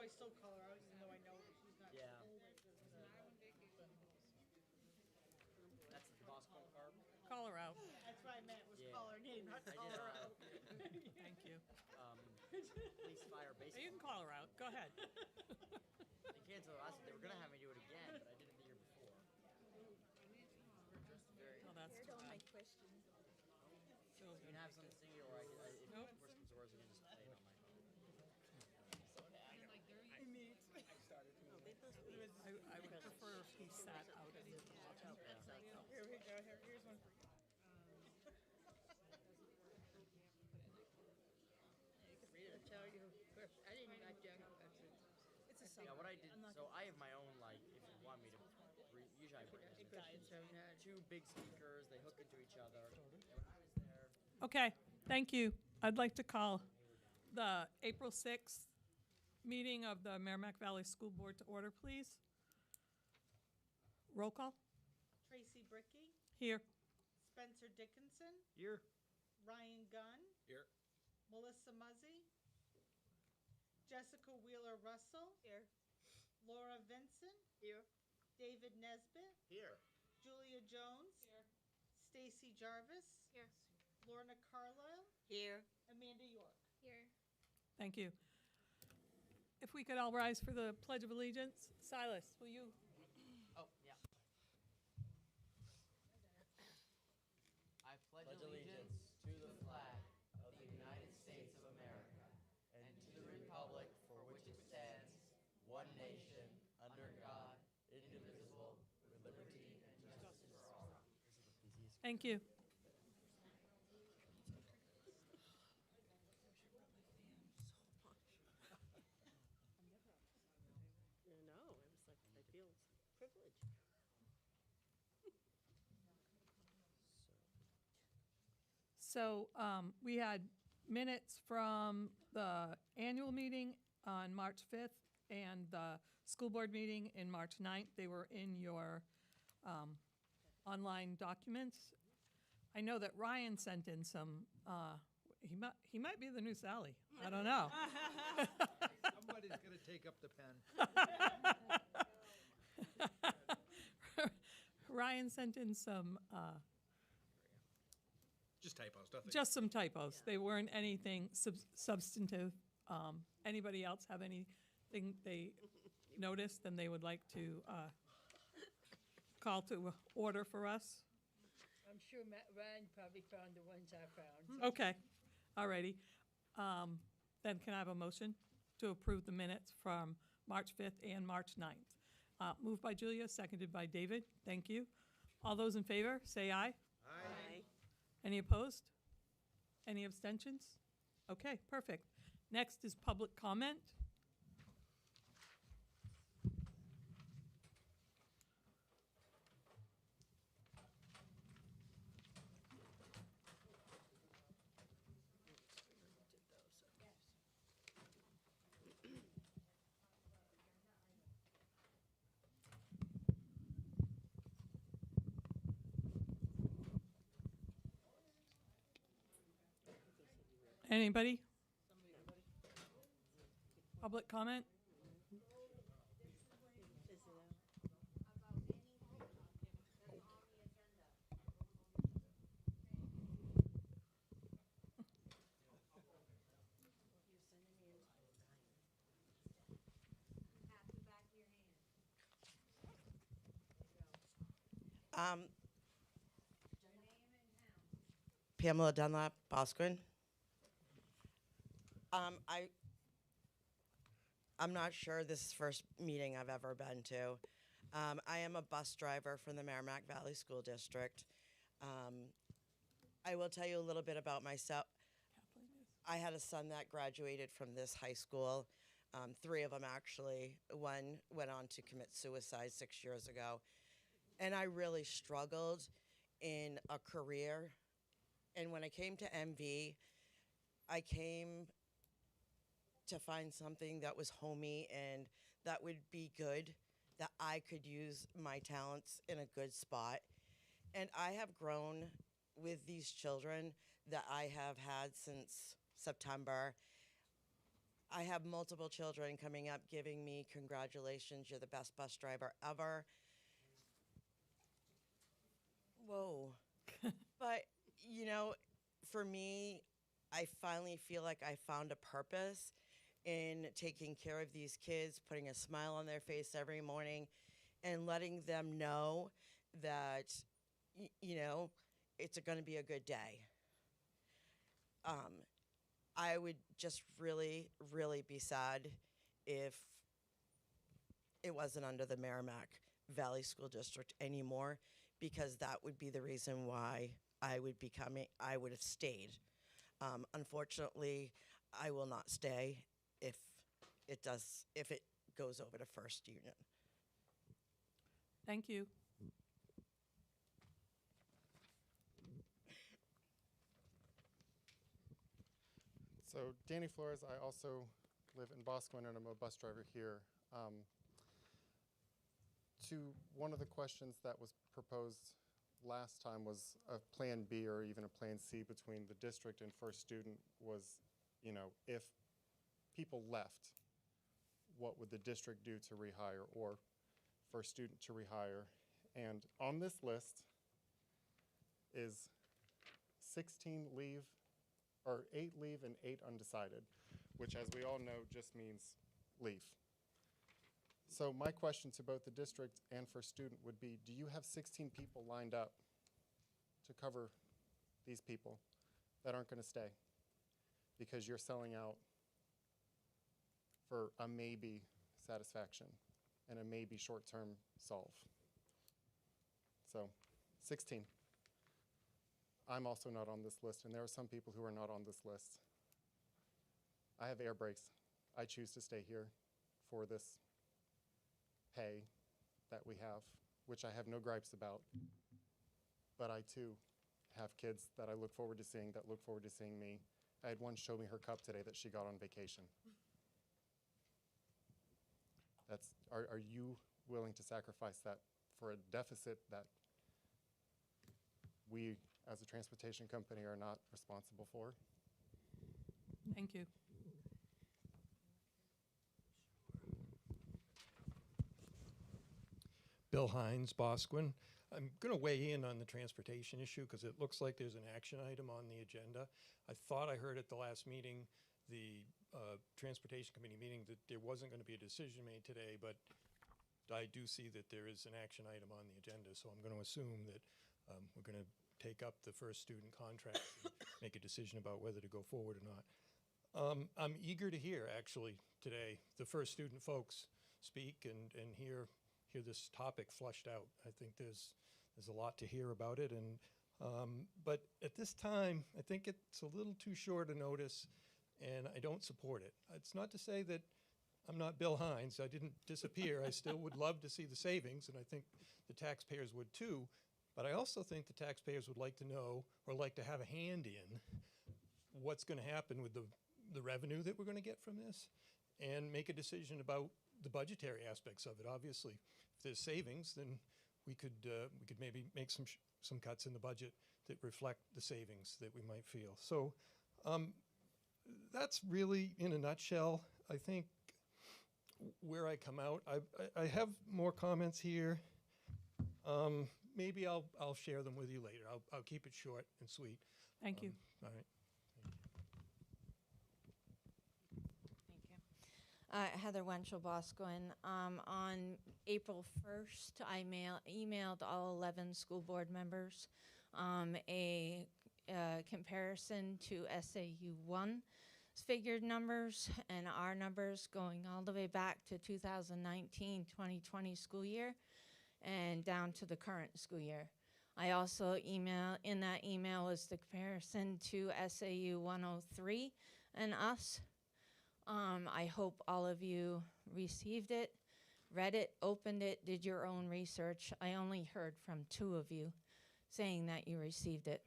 I still call her out, even though I know that she's not Yeah. older. That's the boss call card. Call her out. That's what I meant, was Yeah. call her name, not I call did her out. Thank you. police, fire, You baseball. can call her out. Go ahead. They canceled last year. They were gonna have me do it again, but I did it the year before. Oh, that's Heard too all my bad. questions. Phil's You can gonna have take something it. singing, or I if Nope. worst comes to worst, I can just play it on my phone. I would prefer if he sat out and didn't walk out. Here we go, here's one for you. You can read it. I'll tell you. I didn't got young. It's a song. Yeah, what I did. So I have my own like. If you want me to, usually I bring It died so bad. two big speakers. They hook into each other. And when I was there, Okay, thank you. I'd like to call the April 6th meeting of the Merrimack Valley School Board to order, please. Roll call. Tracy Bricky, Here. Spencer Dickinson, here. Ryan Gunn, Here. Melissa Muzzy, Jessica Wheeler Russell, Here. Laura Vincent, Here. David Nesbitt, Here. Julia Jones, Stacy Jarvis, Here. Lorna Carlisle, Here. Amanda York. Here. Thank you. If we could all rise for the Pledge of Allegiance. Silas, will you? Oh, yeah. I pledge allegiance to the flag of the United States of America and to the republic for which it stands, one nation, under God, indivisible, with liberty and justice for all. Thank you. No, it was like, I feel privileged. So we had minutes from the annual meeting on March 5th and the school board meeting in March 9th. They were in your online documents. I know that Ryan sent in some, he might be the new Sally. I don't know. Somebody's gonna take up the pen. Ryan sent in some, Just typos, nothing. just some typos. They weren't anything substantive. Anybody else have anything they noticed and they would like to call to order for us? I'm sure Ryan probably found the ones I found. Okay, all righty. Then can I have a motion to approve the minutes from March 5th and March 9th? Moved by Julia, seconded by David. Thank you. All those in favor, say aye. Aye. Any opposed? Any abstentions? Okay, perfect. Next is public comment. Anybody? Public comment? Pamela Dunlap, Bosquen. I'm not sure this is the first meeting I've ever been to. I am a bus driver from the Merrimack Valley School District. I will tell you a little bit about myself. I had a son that graduated from this high school, 3 of them actually. One went on to commit suicide 6 years ago. And I really struggled in a career. And when I came to MV, I came to find something that was homey and that would be good, that I could use my talents in a good spot. And I have grown with these children that I have had since September. I have multiple children coming up giving me congratulations, you're the best bus driver ever. Whoa. But, you know, for me, I finally feel like I found a purpose in taking care of these kids, putting a smile on their face every morning, and letting them know that, you know, it's going to be a good day. I would just really, really be sad if it wasn't under the Merrimack Valley School District anymore, because that would be the reason why I would have stayed. Unfortunately, I will not stay if it goes over to First Union. Thank you. So Danny Flores, I also live in Boscawen and I'm a bus driver here. To one of the questions that was proposed last time was a plan B or even a plan C between the district and First Student was, you know, if people left, what would the district do to rehire or First Student to rehire? And on this list is 16 leave, or 8 leave and 8 undecided, which as we all know just means leave. So my question to both the district and First Student would be, do you have 16 people lined up to cover these people that aren't going to stay because you're selling out for a maybe satisfaction and a maybe short-term solve? So 16. I'm also not on this list, and there are some people who are not on this list. I have air brakes. I choose to stay here for this pay that we have, which I have no gripes about. But I, too, have kids that I look forward to seeing, that look forward to seeing me. I had one show me her cup today that she got on vacation. Are you willing to sacrifice that for a deficit that we, as a transportation company, are not responsible for? Thank you. Bill Hines, Boscawen. I'm going to weigh in on the transportation issue because it looks like there's an action item on the agenda. I thought I heard at the last meeting, the Transportation Committee meeting, that there wasn't going to be a decision made today, but I do see that there is an action item on the agenda, so I'm going to assume that we're going to take up the First Student contract and make a decision about whether to go forward or not. I'm eager to hear, actually, today, the First Student folks speak and hear this topic flushed out. I think there's a lot to hear about it, and but at this time, I think it's a little too short a notice, and I don't support it. It's not to say that I'm not Bill Hines. I didn't disappear. I still would love to see the savings, and I think the taxpayers would too. But I also think the taxpayers would like to know, or like to have a hand in, what's going to happen with the revenue that we're going to get from this, and make a decision about the budgetary aspects of it. Obviously, if there's savings, then we could maybe make some cuts in the budget that reflect the savings that we might feel. So that's really, in a nutshell, I think, where I come out. I have more comments here. Maybe I'll share them with you later. I'll keep it short and sweet. Thank you. All right. Thank you. Heather Wenchel, Boscawen. On April 1st, I emailed all 11 school board members a comparison to SAU1's figured numbers and our numbers going all the way back to 2019-2020 school year and down to the current school year. I also in that email was the comparison to SAU 103 and us. I hope all of you received it, read it, opened it, did your own research. I only heard from 2 of you saying that you received it.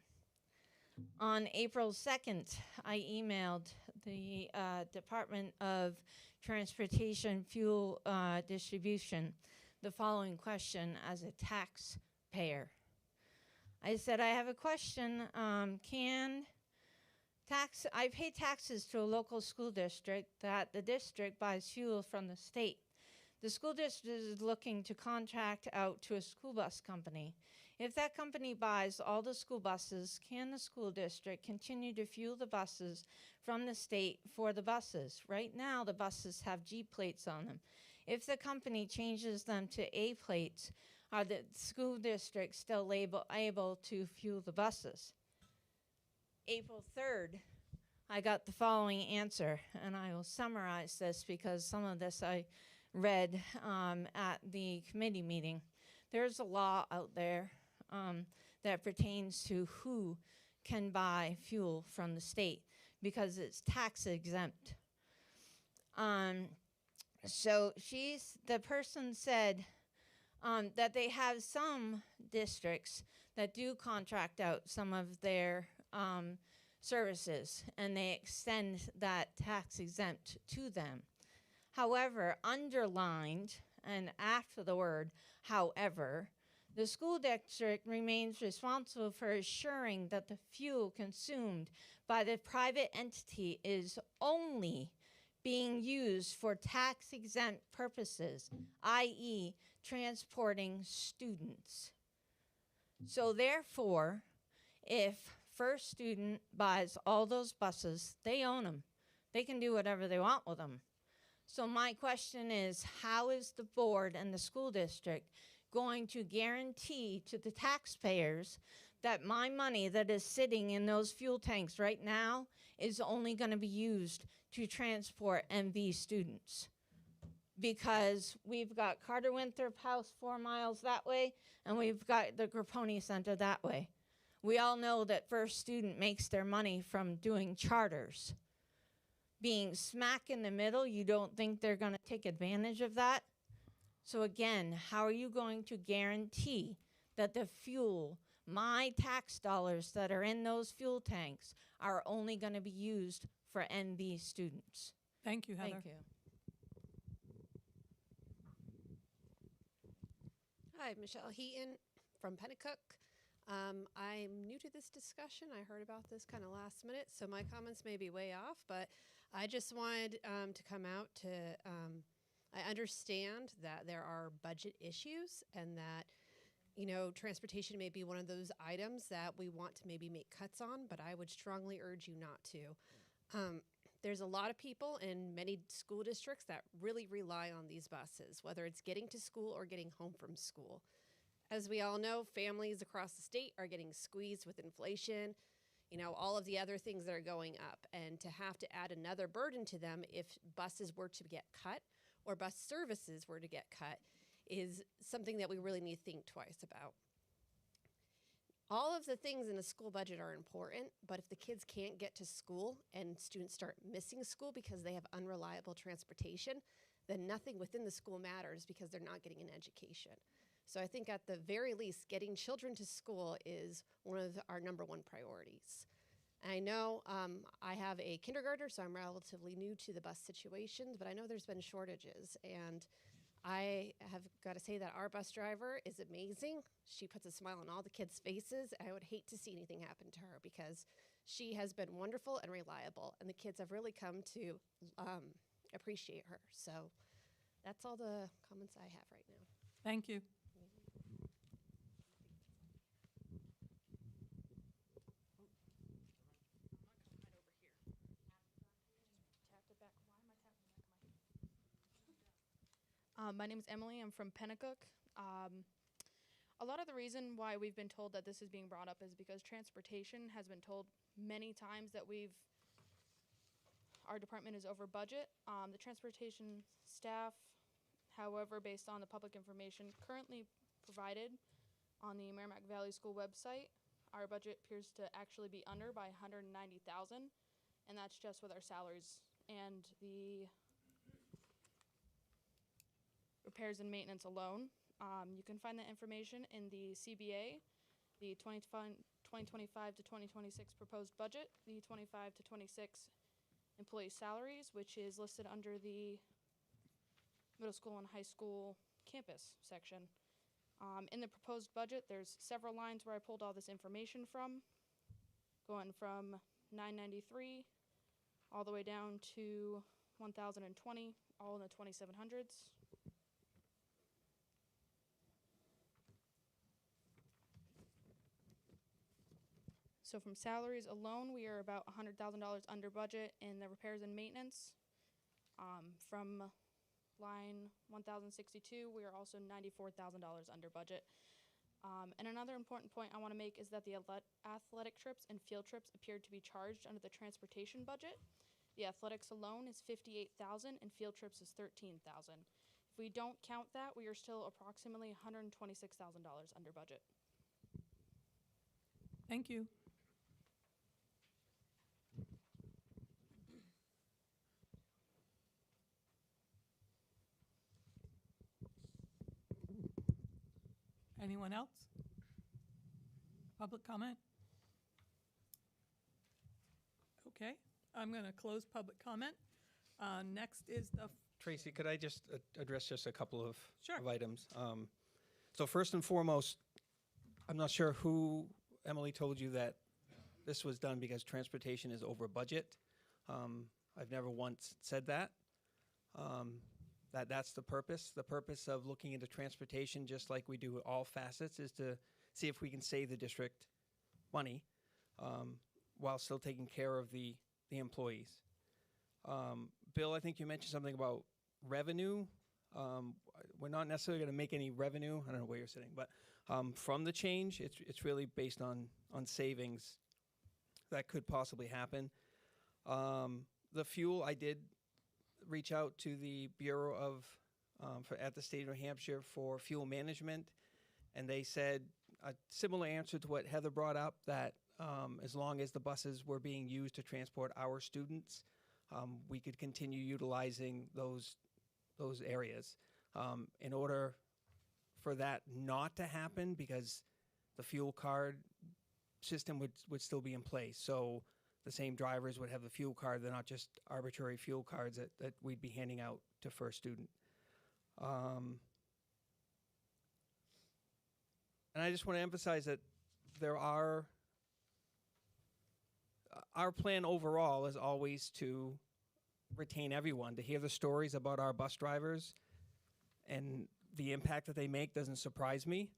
On April 2nd, I emailed the Department of Transportation Fuel Distribution the following question as a taxpayer. I said, I have a question. Can I pay taxes to a local school district that the district buys fuel from the state. The school district is looking to contract out to a school bus company. If that company buys all the school buses, can the school district continue to fuel the buses from the state for the buses? Right now, the buses have G plates on them. If the company changes them to A plates, are the school districts still able to fuel the buses? April 3rd, I got the following answer, and I will summarize this because some of this I read at the committee meeting. There's a law out there that pertains to who can buy fuel from the state because it's tax exempt. So the person said that they have some districts that do contract out some of their services, and they extend that tax exempt to them. However, underlined and after the word however, the school district remains responsible for assuring that the fuel consumed by the private entity is only being used for tax exempt purposes, i.e., transporting students. So therefore, if First Student buys all those buses, they own them. They can do whatever they want with them. So my question is, how is the board and the school district going to guarantee to the taxpayers that my money that is sitting in those fuel tanks right now is only going to be used to transport MV students? Because we've got Carter Winthrop House 4 miles that way, and we've got the Grapponi Center that way. We all know that First Student makes their money from doing charters. Being smack in the middle, you don't think they're going to take advantage of that? So again, how are you going to guarantee that the fuel, my tax dollars that are in those fuel tanks, are only going to be used for NB students? Thank you, Heather. Thank you. Hi, Michelle Heaton from Pennacook. I'm new to this discussion. I heard about this kind of last minute, so my comments may be way off, but I just wanted to come out to, I understand that there are budget issues and that, you know, transportation may be one of those items that we want to maybe make cuts on, but I would strongly urge you not to. There's a lot of people in many school districts that really rely on these buses, whether it's getting to school or getting home from school. As we all know, families across the state are getting squeezed with inflation, you know, all of the other things that are going up. And to have to add another burden to them if buses were to get cut or bus services were to get cut is something that we really need to think twice about. All of the things in the school budget are important, but if the kids can't get to school and students start missing school because they have unreliable transportation, then nothing within the school matters because they're not getting an education. So I think at the very least, getting children to school is one of our number one priorities. And I know I have a kindergartner, so I'm relatively new to the bus situations, but I know there's been shortages. And I have got to say that our bus driver is amazing. She puts a smile on all the kids' faces. I would hate to see anything happen to her because she has been wonderful and reliable, and the kids have really come to appreciate her. So that's all the comments I have right now. Thank you. My name is Emily. I'm from Pennacook. A lot of the reason why we've been told that this is being brought up is because transportation has been told many times that our department is over budget. The transportation staff, however, based on the public information currently provided on the Merrimack Valley School website, our budget appears to actually be under by $190,000, and that's just with our salaries and the repairs and maintenance alone. You can find that information in the CBA, the 2025 to 2026 proposed budget, the 25 to 26 employee salaries, which is listed under the middle school and high school campus section. In the proposed budget, there's several lines where I pulled all this information from, going from $993, all the way down to $1,020, all in the 2700s. So from salaries alone, we are about $100,000 under budget in the repairs and maintenance. From line 1062, we are also $94,000 under budget. And another important point I want to make is that the athletic trips and field trips appeared to be charged under the transportation budget. The athletics alone is $58,000 and field trips is $13,000. If we don't count that, we are still approximately $126,000 under budget. Thank you. Anyone else? Public comment? Okay, I'm going to close public comment. Next is the, Tracy, could I just address just a couple of, Sure. of items? So first and foremost, I'm not sure who, Emily, told you that this was done because transportation is over budget. I've never once said that. That's the purpose. The purpose of looking into transportation, just like we do all facets, is to see if we can save the district money while still taking care of the employees. Bill, I think you mentioned something about revenue. We're not necessarily going to make any revenue. I don't know where you're sitting, but from the change, it's really based on savings that could possibly happen. The fuel, I did reach out to the Bureau of, at the state of New Hampshire for fuel management, and they said a similar answer to what Heather brought up, that as long as the buses were being used to transport our students, we could continue utilizing those areas. In order for that not to happen, because the fuel card system would still be in place, so the same drivers would have a fuel card. They're not just arbitrary fuel cards that we'd be handing out to first student. And I just want to emphasize that our plan overall is always to retain everyone, to hear the stories about our bus drivers, and the impact that they make doesn't surprise me,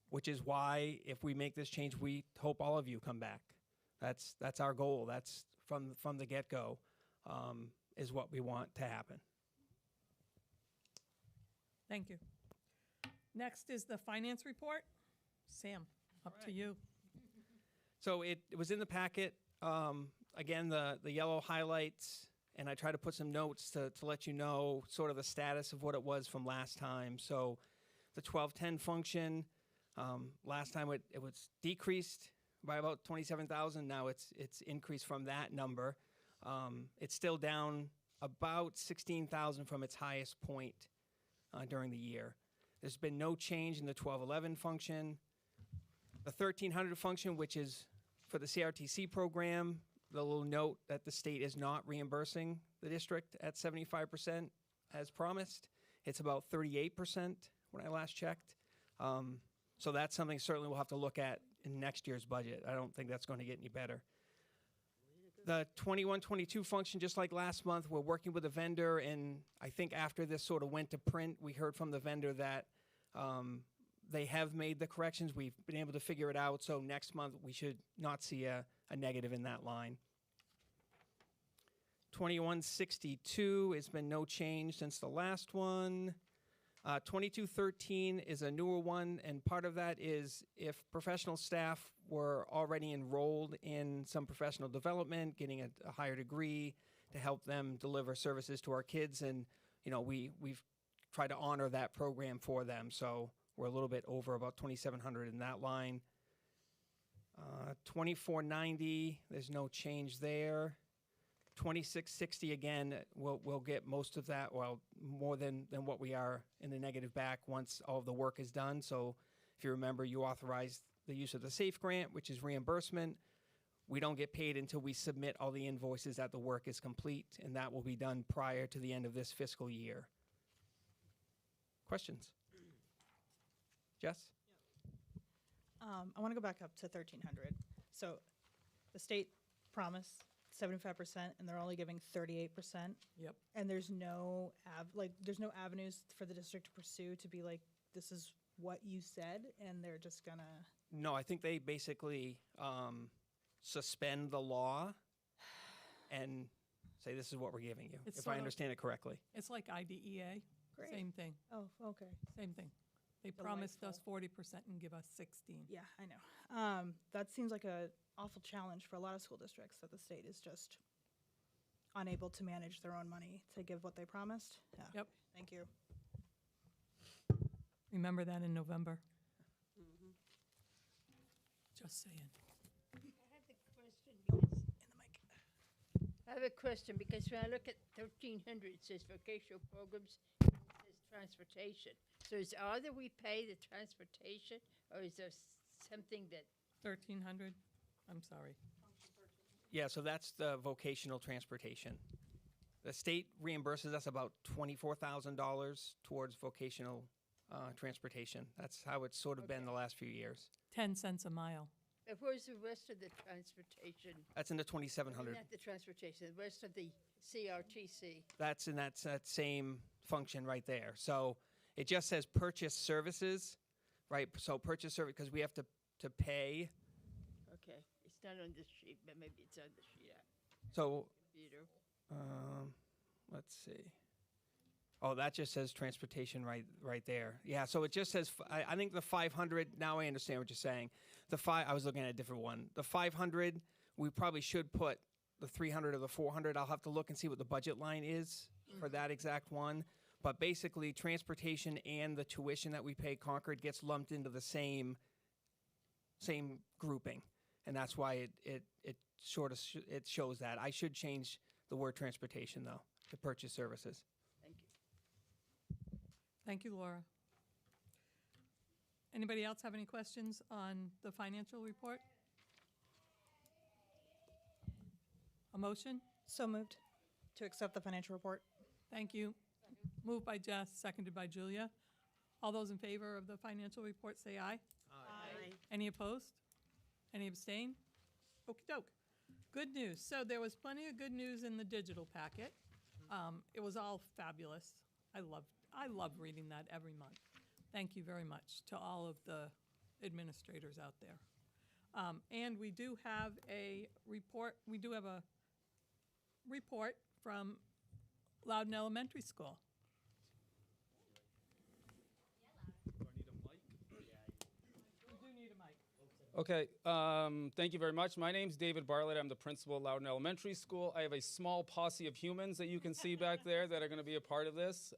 which is why if we make this change, we hope all of you come back. That's our goal. That's from the get-go, is what we want to happen. thank you. Next is the finance report. Sam, up to you. So it was in the packet. Again, the yellow highlights, and I try to put some notes to let you know sort of the status of what it was from last time. So the 1210 function, last time it was decreased by about 27,000. Now it's increased from that number. It's still down about 16,000 from its highest point during the year. There's been no change in the 1211 function. The 1300 function, which is for the CRTC program, the little note that the state is not reimbursing the district at 75% as promised. It's about 38% when I last checked. So that's something certainly we'll have to look at in next year's budget. I don't think that's going to get any better. The 21-22 function, just like last month, we're working with a vendor, and I think after this sort of went to print, we heard from the vendor that they have made the corrections. We've been able to figure it out, so next month we should not see a negative in that line. 2162 has been no change since the last one. 2213 is a newer one, and part of that is if professional staff were already enrolled in some professional development, getting a higher degree to help them deliver services to our kids, and we've tried to honor that program for them. So we're a little bit over about 2,700 in that line. 2490, there's no change there. 2660, again, we'll get most of that, well, more than what we are in the negative back once all of the work is done. So if you remember, you authorized the use of the SAFE grant, which is reimbursement. We don't get paid until we submit all the invoices that the work is complete, and that will be done prior to the end of this fiscal year. Questions? Jess? I want to go back up to 1300. So the state promise 75%, and they're only giving 38%. Yep. And there's no there's no avenues for the district to pursue to be like, this is what you said, and they're just gonna. No, I think they basically suspend the law and say, this is what we're giving you, It's if sort I of- understand it correctly. It's like IDEA. Great. Same thing. Oh, okay. Same thing. They promised us 40% and give us 16. Yeah, I know. That seems like a awful challenge for a lot of school districts, that the state is just unable to manage their own money to give what they promised. Yeah. Yep. Thank you. Remember that in November. Just saying. I have a question because when I look at 1300, it says vocational programs, it says transportation. So is either we pay the transportation or is there something that 1,300. I'm sorry. Yeah, so that's the vocational transportation. The state reimburses us about $24,000 towards vocational transportation. That's how it's sort of been the last few years. 10 cents a mile. where's the rest of the transportation? That's in the 2,700. Not the transportation, the rest of the CRTC. That's in that same function right there. So it just says purchase services, right? So purchase service, because we have to pay. Okay, it's not on this sheet, but maybe it's on the sheet. So Computer. let's see. Oh, that just says transportation right there. Yeah, so it just says, I think the 500, now I understand what you're saying. I was looking at a different one. The 500, we probably should put the 300 or the 400. I'll have to look and see what the budget line is for that exact one. But basically, transportation and the tuition that we pay Concord gets lumped into the same grouping. And that's why it sort of it shows that. I should change the word transportation, though, to purchase services. Thank you. Thank you, Laura. Anybody else have any questions on the financial report? A motion? So moved to accept the financial report. Thank you. Moved by Jess, seconded by Julia. All those in favor of the financial report say aye. Aye. Any opposed? Any abstain? Okey doke. Good news. So there was plenty of good news in the digital packet. It was all fabulous. I love reading that every month. Thank you very much to all of the administrators out there. And we do have a report. We do have a report from Loudon Elementary School. Okay, thank you very much. My name's David Bartlett. I'm the principal at Loudon Elementary School. I have a small posse of humans that you can see back there that are going to be a part of this.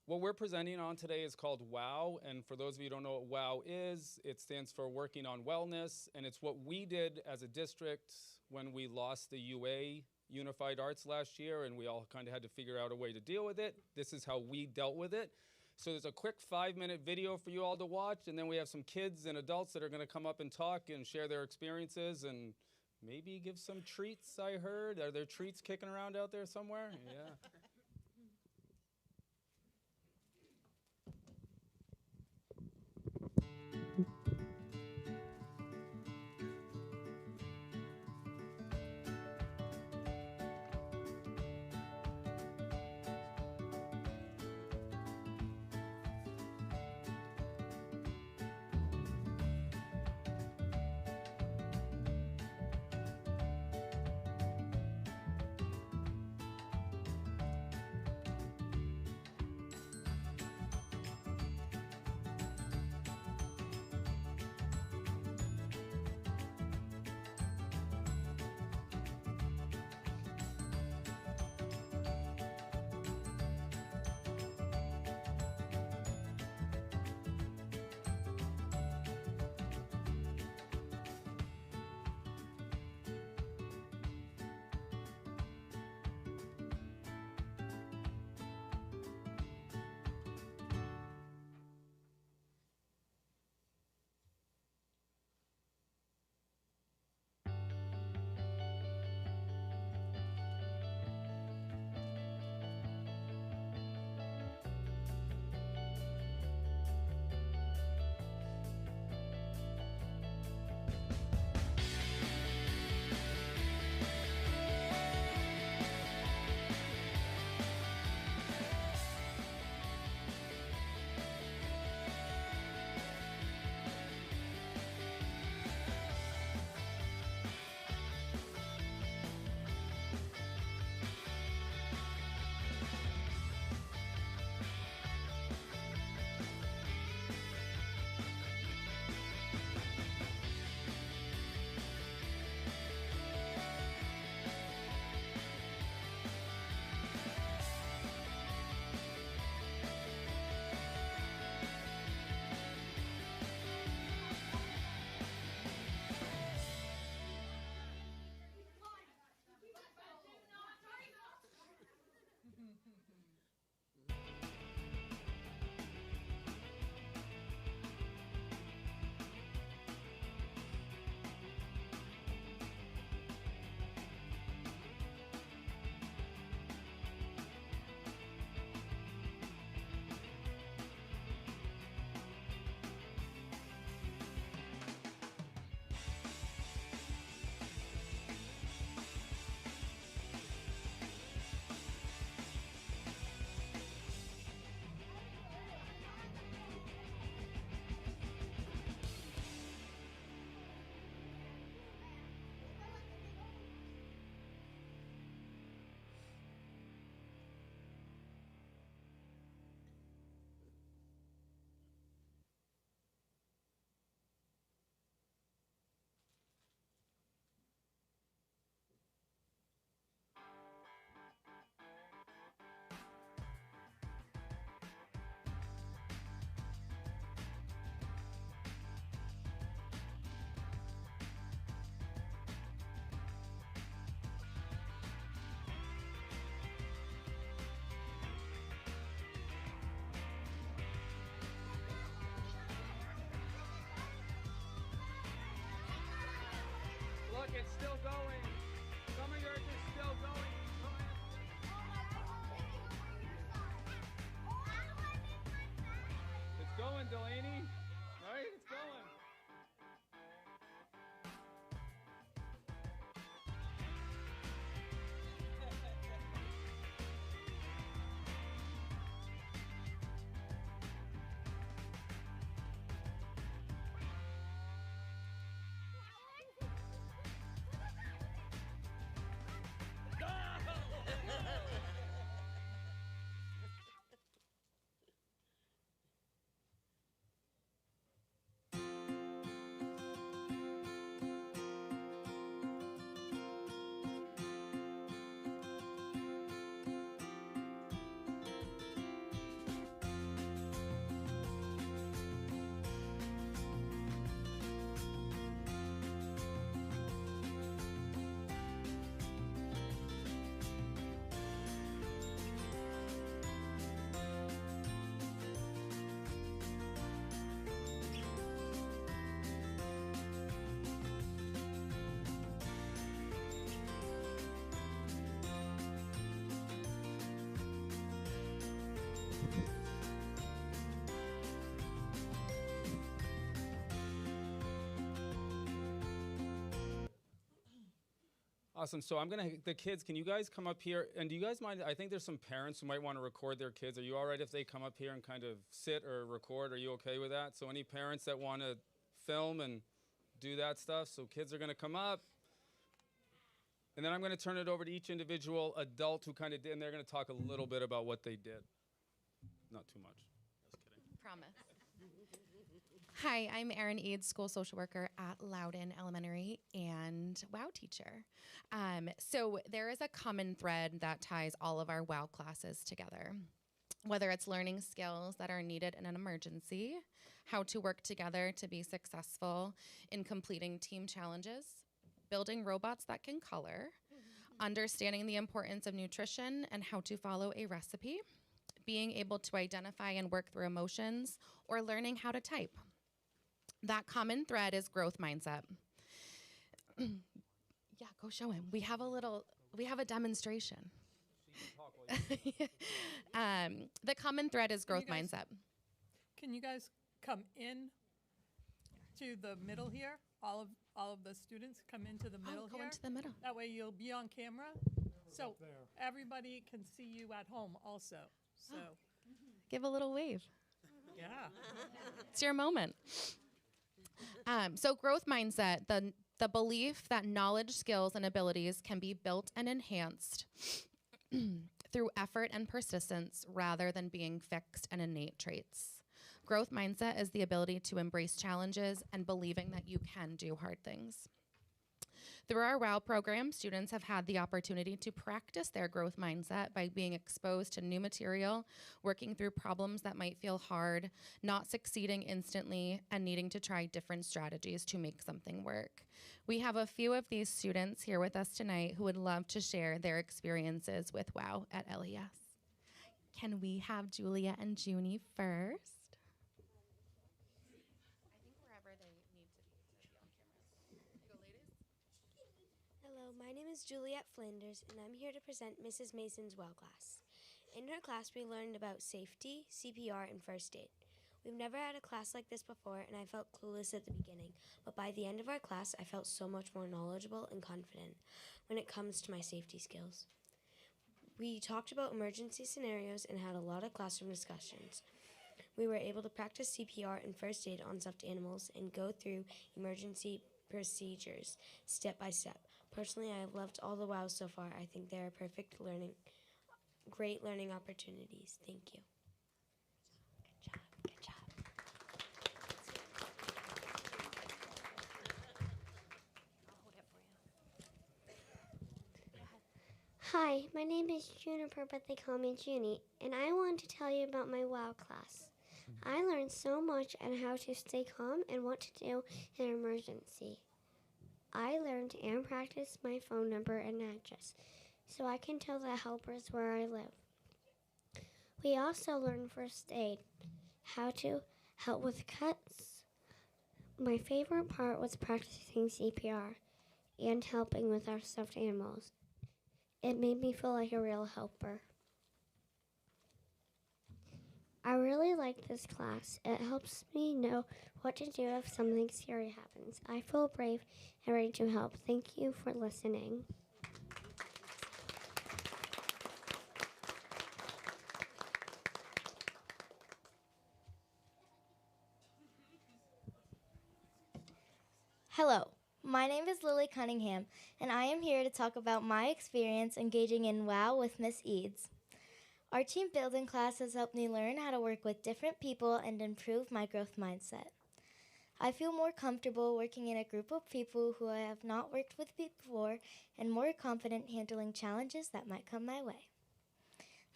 What we're presenting on today is called WOW, and for those of you who don't know what WOW is, it stands for Working on Wellness, and it's what we did as a district when we lost the UA, Unified Arts, last year, and we all kind of had to figure out a way to deal with it. This is how we dealt with it. So there's a quick 5-minute video for you all to watch, and then we have some kids and adults that are going to come up and talk and share their experiences and maybe give some treats, I heard. Are there treats kicking around out there somewhere? Yeah. Look, it's still going. Some of yours is still going. It's going, Delaney. Right? It's going. Awesome. So I'm gonna the kids. Can you guys come up here? And do you guys mind? I think there's some parents who might want to record their kids. Are you all right if they come up here and kind of sit or record? Are you okay with that? So any parents that want to film and do that stuff. So kids are gonna come up, and then I'm gonna turn it over to each individual adult who kind of did, and they're gonna talk a little bit about what they did. Not too much. Just kidding. Promise. Hi, I'm Erin Eads, school social worker at Loudon Elementary and WOW teacher. So there is a common thread that ties all of our WOW classes together, whether it's learning skills that are needed in an emergency, how to work together to be successful in completing team challenges, building robots that can color, understanding the importance of nutrition and how to follow a recipe, being able to identify and work through emotions, or learning how to type. That common thread is growth mindset. Yeah, go show him. We have a demonstration. The common thread is growth mindset. Can you guys come in to the middle here? All of the students come into the middle go here. into the middle. That way you'll be on camera, so everybody can see you at home also. So, Give a little wave. yeah. It's your moment. So growth mindset, the belief that knowledge, skills, and abilities can be built and enhanced through effort and persistence rather than being fixed and innate traits. Growth mindset is the ability to embrace challenges and believing that you can do hard things. Through our WOW program, students have had the opportunity to practice their growth mindset by being exposed to new material, working through problems that might feel hard, not succeeding instantly, and needing to try different strategies to make something work. We have a few of these students here with us tonight who would love to share their experiences with WOW at LES. Can we have Julia and Junie first? Hello, my name is Juliet Flanders, and I'm here to present Mrs. Mason's WOW class. In her class, we learned about safety, CPR, and first aid. We've never had a class like this before, and I felt clueless at the beginning, but by the end of our class, I felt so much more knowledgeable and confident when it comes to my safety skills. We talked about emergency scenarios and had a lot of classroom discussions. We were able to practice CPR and first aid on stuffed animals and go through emergency procedures step by step. Personally, I have loved all the WOWs so far. I think they are great learning opportunities. Thank you. Good job. Hi, my name is Juniper, but they call me Junie, and I want to tell you about my WOW class. I learned so much on how to stay calm and what to do in an emergency. I learned and practiced my phone number and address, so I can tell the helpers where I live. We also learned first aid, how to help with cuts. My favorite part was practicing CPR. and helping with our stuffed animals. It made me feel like a real helper. I really like this class. It helps me know what to do if something scary happens. I feel brave and ready to help. Thank you for listening. Hello, my name is Lily Cunningham, and I am here to talk about my experience engaging in WOW with Miss Eads. Our team building class has helped me learn how to work with different people and improve my growth mindset. I feel more comfortable working in a group of people who I have not worked with before and more confident handling challenges that might come my way.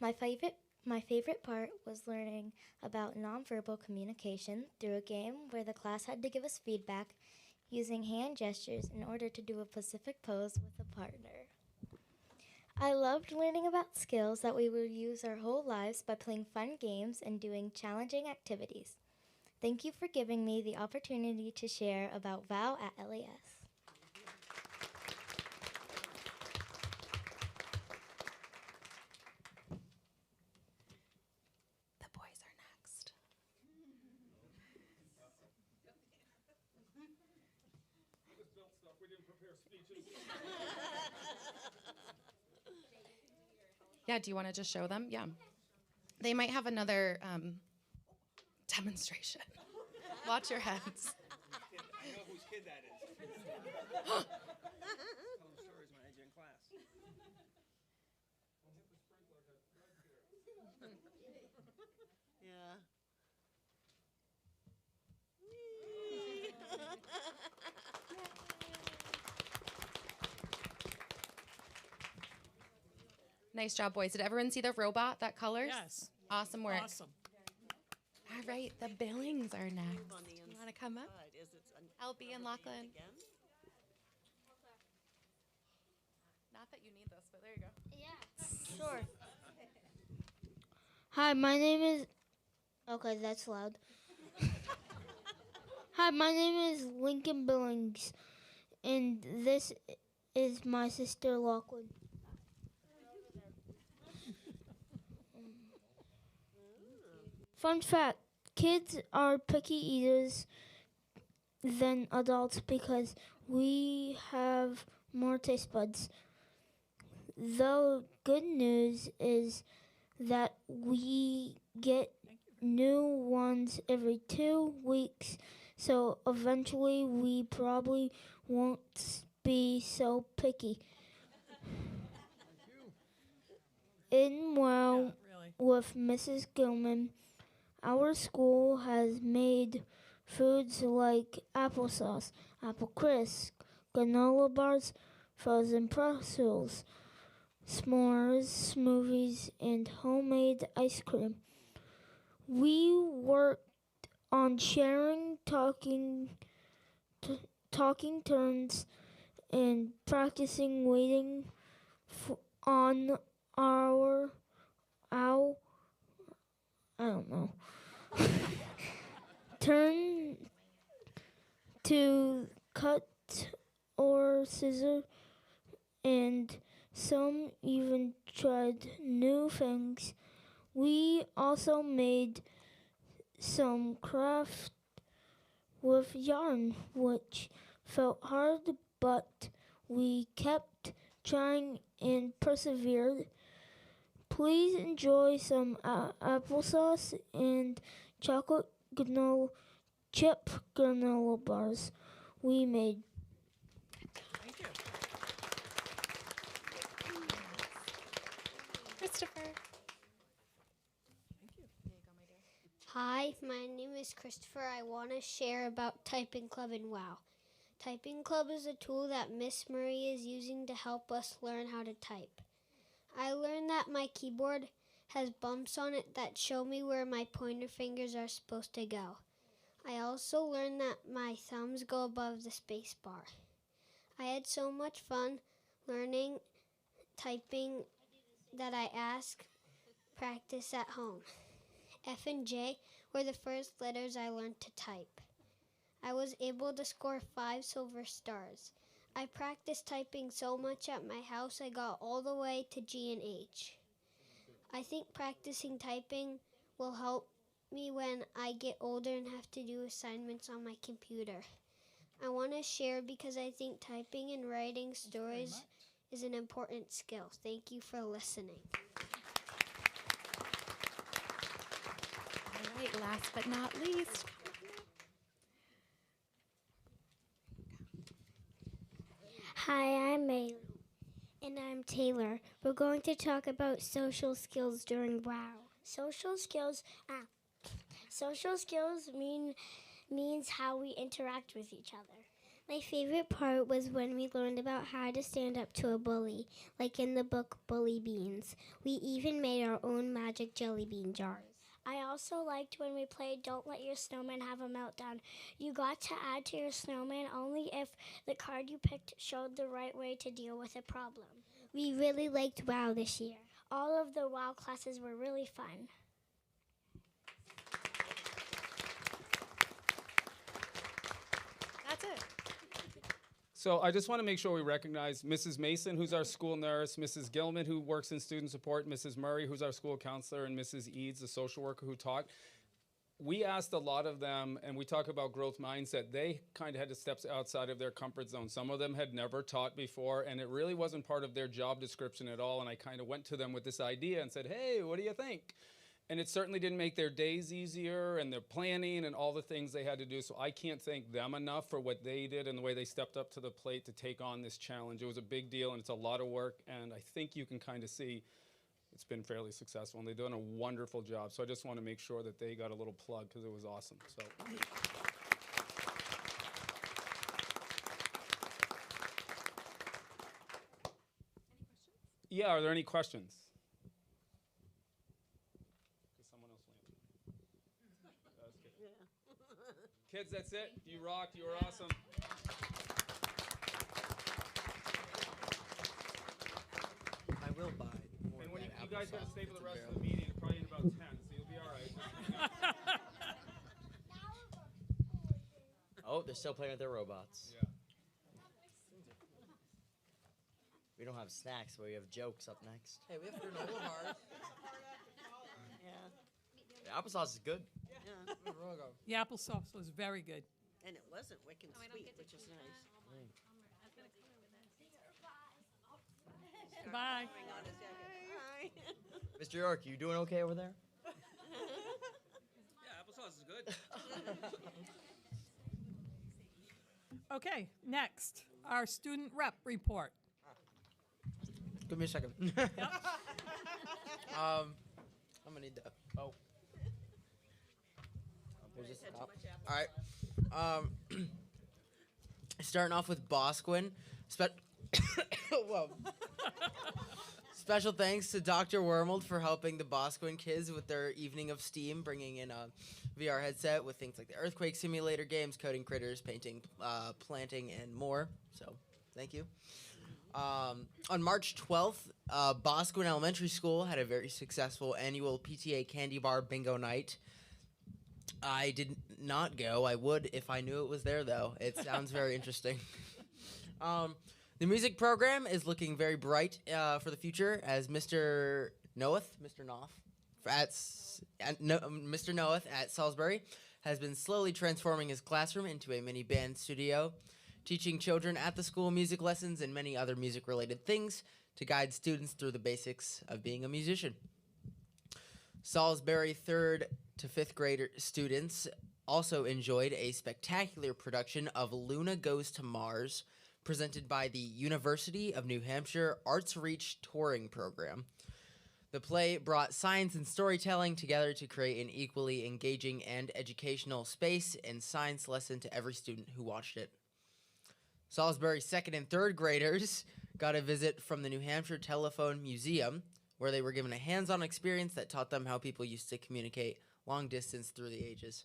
My favorite part was learning about nonverbal communication through a game where the class had to give us feedback using hand gestures in order to do a specific pose with a partner. I loved learning about skills that we will use our whole lives by playing fun games and doing challenging activities. Thank you for giving me the opportunity to share about VOW at LAS. The boys are next. Yeah, do you want to just show them? Yeah. They might have another demonstration. Watch your heads. I know whose kid that is. Tell them stories when I had you in class. Yeah. Nice job, boys. Did everyone see the robot that colors? Yes. Awesome work. Awesome. All right, the Billings are next. You want to come up? LB and Lachlan. Not that you need this, but there you go. Yeah, sure. Hi, my name is... Okay, that's loud. Hi, my name is Lincoln Billings, and this is my sister Lachlan. Fun fact, kids are picky eaters than adults because we have more taste buds. The good news is that we get new ones every 2 weeks, so eventually we probably won't be so picky. In WOW with Mrs. Gilman, our school has made foods like applesauce, apple crisp, granola bars, frozen pretzels, s'mores, smoothies, and homemade ice cream. We worked on sharing talking turns and practicing waiting on our I don't know. Turn to cut or scissor, and some even tried new things. We also made some craft with yarn, which felt hard, but we kept trying and persevered. Please enjoy some applesauce and chocolate chip granola bars we made. Thank you. Christopher. Hi, my name is Christopher. I want to share about Typing Club in WOW. Typing Club is a tool that Miss Murray is using to help us learn how to type. I learned that my keyboard has bumps on it that show me where my pointer fingers are supposed to go. I also learned that my thumbs go above the space bar. I had so much fun learning typing that I asked practice at home. F and J were the first letters I learned to type. I was able to score 5 silver stars. I practiced typing so much at my house I got all the way to G and H. I think practicing typing will help me when I get older and have to do assignments on my computer. I want to share because I think typing and writing stories is an important skill. Thank you for listening. All right, last but not least. Hi, I'm Maylee. And I'm Taylor. We're going to talk about social skills during WOW. Social skills means how we interact with each other. My favorite part was when we learned about how to stand up to a bully, like in the book Bully Beans. We even made our own magic jelly bean jars. I also liked when we played Don't Let Your Snowman Have a Meltdown. You got to add to your snowman only if the card you picked showed the right way to deal with a problem. We really liked WOW this year. All of the WOW classes were really fun. That's it. So I just want to make sure we recognize Mrs. Mason, who's our school nurse, Mrs. Gilman, who works in student support, Mrs. Murray, who's our school counselor, and Mrs. Eads, the social worker who taught. We asked a lot of them, and we talk about growth mindset. They kind of had to step outside of their comfort zone. Some of them had never taught before, and it really wasn't part of their job description at all. And I kind of went to them with this idea and said, hey, what do you think? And it certainly didn't make their days easier and their planning and all the things they had to do. So I can't thank them enough for what they did and the way they stepped up to the plate to take on this challenge. It was a big deal, and it's a lot of work, and I think you can kind of see it's been fairly successful, and they've done a wonderful job. So I just want to make sure that they got a little plug because it was awesome. So. Yeah, are there any questions? Someone else landed. Kids, that's it. You rocked. You were awesome. I will buy more. And when of you that guys got to applesauce stay for if the it's rest of the meeting, probably in about 10, so you'll be all right. Oh, they're still playing with their robots. Yeah. We don't have snacks, but we have jokes up next. Hey, we have granola bars. The applesauce is good. Yeah. The applesauce was very good. And it wasn't wicked sweet, which is nice. Goodbye. Bye. Mr. York, you doing okay over there? Yeah, applesauce is good. Okay, next, our student rep report. Give me a second. Yep. I'm gonna need that. Oh. There's this top. All right. Starting off with Bosquen. Whoa. Special thanks to Dr. Wormold for helping the Bosquen kids with their evening of STEAM, bringing in a VR headset with things like the earthquake simulator games, coding critters, painting, planting, and more. So, thank you. On March 12th, Bosquen Elementary School had a very successful annual PTA candy bar bingo night. I did not go. I would if I knew it was there, though. It sounds very interesting. The music program is looking very bright for the future as Mr. Noeth at Salisbury has been slowly transforming his classroom into a mini band studio, teaching children at the school music lessons and many other music-related things to guide students through the basics of being a musician. Salisbury 3rd to 5th grade students also enjoyed a spectacular production of Luna Goes to Mars, presented by the University of New Hampshire Arts Reach Touring Program. The play brought science and storytelling together to create an equally engaging and educational space and science lesson to every student who watched it. Salisbury 2nd and 3rd graders got a visit from the New Hampshire Telephone Museum, where they were given a hands-on experience that taught them how people used to communicate long distance through the ages.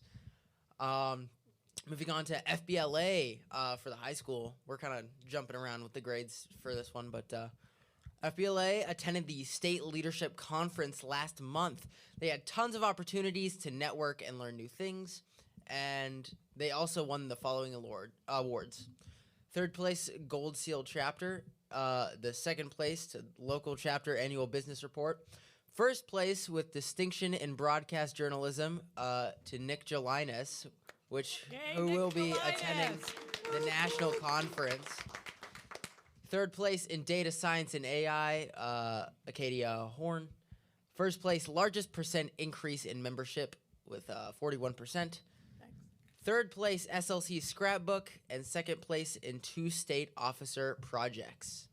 Moving on to FBLA for the high school. We're kind of jumping around with the grades for this one, but FBLA attended the State Leadership Conference last month. They had tons of opportunities to network and learn new things, and they also won the following awards. Third place, Gold Seal chapter. The second place to local chapter annual business report. First place with distinction in broadcast journalism to Nick Jelinas, who Nick will be Jelinas. attending the national conference. Third place in data science and AI, Acadia Horn. First place, largest percent increase in membership with 41%. Third place, SLC scrapbook, and second place in 2 state officer projects.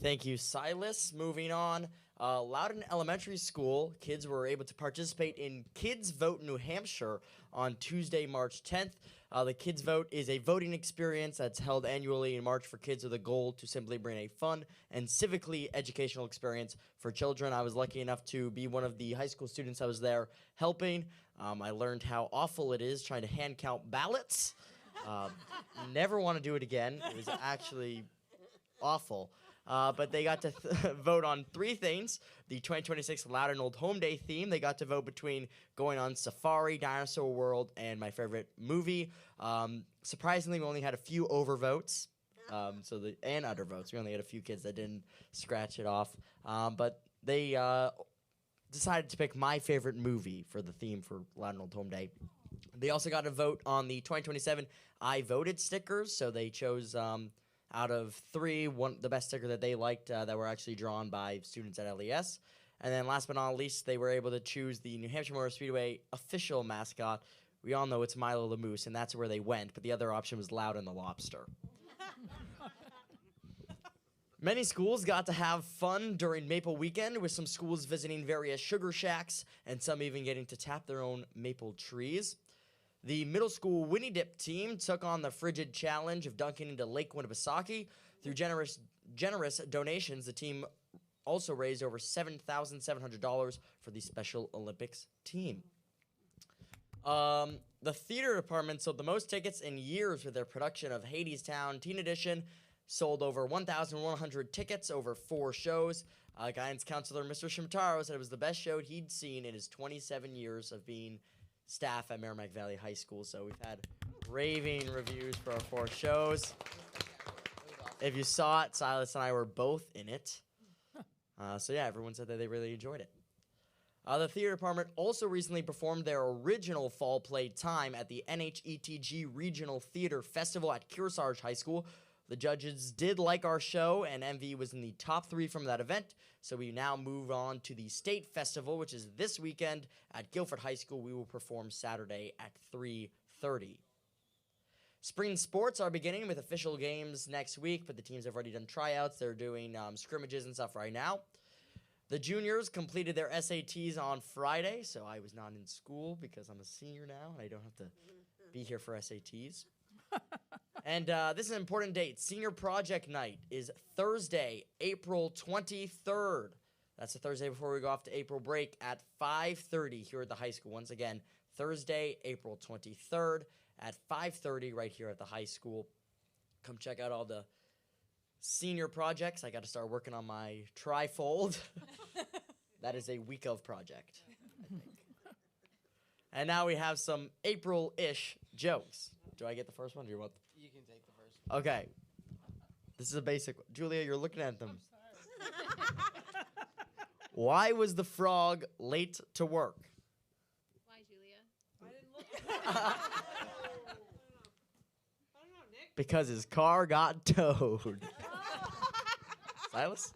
Thank you, Silas. Moving on, Loudon Elementary School kids were able to participate in Kids Vote New Hampshire on Tuesday, March 10th. The Kids Vote is a voting experience that's held annually in March for kids with a goal to simply bring a fun and civically educational experience for children. I was lucky enough to be one of the high school students I was there helping. I learned how awful it is trying to hand count ballots. Never want to do it again. It was actually awful. But they got to vote on 3 things. The 2026 Loudon Old Home Day theme. They got to vote between going on Safari, Dinosaur World, and my favorite movie. Surprisingly, we only had a few overvotes. And undervotes. We only had a few kids that didn't scratch it off. But they decided to pick my favorite movie for the theme for Loudon Old Home Day. They also got to vote on the 2027 I Voted stickers. So they chose out of 3, the best sticker that they liked that were actually drawn by students at LES. And then last but not least, they were able to choose the New Hampshire Motor Speedway official mascot. We all know it's Milo the Moose, and that's where they went. But the other option was Loudon the Lobster. Many schools got to have fun during Maple Weekend, with some schools visiting various sugar shacks and some even getting to tap their own maple trees. The middle school Winnie Dip team took on the frigid challenge of dunking into Lake Winnipesaukee. Through generous donations, the team also raised over $7,700 for the Special Olympics team. The theater department sold the most tickets in years with their production of Hadestown Teen Edition. Sold over 1,100 tickets over 4 shows. Guidance counselor Mr. Shimotaro said it was the best show he'd seen in his 27 years of being staff at Merrimack Valley High School. So we've had raving reviews for our 4 shows. If you saw it, Silas and I were both in it. So yeah, everyone said that they really enjoyed it. The theater department also recently performed their original fall play Time at the NHETG Regional Theater Festival at Kearsarge High School. The judges did like our show, and MV was in the top 3 from that event. So we now move on to the state festival, which is this weekend at Guilford High School. We will perform Saturday at 3:30. Spring sports are beginning with official games next week, but the teams have already done tryouts. They're doing scrimmages and stuff right now. The juniors completed their SATs on Friday, so I was not in school because I'm a senior now, and I don't have to be here for SATs. And this is an important date. Senior Project Night is Thursday, April 23rd. That's the Thursday before we go off to April break at 5:30 here at the high school. Once again, Thursday, April 23rd at 5:30 right here at the high school. Come check out all the senior projects. I got to start working on my trifold. That is a week of project, I think. And now we have some April-ish jokes. Do I get the first one, or do you want? You can take the first one. Okay. This is a basic one. Julia, you're looking at them. Why was the frog late to work? Why, Julia? I didn't look. Because his car got towed. Silas?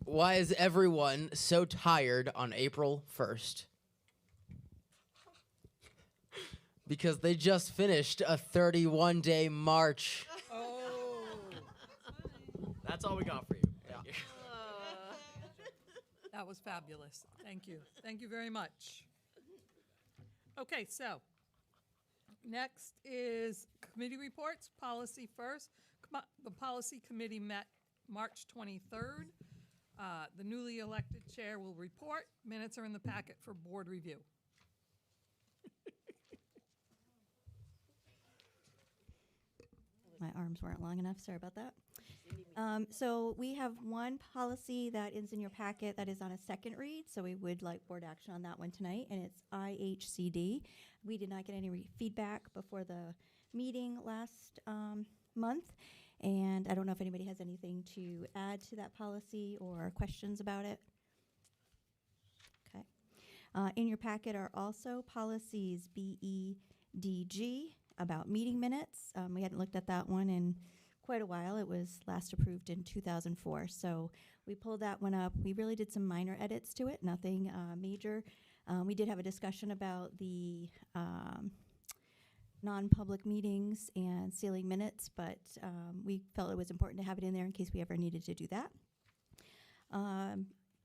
Why is everyone so tired on April 1st? Because they just finished a 31-day march. Oh. That's all we got for you. Thank you. That was fabulous. Thank you. Thank you very much. Okay, so next is committee reports. Policy first. The policy committee met March 23rd. The newly elected chair will report. Minutes are in the packet for board review. My arms weren't long enough, sorry about that. So we have one policy that is in your packet that is on a second read, so we would like board action on that one tonight, and it's IHCD. We did not get any feedback before the meeting last month. And I don't know if anybody has anything to add to that policy or questions about it. Okay. In your packet are also policies BEDG about meeting minutes. We hadn't looked at that one in quite a while. It was last approved in 2004. So we pulled that one up. We really did some minor edits to it, nothing major. We did have a discussion about the non-public meetings and sealing minutes, but we felt it was important to have it in there in case we ever needed to do that.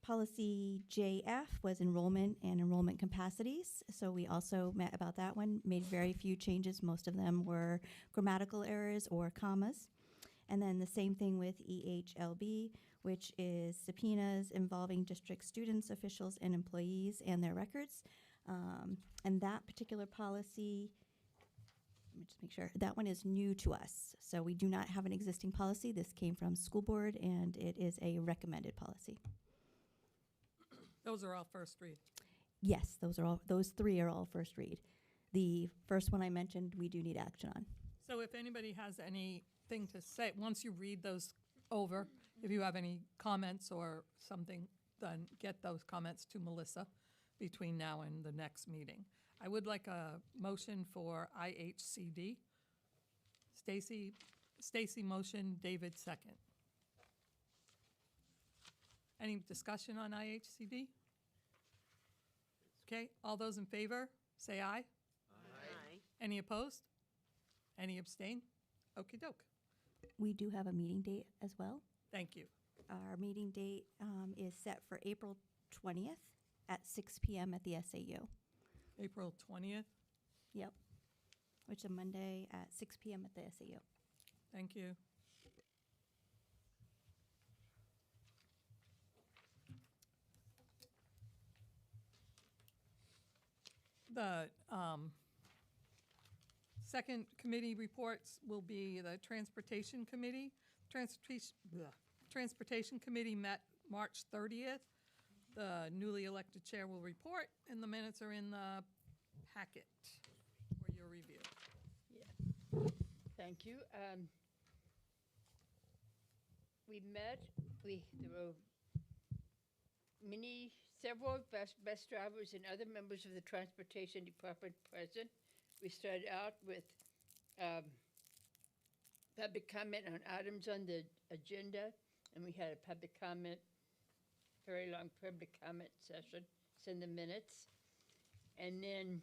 Policy JF was enrollment and enrollment capacities. So we also met about that one, made very few changes. Most of them were grammatical errors or commas. And then the same thing with EHLB, which is subpoenas involving district students, officials, and employees and their records. And that particular policy, let me just make sure, that one is new to us. So we do not have an existing policy. This came from school board, and it is a recommended policy. Those are all first read. Yes, those three are all first read. The first one I mentioned, we do need action on. So if anybody has anything to say, once you read those over, if you have any comments or something, then get those comments to Melissa between now and the next meeting. I would like a motion for IHCD. Stacy motion, David second. Any discussion on IHCD? Okay, all those in favor, say aye. Aye. Any opposed? Any abstain? Okey doke. We do have a meeting date as well. Thank you. Our meeting date is set for April 20th at 6 p.m. at the SAU. April 20th. Yep, which is a Monday at 6 p.m. at the SAU. Thank you. The second committee reports will be the Transportation Committee. Transportation Committee met March 30th. The newly elected chair will report, and the minutes are in the packet for your review. Yeah. Thank you. We met. There were several bus drivers and other members of the Transportation Department present. We started out with public comment on items on the agenda, and we had a public comment, very long public comment session. It's in the minutes. And then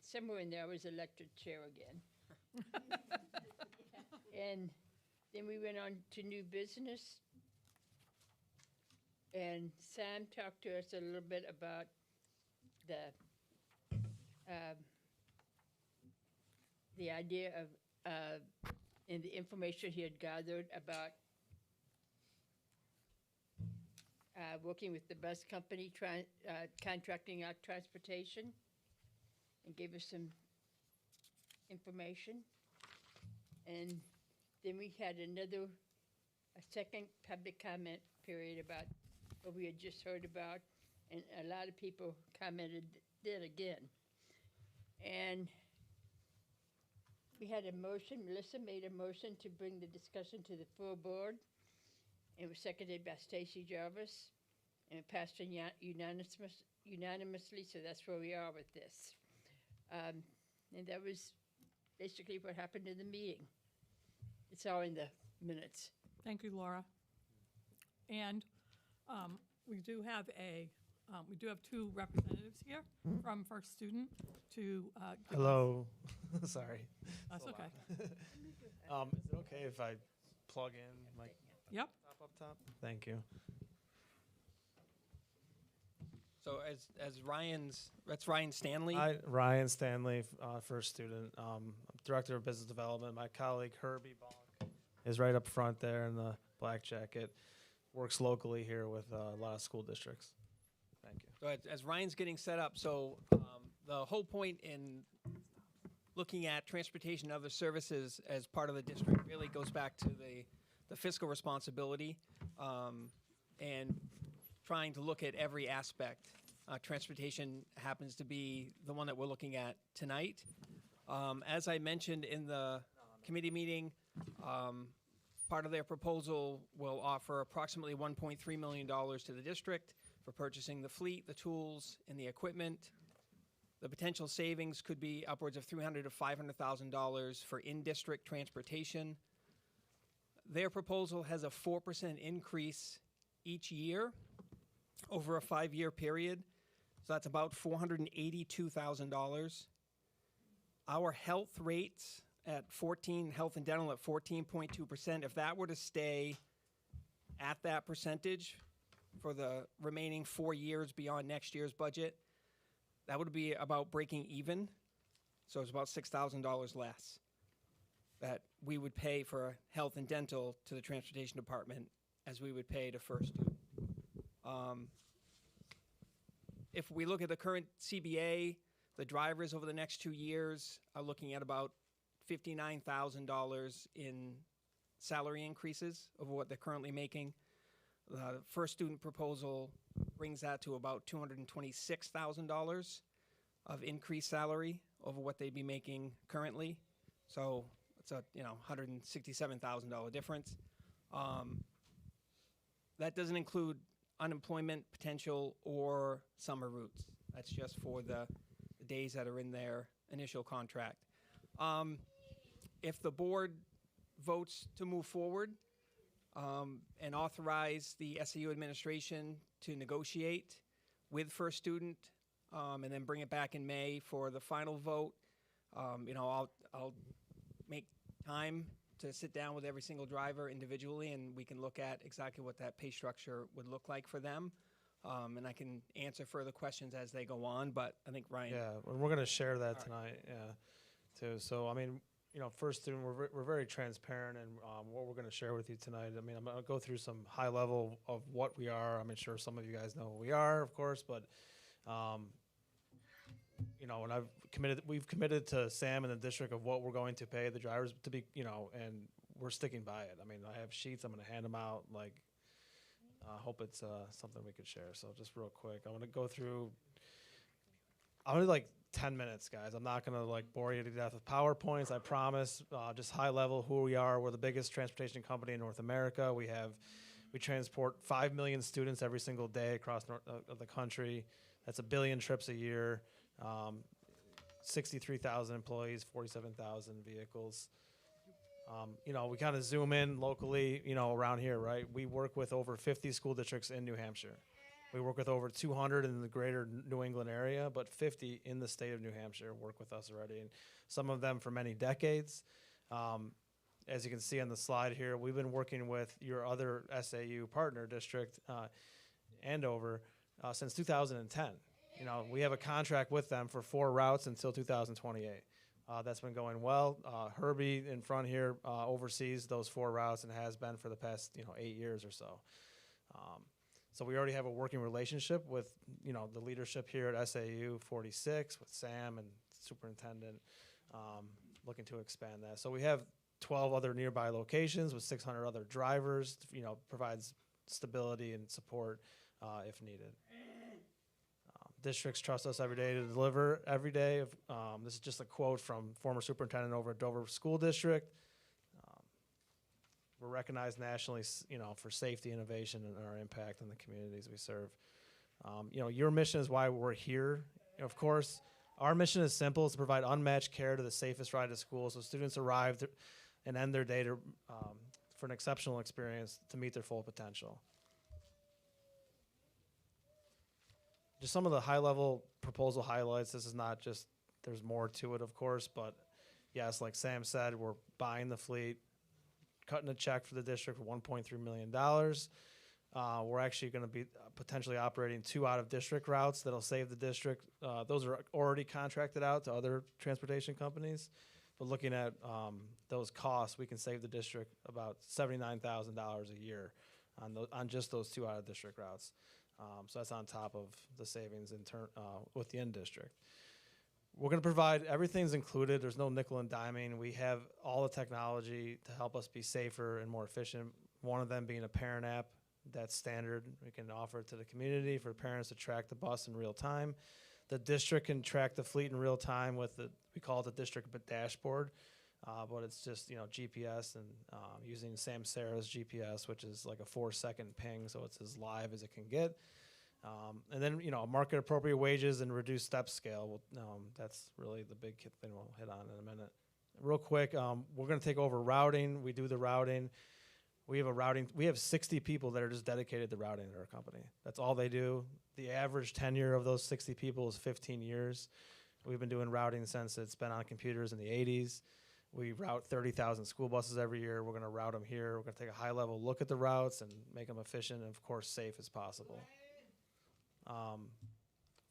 somewhere in there I was elected chair again. And then we went on to new business. And Sam talked to us a little bit about the idea of and the information he had gathered about working with the bus company, contracting out transportation, and gave us some information. And then we had a second public comment period about what we had just heard about, and a lot of people commented then again. And we had a motion, Melissa made a motion to bring the discussion to the full board. It was seconded by Stacy Jarvis, and it passed unanimously, so that's where we are with this. And that was basically what happened in the meeting. It's all in the minutes. Thank you, Laura. And we do have two representatives here from First Student to give Hello. Sorry. That's okay. Is it okay if I plug in my Yep. laptop up top? Thank you. So that's Ryan Stanley. Hi, Ryan Stanley, First Student. I'm Director of Business Development. My colleague Herbie Bonk is right up front there in the black jacket. Works locally here with a lot of school districts. Thank you. So as Ryan's getting set up, so the whole point in looking at transportation and other services as part of the district really goes back to the fiscal responsibility and trying to look at every aspect Transportation happens to be the one that we're looking at tonight. As I mentioned in the committee meeting, part of their proposal will offer approximately $1.3 million to the district for purchasing the fleet, the tools, and the equipment. The potential savings could be upwards of $300,000 to $500,000 for in-district transportation. Their proposal has a 4% increase each year over a 5-year period. So that's about $482,000. Our health rates at 14, health and dental at 14.2%, if that were to stay at that percentage for the remaining 4 years beyond next year's budget, that would be about breaking even. So it's about $6,000 less that we would pay for health and dental to the transportation department as we would pay to First Student. If we look at the current CBA, the drivers over the next 2 years are looking at about $59,000 in salary increases over what they're currently making. The First Student proposal brings that to about $226,000 of increased salary over what they'd be making currently. So it's a $167,000 difference. That doesn't include unemployment potential or summer routes. That's just for the days that are in their initial contract. If the board votes to move forward and authorize the SAU administration to negotiate with First Student and then bring it back in May for the final vote, I'll make time to sit down with every single driver individually, and we can look at exactly what that pay structure would look like for them. And I can answer further questions as they go on, but I think Ryan. Yeah, and we're going to share that tonight, too. So, I mean, First Student, we're very transparent in what we're going to share with you tonight. I mean, I'm going to go through some high level of what we are. I'm sure some of you guys know what we are, of course, but, when we've committed to Sam and the district of what we're going to pay the drivers to be, and we're sticking by it. I mean, I have sheets. I'm going to hand them out. Like, I hope it's something we could share. So just real quick, I want to go through. I'm going to 10 minutes, guys. I'm not going to bore you to death with PowerPoints. I promise. Just high level who we are. We're the biggest transportation company in North America. We transport 5 million students every single day across of the country. That's 1 billion trips a year. 63,000 employees, 47,000 vehicles. We kind of zoom in locally, around here, right? We work with over 50 school districts in New Hampshire. We work with over 200 in the greater New England area, but 50 in the state of New Hampshire work with us already, and some of them for many decades. As you can see on the slide here, we've been working with your other SAU partner district, Andover, since 2010. We have a contract with them for 4 routes until 2028. That's been going well. Herbie in front here oversees those 4 routes and has been for the past 8 years or so. So we already have a working relationship with the leadership here at SAU 46 with Sam and superintendent, looking to expand that. So we have 12 other nearby locations with 600 other drivers. Provides stability and support if needed. Districts trust us every day to deliver every day. This is just a quote from former superintendent over at Dover School District. We're recognized nationally, for safety, innovation, and our impact on the communities we serve. Your mission is why we're here. Of course, our mission is simple: it's to provide unmatched care to the safest ride to school, so students arrive and end their day for an exceptional experience to meet their full potential. Just some of the high-level proposal highlights. This is not just, there's more to it, of course, but yes, like Sam said, we're buying the fleet, cutting a check for the district for $1.3 million. We're actually going to be potentially operating 2 out-of-district routes that'll save the district. Those are already contracted out to other transportation companies, but looking at those costs, we can save the district about $79,000 a year on just those 2 out-of-district routes. So that's on top of the savings with the in-district. We're going to provide, everything's included. There's no nickel and diming. We have all the technology to help us be safer and more efficient. One of them being a parent app That's standard. We can offer it to the community for parents to track the bus in real time. The district can track the fleet in real time with we call it the district dashboard, but it's just, GPS and using Samsara's GPS, which is like a 4-second ping, so it's as live as it can get. And then, market appropriate wages and reduced step scale. That's really the big thing we'll hit on in a minute. Real quick, we're going to take over routing. We do the routing. We have 60 people that are just dedicated to routing at our company. That's all they do. The average tenure of those 60 people is 15 years. We've been doing routing since it's been on computers in the 80s. We route 30,000 school buses every year. We're going to route them here. We're going to take a high-level look at the routes and make them efficient and, of course, safe as possible.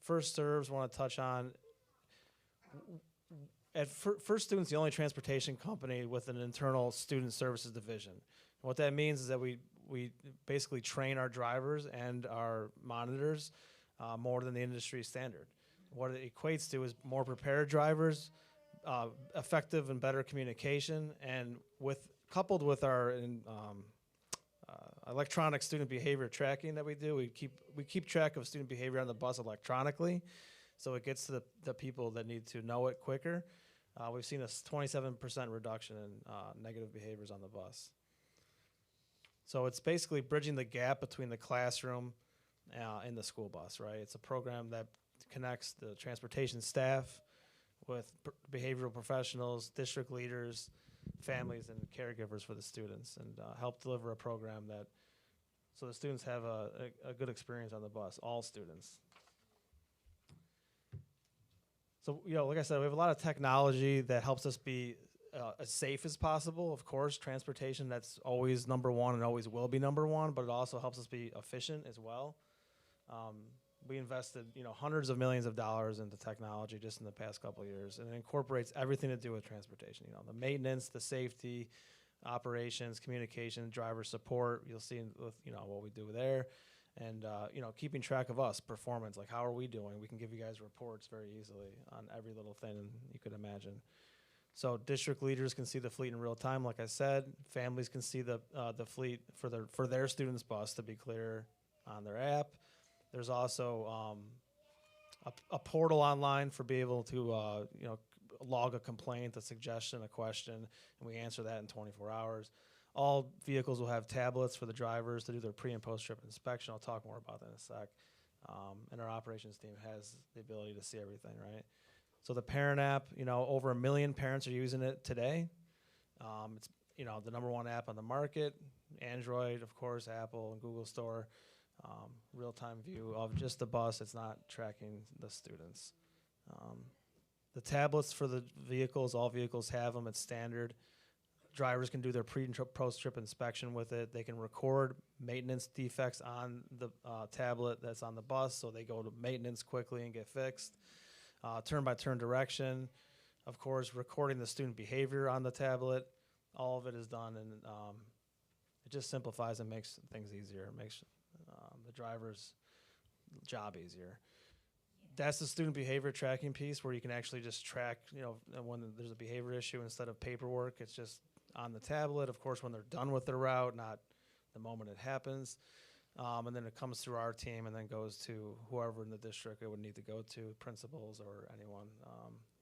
First Serves, want to touch on. At First Student's the only transportation company with an internal student services division. What that means is that we basically train our drivers and our monitors more than the industry standard. What it equates to is more prepared drivers, effective and better communication, and coupled with our electronic student behavior tracking that we do, we keep track of student behavior on the bus electronically, so it gets to the people that need to know it quicker. We've seen a 27% reduction in negative behaviors on the bus. So it's basically bridging the gap between the classroom and the school bus, right? It's a program that connects the transportation staff with behavioral professionals, district leaders, families, and caregivers for the students, and help deliver a program so the students have a good experience on the bus, all students. So, like I said, we have a lot of technology that helps us be as safe as possible. Of course, transportation, that's always number one and always will be number one, but it also helps us be efficient as well. We invested, hundreds of millions of dollars into technology just in the past couple of years, and it incorporates everything to do with transportation. The maintenance, the safety, operations, communication, driver support. You'll see with what we do there, and keeping track of us, performance, like how are we doing? We can give you guys reports very easily on every little thing you could imagine. So district leaders can see the fleet in real time, like I said. Families can see the fleet for their students' bus, to be clear, on their app. There's also a portal online for being able to log a complaint, a suggestion, a question, and we answer that in 24 hours. All vehicles will have tablets for the drivers to do their pre- and post-trip inspection. I'll talk more about that in a sec. And our operations team has the ability to see everything, right? So the parent app, over 1 million parents are using it today. It's the number one app on the market. Android, of course, Apple and Google Store. Real-time view of just the bus. It's not tracking the students. The tablets for the vehicles, all vehicles have them. It's standard. Drivers can do their pre- and post-trip inspection with it. They can record maintenance defects on the tablet that's on the bus, so they go to maintenance quickly and get fixed. Turn-by-turn direction. Of course, recording the student behavior on the tablet. All of it is done, and it just simplifies and makes things easier. It makes the driver's job easier. That's the student behavior tracking piece, where you can actually just track, when there's a behavior issue, instead of paperwork, it's just on the tablet. Of course, when they're done with their route, not the moment it happens. And then it comes through our team and then goes to whoever in the district it would need to go to, principals or anyone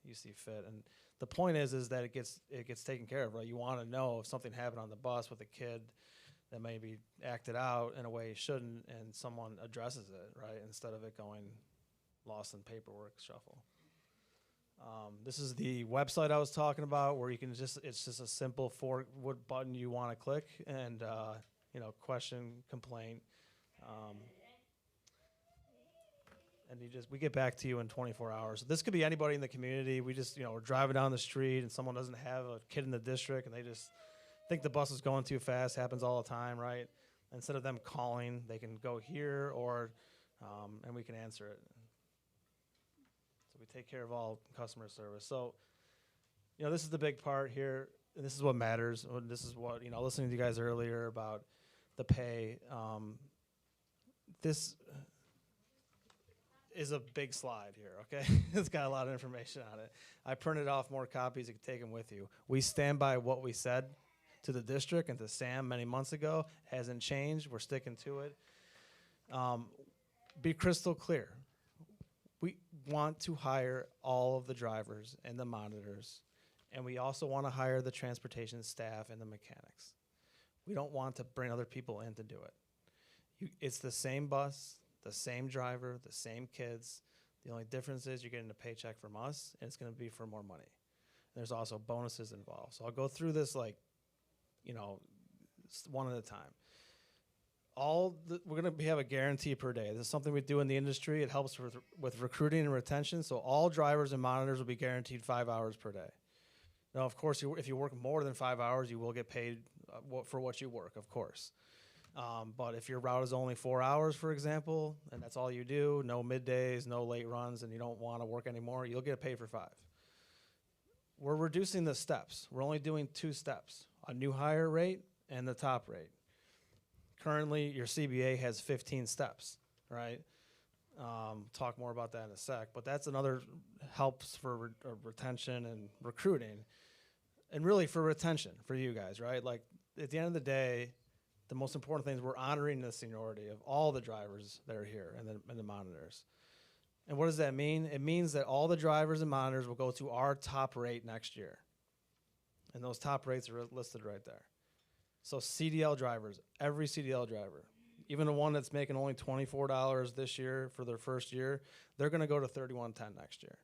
you see fit. And the point is that it gets taken care of, right? You want to know if something happened on the bus with a kid that maybe acted out in a way he shouldn't, and someone addresses it, right, instead of it going lost in paperwork shuffle. This is the website I was talking about, where you can it's just a simple what button you want to click, and question, complaint, and we get back to you in 24 hours. This could be anybody in the community. We just we're driving down the street and someone doesn't have a kid in the district, and they just think the bus is going too fast. Happens all the time, right? Instead of them calling, they can go here, or and we can answer it. We take care of all customer service. So, this is the big part here, and this is what matters. This is what, listening to you guys earlier about the pay. This is a big slide here, okay? It's got a lot of information on it. I printed off more copies. You can take them with you. We stand by what we said to the district and to Sam many months ago. Hasn't changed. We're sticking to it. Be crystal clear. We want to hire all of the drivers and the monitors, and we also want to hire the transportation staff and the mechanics. We don't want to bring other people in to do it. It's the same bus, the same driver, the same kids. The only difference is you're getting a paycheck from us, and it's going to be for more money. There's also bonuses involved. So I'll go through this like, one at a time. We're going to have a guarantee per day. This is something we do in the industry. It helps with recruiting and retention. So all drivers and monitors will be guaranteed 5 hours per day. Now, of course, if you work more than 5 hours, you will get paid for what you work, of course. But if your route is only 4 hours, for example, and that's all you do, no middays, no late runs, and you don't want to work anymore, you'll get paid for 5. We're reducing the steps. We're only doing 2 steps, a new hire rate and the top rate. Currently, your CBA has 15 steps, right? Talk more about that in a sec, but that's another helps for retention and recruiting, and really for retention for you guys, right? Like at the end of the day, the most important thing is we're honoring the seniority of all the drivers that are here and the monitors. And what does that mean? It means that all the drivers and monitors will go to our top rate next year. And those top rates are listed right there. So CDL drivers, every CDL driver, even the one that's making only $24 this year for their first year, they're going to go to $31.10 next year.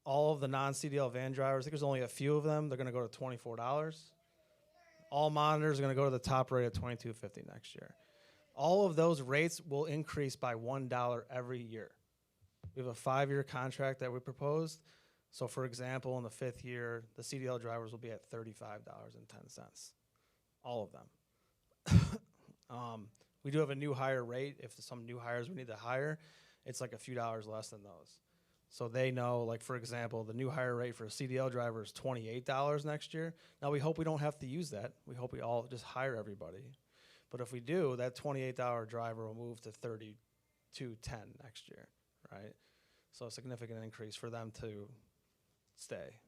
All of the non-CDL van drivers, I think there's only a few of them, they're going to go to $24. All monitors are going to go to the top rate of $22.50 next year. All of those rates will increase by $1 every year. We have a 5-year contract that we proposed. So, for example, in the 5th year, the CDL drivers will be at $35.10. All of them. We do have a new hire rate. If there's some new hires we need to hire, it's like a few dollars less than those. So they know, like, for example, the new hire rate for a CDL driver is $28 next year. Now, we hope we don't have to use that. We hope we all just hire everybody. But if we do, that $28 driver will move to $32.10 next year, right? So a significant increase for them to stay.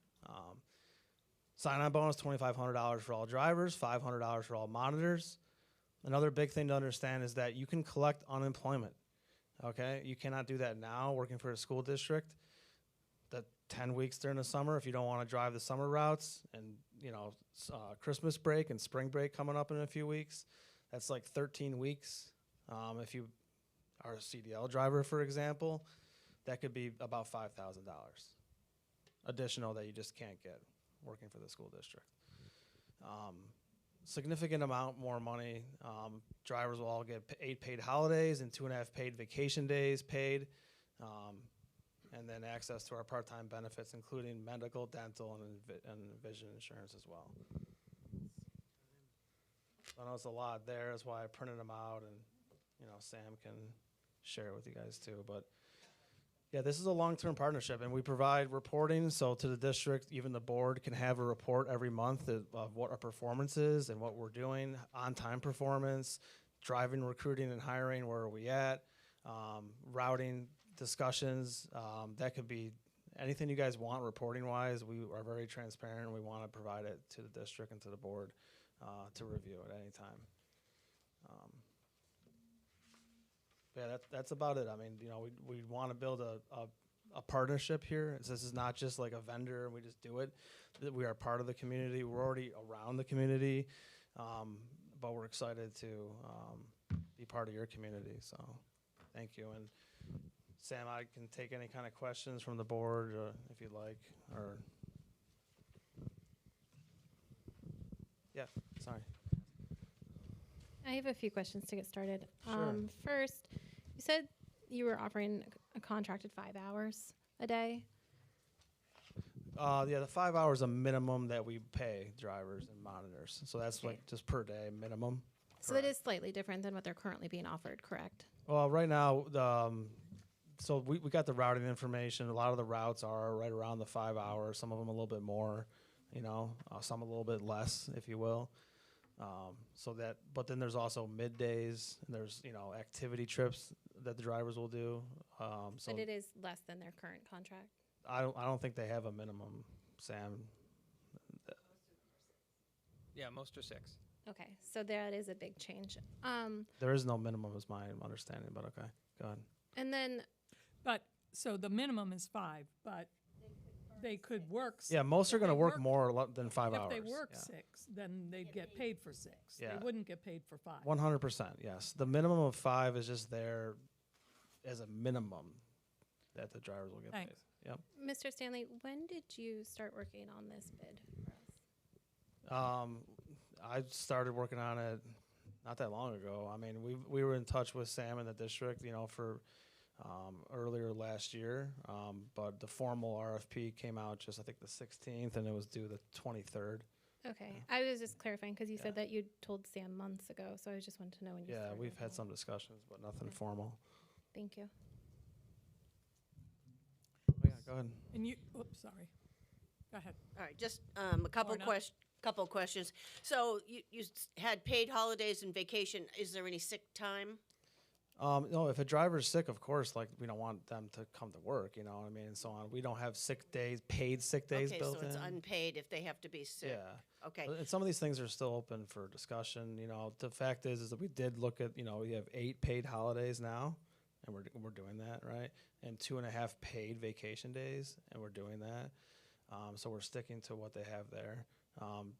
Sign-on bonus, $2,500 for all drivers, $500 for all monitors. Another big thing to understand is that you can collect unemployment, okay? You cannot do that now working for a school district. The 10 weeks during the summer, if you don't want to drive the summer routes, and Christmas break and spring break coming up in a few weeks, that's like 13 weeks. If you are a CDL driver, for example, that could be about $5,000 additional that you just can't get working for the school district. Significant amount more money. Drivers will all get 8 paid holidays and 2.5 paid vacation days paid, and then access to our part-time benefits, including medical, dental, and vision insurance as well. I know it's a lot there. That's why I printed them out, and Sam can share it with you guys too. But yeah, this is a long-term partnership, and we provide reporting. So to the district, even the board can have a report every month of what our performance is and what we're doing, on-time performance, driving, recruiting, and hiring, where are we at, routing discussions. That could be anything you guys want reporting-wise. We are very transparent, and we want to provide it to the district and to the board to review at any time. Yeah, that's about it. I mean, we want to build a partnership here. This is not just like a vendor and we just do it. We are part of the community. We're already around the community, but we're excited to be part of your community. So thank you. And Sam, I can take any kind of questions from the board if you'd like. Or yeah, sorry. I have a few questions to get started. Sure. First, you said you were offering a contracted 5 hours a day. Yeah, the 5 hours a minimum that we pay drivers and monitors. So that's Okay. like just per day minimum. So it is slightly different than what they're currently being offered, correct? Well, right now, so we got the routing information. A lot of the routes are right around the 5 hours. Some of them a little bit more, some a little bit less, if you will. But then there's also middays, and there's activity trips that the drivers will do. But it is less than their current contract. I don't think they have a minimum, Sam. Yeah, most are 6. Okay, so that is a big change. There is no minimum, is my understanding, but okay, go ahead. And then, But, so the minimum is 5, but they could work. Yeah, most are if going to they work more than 5 hours. If they work yeah. 6, then they'd get paid for 6. Yeah. They wouldn't get paid for 5. 100%, yes. The minimum of 5 is just there as a minimum that the drivers will get Thanks. paid. Yep. Mr. Stanley, when did you start working on this bid? I started working on it not that long ago. I mean, we were in touch with Sam in the district, for earlier last year, but the formal RFP came out just, I think, the 16th, and it was due the 23rd. Okay, I was just clarifying because you said that you told Sam months ago, so I just wanted to know when you Yeah, started. we've had some discussions, but nothing formal. Thank you. Oh, yeah, go ahead. And you, oops, sorry. Go ahead. All right, just a couple questions. So you had paid holidays and vacation. Is there any sick time? No, if a driver's sick, of course, like, we don't want them to come to work, you know what I mean, and so on. We don't have sick days, paid sick days built in. Okay, so it's unpaid if they have to be sick. Yeah. Okay. And some of these things are still open for discussion. The fact is that we did look at, we have 8 paid holidays now, and we're doing that, right? And 2.5 paid vacation days, and we're doing that. So we're sticking to what they have there.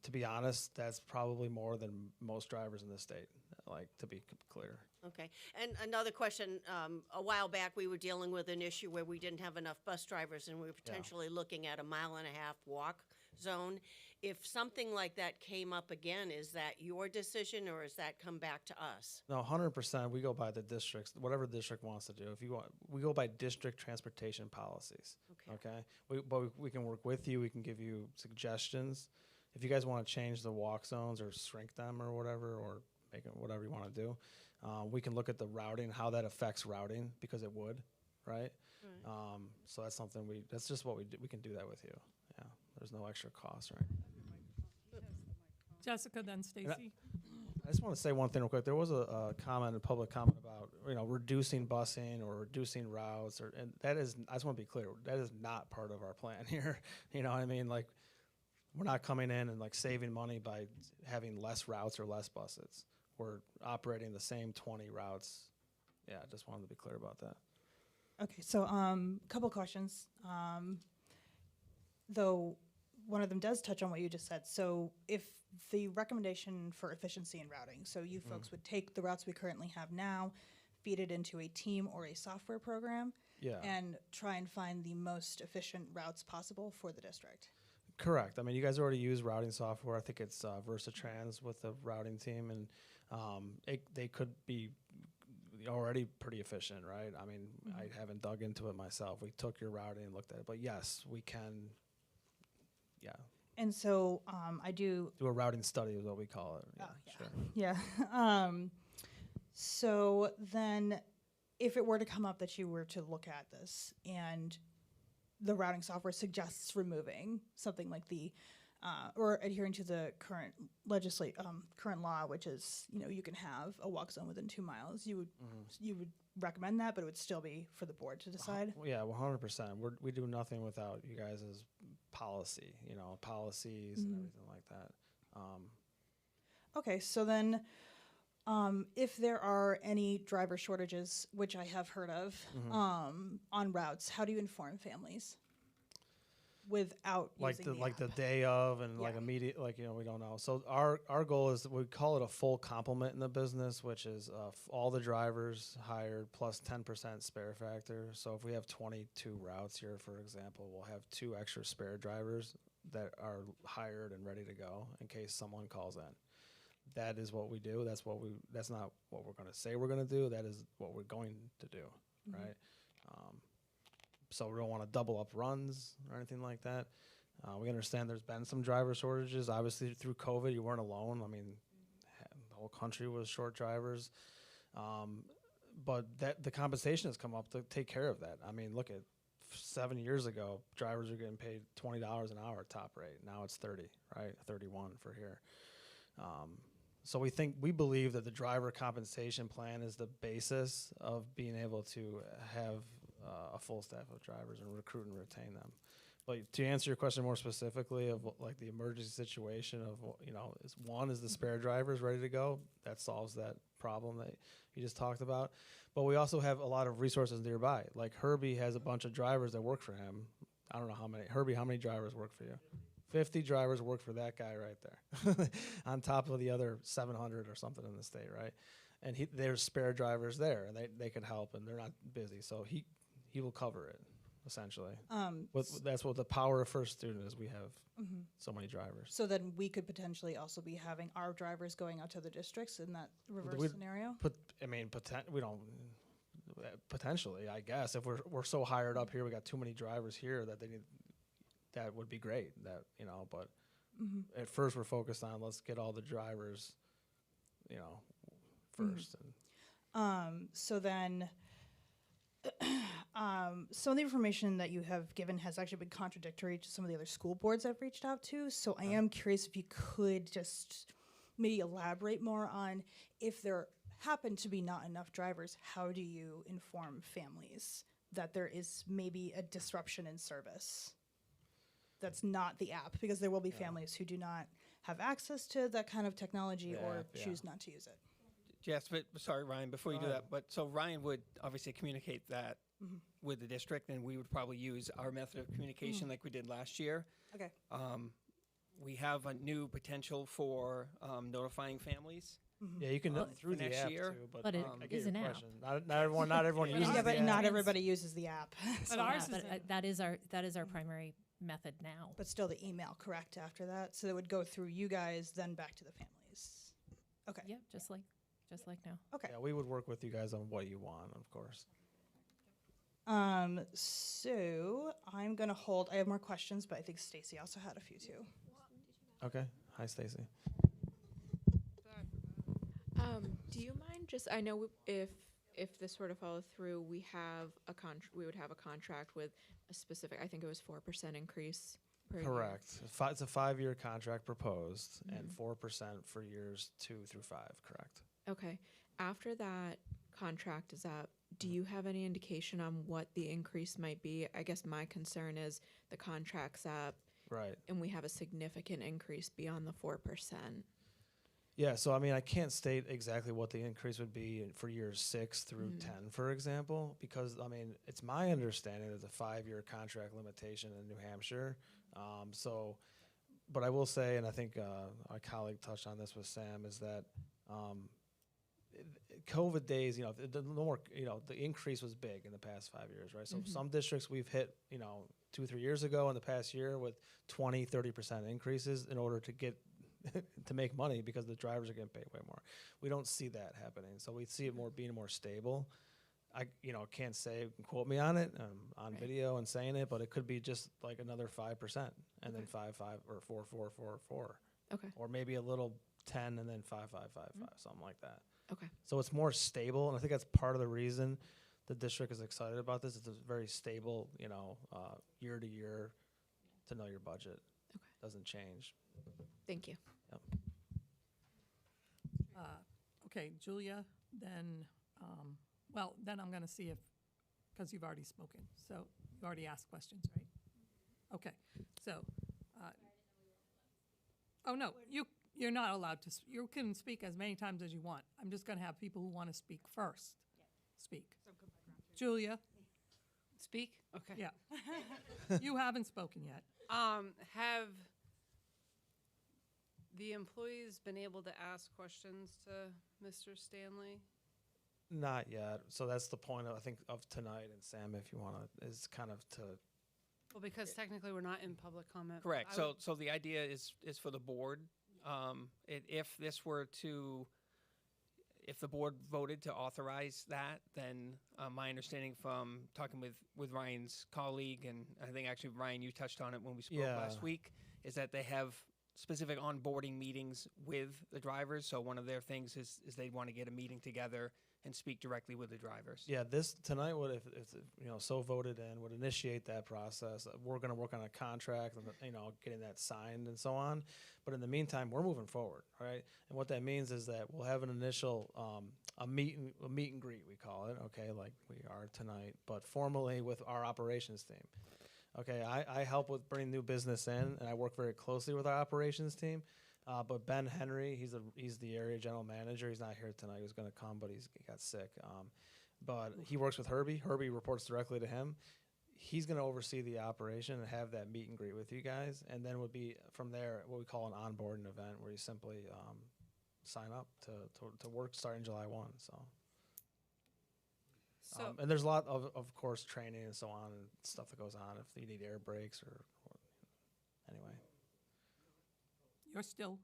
To be honest, that's probably more than most drivers in the state, like, to be clear. Okay. And another question, a while back, we were dealing with an issue where we didn't have enough bus drivers, and we were potentially looking at a 1.5 mile walk zone. If something like that came up again, is that your decision, or does that come back to us? No, 100%. We go by the districts, whatever the district wants to do. If you want, we go by district transportation policies. Okay. But we can work with you. We can give you suggestions. If you guys want to change the walk zones or shrink them or whatever, or make it whatever you want to do, we can look at the routing, how that affects routing, because it would, right? So that's something that's just what we do. We can do that with you. Yeah. There's no extra cost, right? Jessica, then Stacy. I just want to say one thing real quick. There was a public comment about, reducing busing or reducing routes, and that is, I just want to be clear, that is not part of our plan here. You know what I mean? Like, we're not coming in and, like, saving money by having less routes or less buses. We're operating the same 20 routes. Yeah, I just wanted to be clear about that. Okay, so couple questions. Though one of them does touch on what you just said. So if the recommendation for efficiency in routing, so you folks would take the routes we currently have now, feed it into a team or a software program, and try and find the most efficient routes possible for the district. Correct. I mean, you guys already use routing software. I think it's VersaTrans with the routing team, and they could be already pretty efficient, right? I mean, I haven't dug into it myself. We took your routing and looked at it, but yes, we can. Yeah. And so I do a routing study is what we call it. Yeah, sure. Yeah. So then, if it were to come up that you were to look at this and the routing software suggests removing something like the or adhering to the current current law, which is, you can have a walk zone within 2 miles, you would recommend that, but it would still be for the board to decide? Yeah, 100%. We do nothing without you guys' policy, policies and everything like that. Okay, so then if there are any driver shortages, which I have heard of, on routes, how do you inform families without using the day of and like immediate, we don't know. So our goal is, we call it a full complement in the business, which is all the drivers hired plus 10% spare factor. So if we have 22 routes here, for example, we'll have 2 extra spare drivers that are hired and ready to go in case someone calls in. That is what we do. That's not what we're going to say we're going to do. That is what we're going to do, right? So we don't want to double up runs or anything like that. We understand there's been some driver shortages. Obviously, through COVID, you weren't alone. I mean, the whole country was short drivers. But the compensation has come up to take care of that. I mean, look at 7 years ago, drivers were getting paid $20 an hour top rate. Now it's 30, right? 31 for here. So we believe that the driver compensation plan is the basis of being able to have a full staff of drivers and recruit and retain them. But to answer your question more specifically of like the emergency situation of, is the spare drivers ready to go? That solves that problem that you just talked about. But we also have a lot of resources nearby. Like Herbie has a bunch of drivers that work for him. I don't know how many. Herbie, how many drivers work for you? 50 drivers work for that guy right there, on top of the other 700 or something in the state, right? And there's spare drivers there, and they can help, and they're not busy, so he will cover it, essentially. That's what the power of First Student is. We have so many drivers. So then we could potentially also be having our drivers going out to the districts in that reverse scenario? We don't. Potentially, I guess, if we're so hired up here, we got too many drivers here that they need. That would be great. But at first we're focused on let's get all the drivers, first. So then, some of the information that you have given has actually been contradictory to some of the other school boards I've reached out to. So I am curious if you could just maybe elaborate more on if there happen to be not enough drivers, how do you inform families that there is maybe a disruption in service? That's not the app, because there will be families who do not have access to that kind of technology or choose not to use it. Yes, but sorry, Ryan, before you do that, but so Ryan would obviously communicate that with the district, and we would probably use our method of communication like we did last year. Okay. We have a new potential for notifying families. Yeah, you can through the next app year. too, But it I get is your an app. question. Not everyone uses Yeah, the but app. not everybody uses the app. But ours is that is our primary method now. But still the email, correct, after that? So it would go through you guys, then back to the families. Okay. Yeah, just like now. Okay. Yeah, we would work with you guys on what you want, of course. So I'm going to hold. I have more questions, but I think Stacy also had a few too. Okay. Hi, Stacy. Do you mind just? I know if this were to follow through, we would have a contract with a specific. I think it was 4% increase per year. Correct. It's a 5-year contract proposed, and 4% for years 2 through 5. Correct. Okay. After that contract is up, do you have any indication on what the increase might be? I guess my concern is the contract's up, right, and we have a significant increase beyond the 4%. Yeah, so I can't state exactly what the increase would be for years 6 through 10, for example, because it's my understanding there's a 5-year contract limitation in New Hampshire. But I will say, and I think our colleague touched on this with Sam, is that COVID days, the increase was big in the past 5 years, right? So some districts we've hit, 2-3 years ago in the past year with 20-30% increases in order to get to make money, because the drivers are getting paid way more. We don't see that happening, so we see it being more stable. I can't say, quote me on it on video and saying it, but it could be just like another 5% and then 5 or 4. Okay. Or maybe a little 10 and then 5, something like that. Okay. So it's more stable, and I think that's part of the reason the district is excited about this. It's a very stable, year to year to know your budget. Okay. Doesn't change. Thank you. Yep. Okay, Julia, then, then I'm going to see if, because you've already spoken, so you already asked questions, right? Okay, so, oh, no, you're not allowed to, you can speak as many times as you want. I'm just going to have people who want to speak first speak. Julia? Speak? Okay. Yeah. You haven't spoken yet. Have the employees been able to ask questions to Mr. Stanley? Not yet. So that's the point, I think, of tonight. And Sam, if you want to, is kind of to. Well, because technically we're not in public comment. Correct. So the idea is for the board. If the board voted to authorize that, then my understanding from talking with Ryan's colleague, and I think actually Ryan, you touched on it when we spoke last week, is that they have specific onboarding meetings with the drivers. So one of their things is they want to get a meeting together and speak directly with the drivers. Yeah, this tonight would, if so voted in, would initiate that process. We're going to work on a contract and getting that signed and so on. But in the meantime, we're moving forward, right? And what that means is that we'll have an initial a meet and greet, we call it, okay, like we are tonight, but formally with our operations team. Okay, I help with bringing new business in, and I work very closely with our operations team. But Ben Henry, he's the area general manager. He's not here tonight. He was going to come, but he got sick. But he works with Herbie. Herbie reports directly to him. He's going to oversee the operation and have that meet and greet with you guys, and then would be from there what we call an onboarding event where you simply sign up to work starting July 1. And there's a lot of course training and so on and stuff that goes on if you need air brakes or anyway. You're still.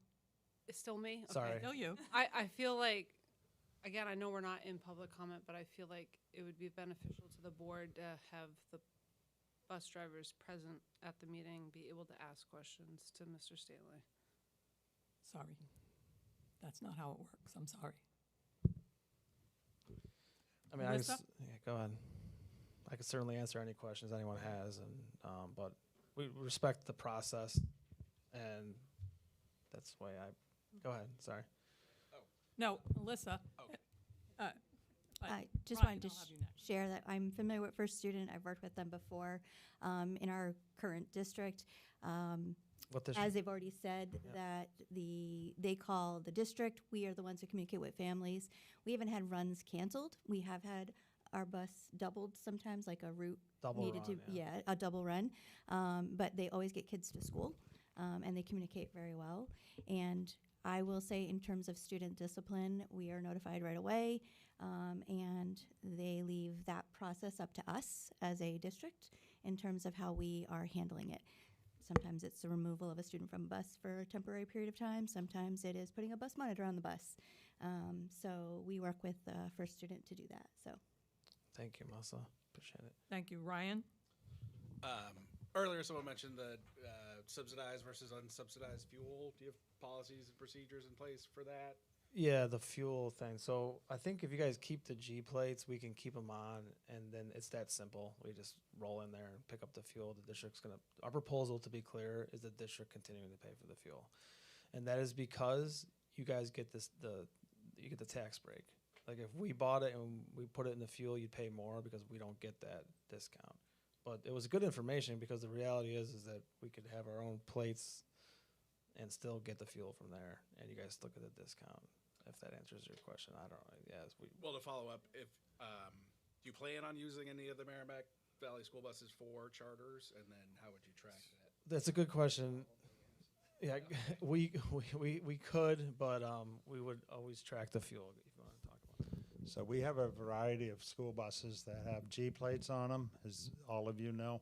It's still me? Okay. Sorry. Still you. I feel like, again, I know we're not in public comment, but I feel like it would be beneficial to the board to have the bus drivers present at the meeting be able to ask questions to Mr. Stanley. Sorry. That's not how it works. I'm sorry. I mean, Melissa? go ahead. I could certainly answer any questions anyone has, and but we respect the process, and that's the way I. Go ahead. Sorry. No, Melissa. I just Ryan, wanted to I'll have you next. share that I'm familiar with First Student. I've worked with them before in our current district. What district? As they've already said, that they call the district. We are the ones who communicate with families. We haven't had runs canceled. We have had our bus doubled sometimes, like a route Double needed run, to, a double run. But they always get kids to school, and they communicate very well. And I will say, in terms of student discipline, we are notified right away, and they leave that process up to us as a district in terms of how we are handling it. Sometimes it's the removal of a student from a bus for a temporary period of time. Sometimes it is putting a bus monitor on the bus. So we work with First Student to do that. So, Thank you, Melissa. Appreciate it. Thank you, Ryan. Earlier, someone mentioned the subsidized versus unsubsidized fuel. Do you have policies and procedures in place for that? Yeah, the fuel thing. So I think if you guys keep the G plates, we can keep them on, and then it's that simple. We just roll in there and pick up the fuel. The district's gonna. Our proposal, to be clear, is the district continuing to pay for the fuel, and that is because you guys get you get the tax break. Like if we bought it and we put it in the fuel, you'd pay more because we don't get that discount. But it was good information because the reality is that we could have our own plates and still get the fuel from there, and you guys still get the discount. If that answers your question, I don't know. Yes, Well, to follow up, if do you plan on using any of the Merrimack Valley school buses for charters, and then how would you track that? That's a good question. Yeah, we could, but we would always track the fuel. If you want to talk about that. So we have a variety of school buses that have G plates on them, as all of you know.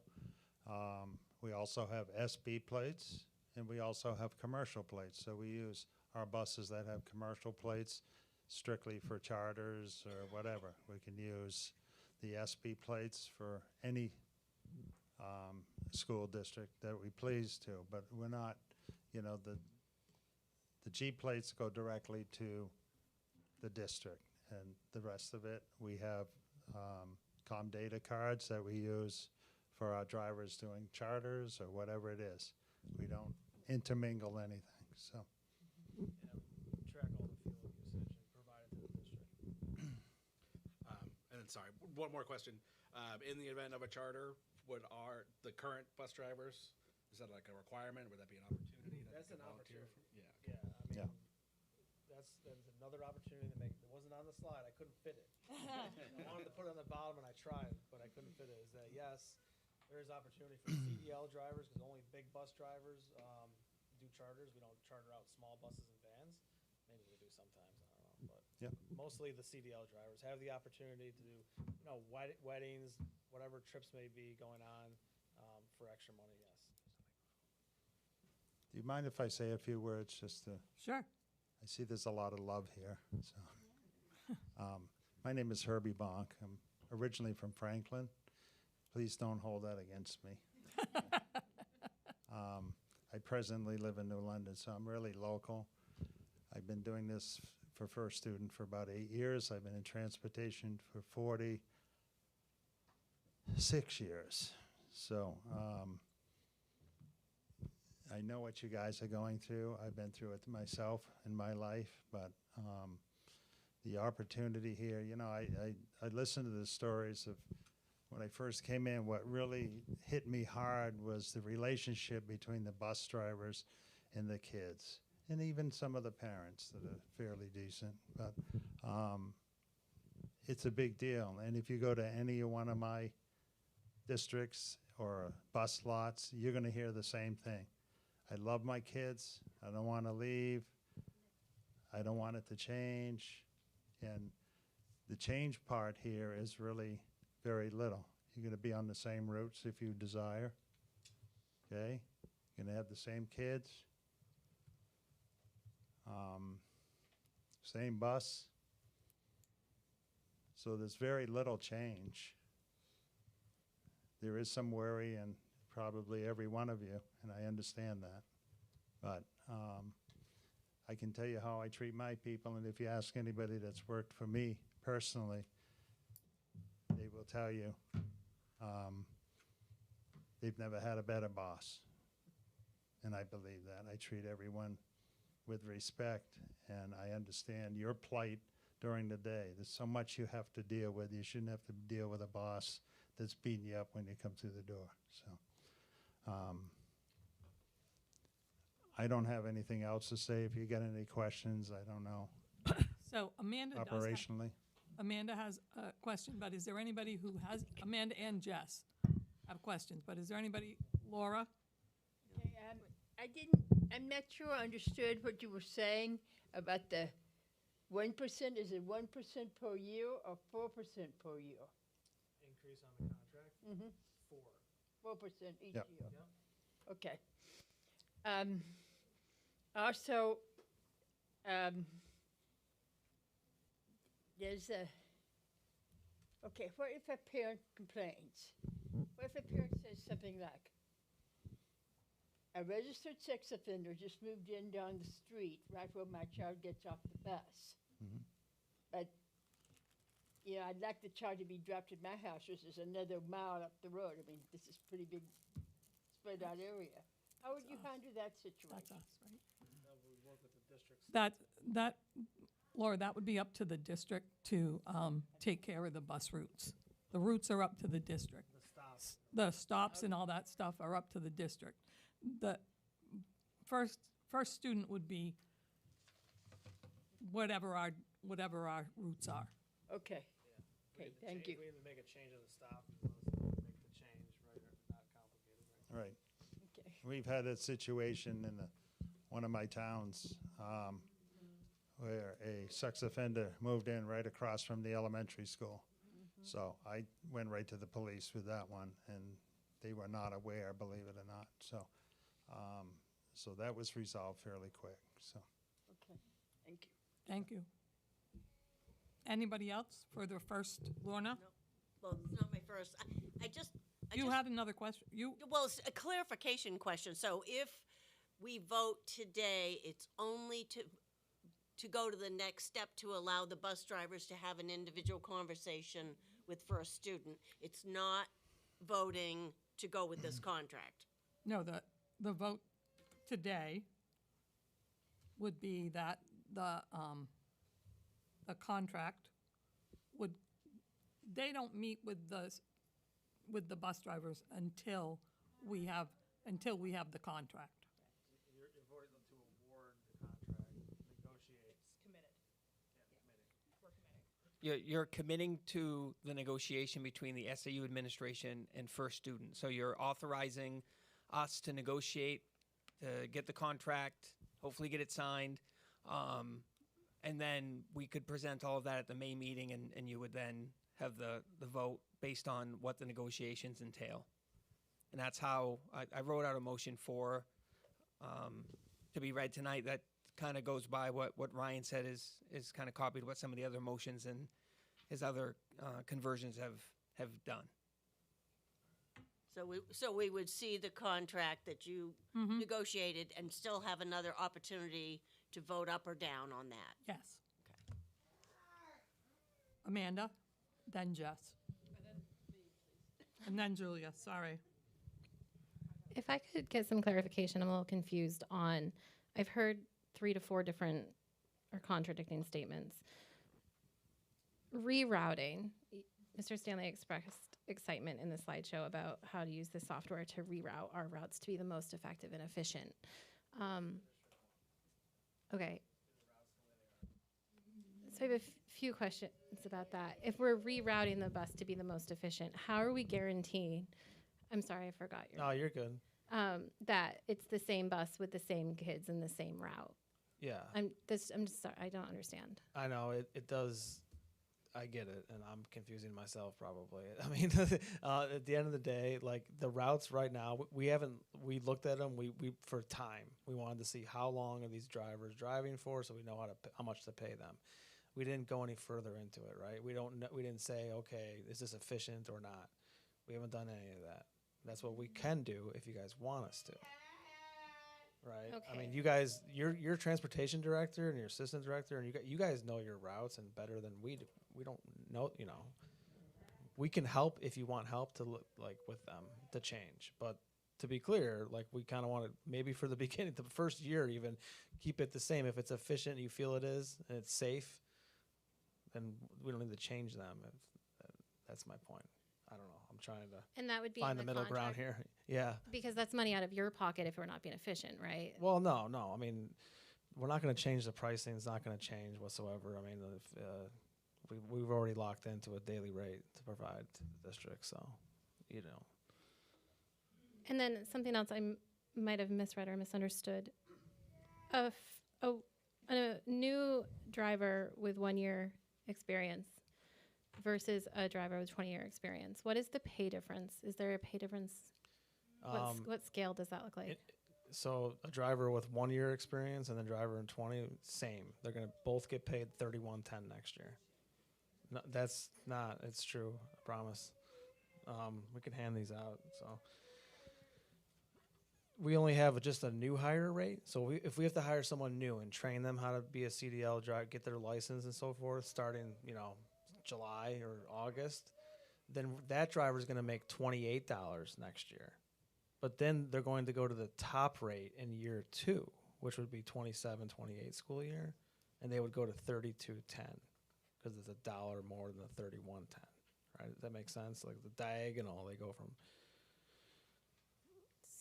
We also have SB plates, and we also have commercial plates. So we use our buses that have commercial plates strictly for charters or whatever. We can use the SB plates for any school district that we please to, but we're not, the G plates go directly to the district, and the rest of it, we have com data cards that we use for our drivers doing charters or whatever it is. We don't intermingle anything, so. Track all the fuel usage and provide it to the district. And then, sorry, one more question. In the event of a charter, would the current bus drivers, is that like a requirement? Would that be an opportunity? That's an opportunity. Yeah. Yeah, I mean, that's another opportunity to make. It wasn't on the slide. I couldn't fit it. I wanted to put it on the bottom, and I tried, but I couldn't fit it. Is that yes? There is opportunity for CDL drivers because only big bus drivers do charters. We don't charter out small buses and vans. Maybe we do sometimes. I don't know, but mostly the CDL drivers have the opportunity to do, weddings, whatever trips may be going on for extra money. Yes. Do you mind if I say a few words just to? Sure. I see there's a lot of love here. So, my name is Herbie Bonk. I'm originally from Franklin. Please don't hold that against me. I presently live in New London, so I'm really local. I've been doing this for First Student for about 8 years. I've been in transportation for 46 years. So I know what you guys are going through. I've been through it myself in my life, but the opportunity here, I listen to the stories of when I first came in, what really hit me hard was the relationship between the bus drivers and the kids, and even some of the parents that are fairly decent. But it's a big deal. And if you go to any one of my districts or bus lots, you're going to hear the same thing. I love my kids. I don't want to leave. I don't want it to change. And the change part here is really very little. You're going to be on the same routes if you desire. Okay? You're going to have the same kids. Same bus. So there's very little change. There is some worry in probably every one of you, and I understand that. But I can tell you how I treat my people, and if you ask anybody that's worked for me personally, they will tell you they've never had a better boss. And I believe that. I treat everyone with respect, and I understand your plight during the day. There's so much you have to deal with. You shouldn't have to deal with a boss that's beating you up when you come through the door. So I don't have anything else to say. If you get any questions, I don't know. So Amanda does Operationally. Amanda has a question, but is there anybody who has, Amanda and Jess have questions, but is there anybody, Laura? Okay, I'm not sure I understood what you were saying about the 1%. Is it 1% per year or 4% per year? Increase on the contract? Mm-hmm. 4% each Yep. year. Okay. Also, there's a, okay, what if a parent complains? What if a parent says something like, a registered sex offender just moved in down the street right where my child gets off the bus. Mhm. But, you know, I'd like the child to be dropped at my house, which is another mile up the road. I mean, this is pretty big, spread out area. How would you handle that situation? That's us, right? That, Laura, that would be up to the district to take care of the bus routes. The routes are up to the district. The stops and all that stuff are up to the district. The first student would be whatever our routes are. Okay. Okay, thank you. We either make a change of the stop, make the change, right, or not complicated, right? Right. Okay. We've had a situation in one of my towns where a sex offender moved in right across from the elementary school. So I went right to the police with that one, and they were not aware, believe it or not. So that was resolved fairly quick. So. Okay, thank you. Thank you. Anybody else for the first, Lorna? Well, it's not my first. I just had another question. Well, it's a clarification question. So if we vote today, it's only to go to the next step to allow the bus drivers to have an individual conversation with first student. It's not voting to go with this contract. No, the vote today would be that the contract would, they don't meet with the bus drivers until we have the contract. You're voting to award the contract, negotiate. You're committing to the negotiation between the SAU administration and first student. So you're authorizing us to negotiate, to get the contract, hopefully get it signed. And then we could present all of that at the May meeting, and you would then have the vote based on what the negotiations entail. And that's how I wrote out a motion for to be read tonight. That kind of goes by what Ryan said is kind of copied what some of the other motions and his other conversions have done. So we would see the contract that you negotiated and still have another opportunity to vote up or down on that. Yes. Okay. Amanda, then Jess. And then Julia, sorry. If I could get some clarification, I'm a little confused on, I've heard 3 to 4 different or contradicting statements. Rerouting, Mr. Stanley expressed excitement in the slideshow about how to use the software to reroute our routes to be the most effective and efficient. Okay. So I have a few questions about that. If we're rerouting the bus to be the most efficient, how are we guaranteeing? I'm sorry, I forgot your. No, you're good. That it's the same bus with the same kids in the same route. Yeah. I'm just sorry, I don't understand. I know it does. I get it, and I'm confusing myself probably. I mean, at the end of the day, like the routes right now, we looked at them. We for time, we wanted to see how long are these drivers driving for, so we know how much to pay them. We didn't go any further into it, right? We didn't say, okay, is this efficient or not? We haven't done any of that. That's what we can do if you guys want us to. Right. Okay. I mean, you guys, you're transportation director and your assistant director, and you guys know your routes and better than we do. We don't know, we can help if you want help to look like with them to change. But to be clear, like we kind of want to maybe for the beginning, the first year even keep it the same. If it's efficient, you feel it is, and it's safe, then we don't need to change them. That's my point. I don't know. I'm trying to And that would be find in the middle ground contract? here. Yeah. Because that's money out of your pocket if we're not being efficient, right? Well, no. I mean, we're not going to change the pricing. It's not going to change whatsoever. I mean, we've already locked into a daily rate to provide to the district, so, And then something else I might have misread or misunderstood. A new driver with 1 year experience versus a driver with 20-year experience. What is the pay difference? Is there a pay difference? What scale does that look like? So a driver with 1 year experience and a driver in 20, same. They're going to both get paid $31.10 next year. No, that's not. It's true. I promise. We can hand these out. So we only have just a new hire rate. So if we have to hire someone new and train them how to be a CDL driver, get their license and so forth, starting July or August, then that driver is going to make $28 next year. But then they're going to go to the top rate in year 2, which would be 27-28 school year, and they would go to $32.10 because it's $1 more than the $31.10. Right? Does that make sense? Like the diagonal, they go from.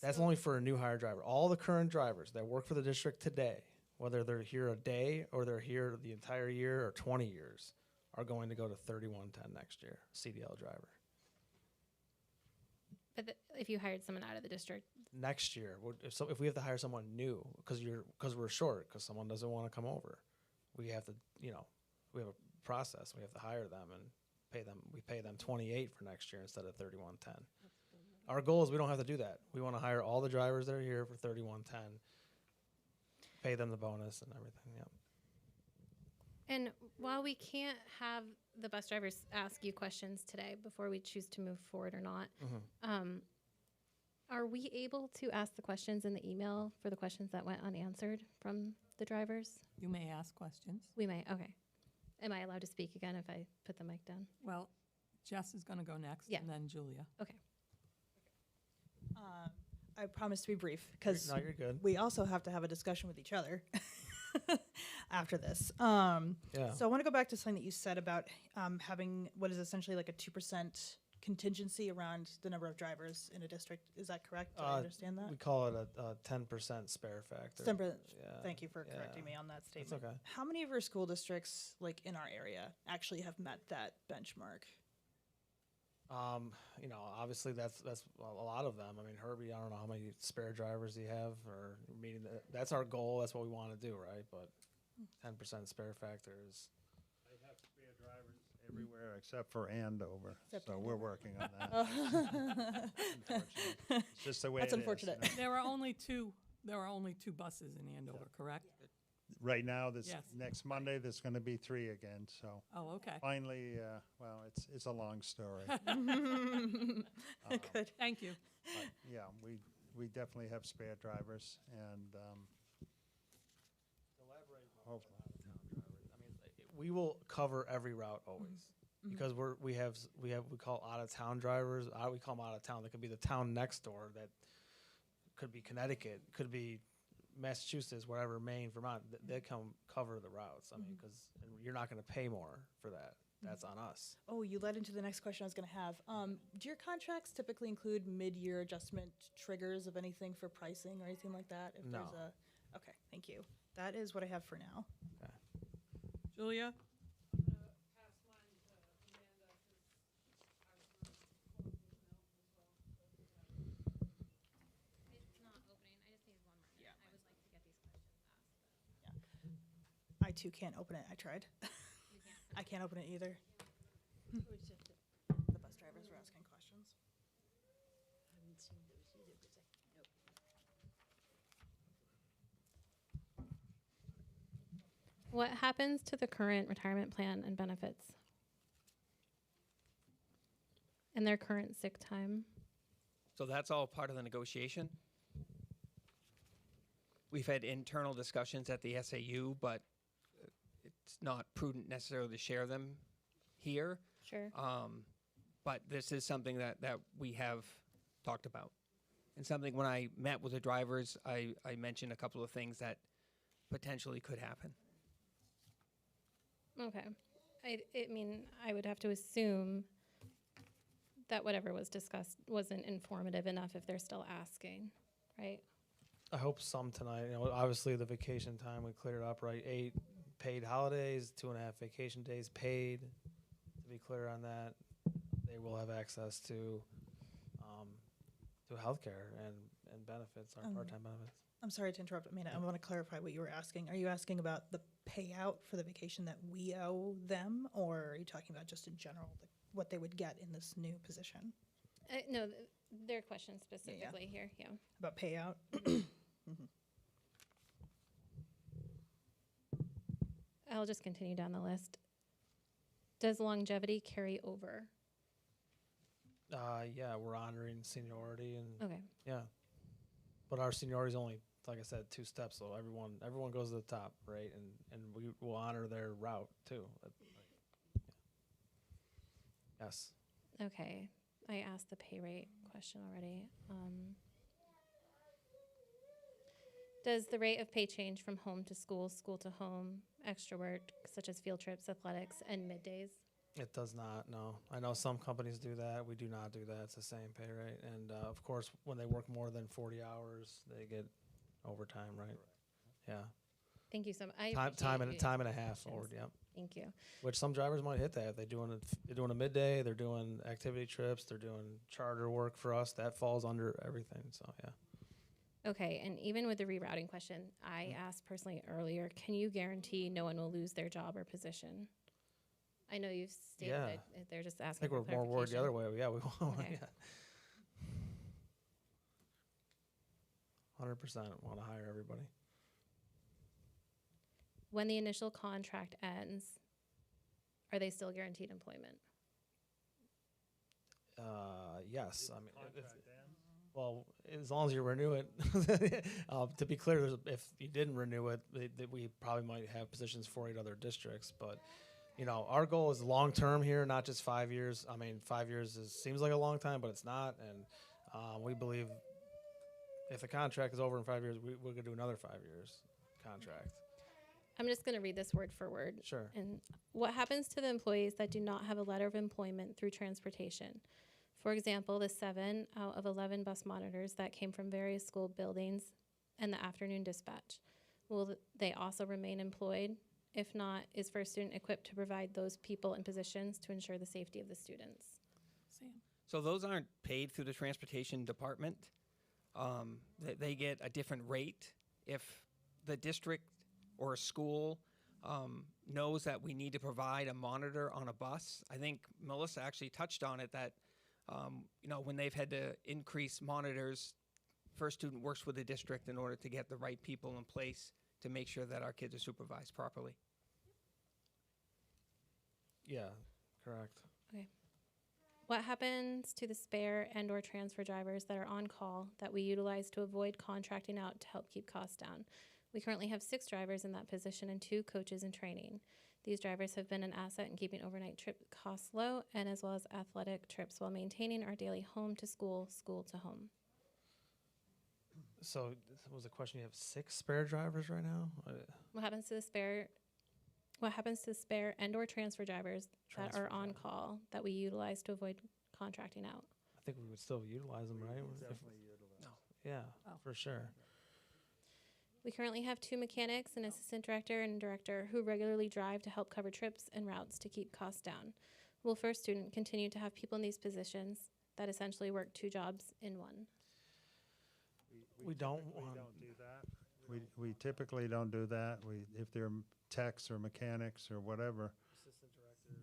That's only for a new hire driver. All the current drivers that work for the district today, whether they're here a day or they're here the entire year or 20 years, are going to go to $31.10 next year, CDL driver. But if you hired someone out of the district, Next year, if we have to hire someone new, because we're short, because someone doesn't want to come over, we have to, we have a process. We have to hire them and pay them. We pay them $28 for next year instead of $31.10. Our goal is we don't have to do that. We want to hire all the drivers that are here for $31.10, pay them the bonus and everything. Yep. and while we can't have the bus drivers ask you questions today before we choose to move forward or not, are we able to ask the questions in the email for the questions that went unanswered from the drivers? You may ask questions. We may, okay. Am I allowed to speak again if I put the mic down? Well, Jess is going to go next, Yeah. and then Julia. Okay. I promise to be brief because No, you're good. we also have to have a discussion with each other after this. Yeah. So I want to go back to something that you said about having what is essentially like a 2% contingency around the number of drivers in a district. Is that correct? Do I understand that? We call it a 10% spare factor. 10%. Yeah. Thank you for Yeah. correcting me on that That's statement. okay. How many of our school districts, like in our area, actually have met that benchmark? Obviously that's a lot of them. I mean, Herbie, I don't know how many spare drivers you have, or meeting that's our goal. That's what we want to do, right? But 10% spare factor is. They have spare drivers everywhere except for Andover. Except So Andover. we're working on that. Unfortunately. It's just the way That's it is, unfortunate. There are only two buses in Andover, correct? Right now, this Yes. next Monday, there's going to be 3 again. So Oh, okay. finally, it's a long story. Good. Thank you. But yeah, we definitely have spare drivers, and hopefully. We will cover every route always because we call out of town drivers. We call them out of town. That could be the town next door. That could be Connecticut. Could be Massachusetts, wherever, Maine, Vermont. They come cover the routes. I mean, because you're not going to pay more for that. that's on us. Oh, you led into the next question I was going to have. Do your contracts typically include mid-year adjustment triggers of anything for pricing or anything like that? If No. Okay, thank you. That is what I have for now. Okay. Julia? I too can't open it. I tried. I can't open it either. The bus drivers were asking questions. What happens to the current retirement plan and benefits? And their current sick time? So that's all part of the negotiation. We've had internal discussions at the SAU, but it's not prudent necessarily to share them here. Sure. But this is something that we have talked about. And something when I met with the drivers, I mentioned a couple of things that potentially could happen. Okay. I mean, I would have to assume that whatever was discussed wasn't informative enough if they're still asking, right? I hope some tonight. You know, obviously the vacation time we cleared up, right? 8 paid holidays, 2.5 vacation days paid. To be clear on that, they will have access to healthcare and benefits, our part-time benefits. I'm sorry to interrupt, Amanda. I want to clarify what you were asking. Are you asking about the payout for the vacation that we owe them, or are you talking about just in general, what they would get in this new position? No, their question specifically here, yeah. About payout? I'll just continue down the list. Does longevity carry over? Yeah, we're honoring seniority and Okay. yeah. But our seniority is only, like I said, 2 steps, so everyone goes to the top, right? And we will honor their route too. Yes. Okay, I asked the pay rate question already. Does the rate of pay change from home to school, school to home, extra work such as field trips, athletics, and middays? It does not, no. I know some companies do that. We do not do that. It's the same pay rate. And of course, when they work more than 40 hours, they get overtime, right? Yeah. Thank you so much. I Time appreciate and a your half questions. forward, yep. Thank you. Which some drivers might hit that. If they're doing a midday, they're doing activity trips, they're doing charter work for us. That falls under everything, so yeah. Okay, and even with the rerouting question, I asked personally earlier, can you guarantee no one will lose their job or position? I know you've stated Yeah. that they're just I asking think for we're more worried the other way. clarification. Yeah, we want, Okay. yeah. 100% want to hire everybody. When the initial contract ends, are they still guaranteed employment? Yes, I mean, well, as long as you renew it. To be clear, if you didn't renew it, we probably might have positions for 8 other districts. But, you know, our goal is long-term here, not just 5 years. I mean, 5 years seems like a long time, but it's not. And we believe if the contract is over in 5 years, we're going to do another 5 years contract. I'm just going to read this word for word. Sure. And what happens to the employees that do not have a letter of employment through transportation? For example, the 7 out of 11 bus monitors that came from various school buildings and the afternoon dispatch. Will they also remain employed? If not, is First Student equipped to provide those people in positions to ensure the safety of the students? Sam? So those aren't paid through the transportation department. They get a different rate. If the district or a school knows that we need to provide a monitor on a bus, I think Melissa actually touched on it, that you know, when they've had to increase monitors, First Student works with the district in order to get the right people in place to make sure that our kids are supervised properly. Yeah, correct. Okay. What happens to the spare and or transfer drivers that are on call that we utilize to avoid contracting out to help keep costs down? We currently have 6 drivers in that position and 2 coaches in training. These drivers have been an asset in keeping overnight trip costs low and as well as athletic trips while maintaining our daily home to school, school to home. So was the question, you have 6 spare drivers right now? What happens to the spare What happens to spare and/or transfer drivers that Transfer are on driver. call that we utilize to avoid contracting out? I think we would still utilize them, right? Yeah, for sure. We currently have 2 mechanics, an assistant director and director who regularly drive to help cover trips and routes to keep costs down. Will First Student continue to have people in these positions that essentially work 2 jobs in one? We don't do that. We typically don't do that. If they're techs or mechanics or whatever. Assistant director,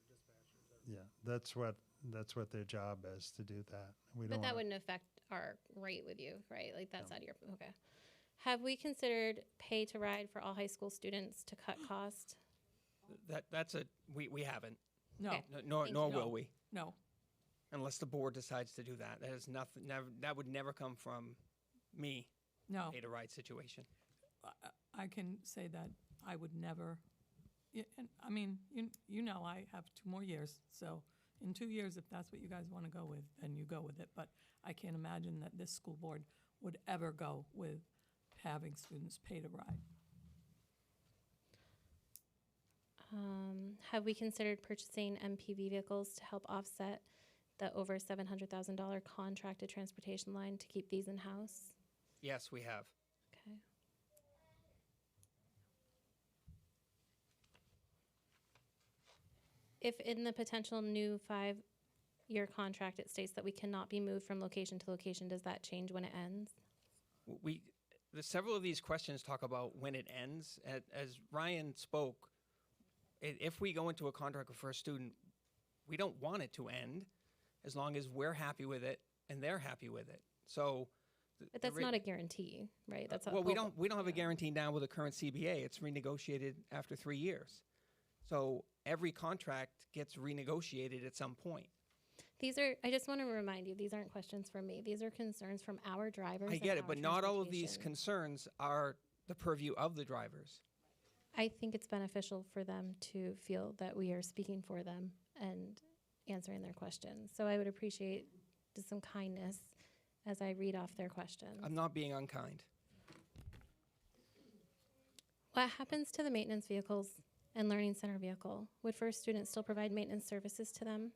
dispatcher. Yeah, that's what their job is, to do that. We But don't that wanna- wouldn't affect our rate with you, right? Like that's out of your, okay. Have we considered pay to ride for all high school students to cut cost? We haven't. No. Okay. Nor Thank nor you. will we, No. unless the board decides to do that. That is nothing. That would never come from me. No. Pay to ride situation. I can say that I would never, and I mean, you know, I have 2 more years, so in 2 years, if that's what you guys want to go with, then you go with it. But I can't imagine that this school board would ever go with having students pay to ride. Have we considered purchasing MPV vehicles to help offset the over $700,000 contracted transportation line to keep these in-house? Yes, we have. Okay. If in the potential new 5-year contract, it states that we cannot be moved from location to location, does that change when it ends? Several of these questions talk about when it ends. As Ryan spoke, if we go into a contract with First Student, we don't want it to end as long as we're happy with it and they're happy with it. So, But that's not a guarantee, right? That's a well, we hope. don't have a guarantee now with the current CBA. It's renegotiated after 3 years. So every contract gets renegotiated at some point. I just want to remind you, these aren't questions from me. These are concerns from our drivers. I and get it, our but not all of these transportation. concerns are the purview of the drivers. I think it's beneficial for them to feel that we are speaking for them and answering their questions. So I would appreciate just some kindness as I read off their questions. I'm not being unkind. What happens to the maintenance vehicles and learning center vehicle? Would First Student still provide maintenance services to them?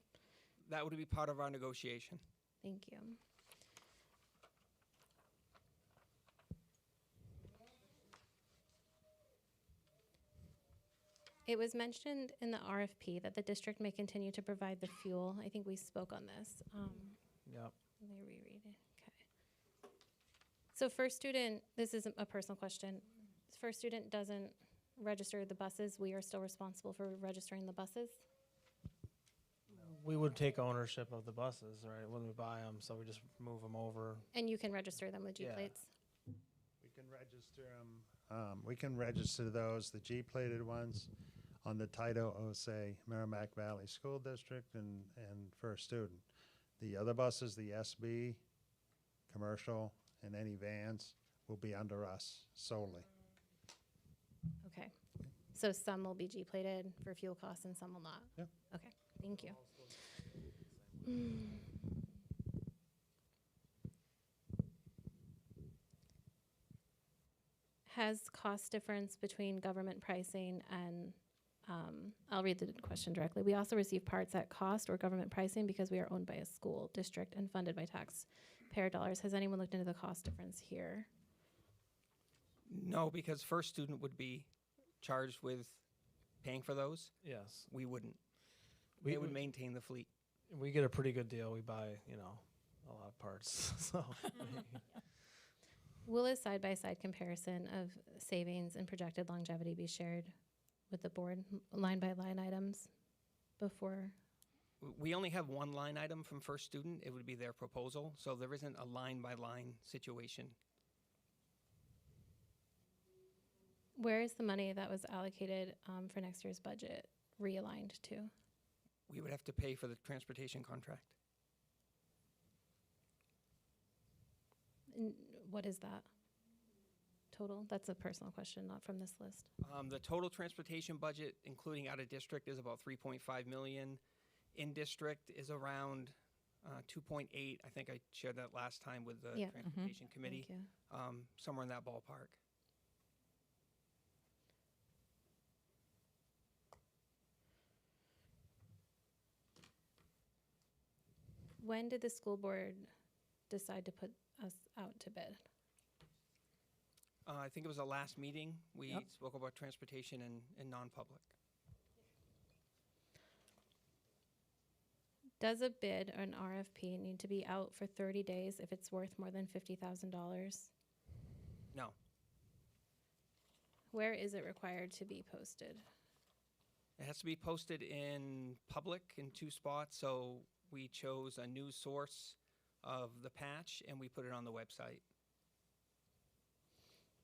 That would be part of our negotiation. Thank you. It was mentioned in the RFP that the district may continue to provide the fuel. I think we spoke on this. Yep. Let me reread it. Okay. So First Student, this is a personal question. First Student doesn't register the buses. We are still responsible for registering the buses. We would take ownership of the buses, right, when we buy them, so we just move them over. And you can register them with G Yeah. plates. We can register them. We can register those, the G-plated ones, on the title of, say, Merrimack Valley School District and First Student. The other buses, the SB, commercial, and any vans will be under us solely. Okay. So some will be G plated for fuel costs and some will not? Yep. Okay, thank you. Has cost difference between government pricing and, I'll read the question directly. We also receive parts at cost or government pricing because we are owned by a school district and funded by taxpayer dollars. Has anyone looked into the cost difference here? No, because First Student would be charged with paying for those. Yes. We wouldn't. We They would would- maintain the fleet. We get a pretty good deal. We buy, a lot of parts, so. Will a side-by-side comparison of savings and projected longevity be shared with the board, line-by-line items before? We only have one line item from First Student. It would be their proposal, so there isn't a line-by-line situation. Where is the money that was allocated for next year's budget realigned to? We would have to pay for the transportation contract. What is that? Total? That's a personal question, not from this list. The total transportation budget, including out of district, is about 3.5 million. In district is around 2.8. I think I shared that last time with the Yeah. transportation committee. Thank you. Somewhere in that ballpark. When did the school board decide to put us out to bid? I think it was the last meeting. We Yep. spoke about transportation in non-public. Does a bid or an RFP need to be out for 30 days if it's worth more than $50,000? No. Where is it required to be posted? It has to be posted in public in 2 spots, so we chose a news source of the patch and we put it on the website.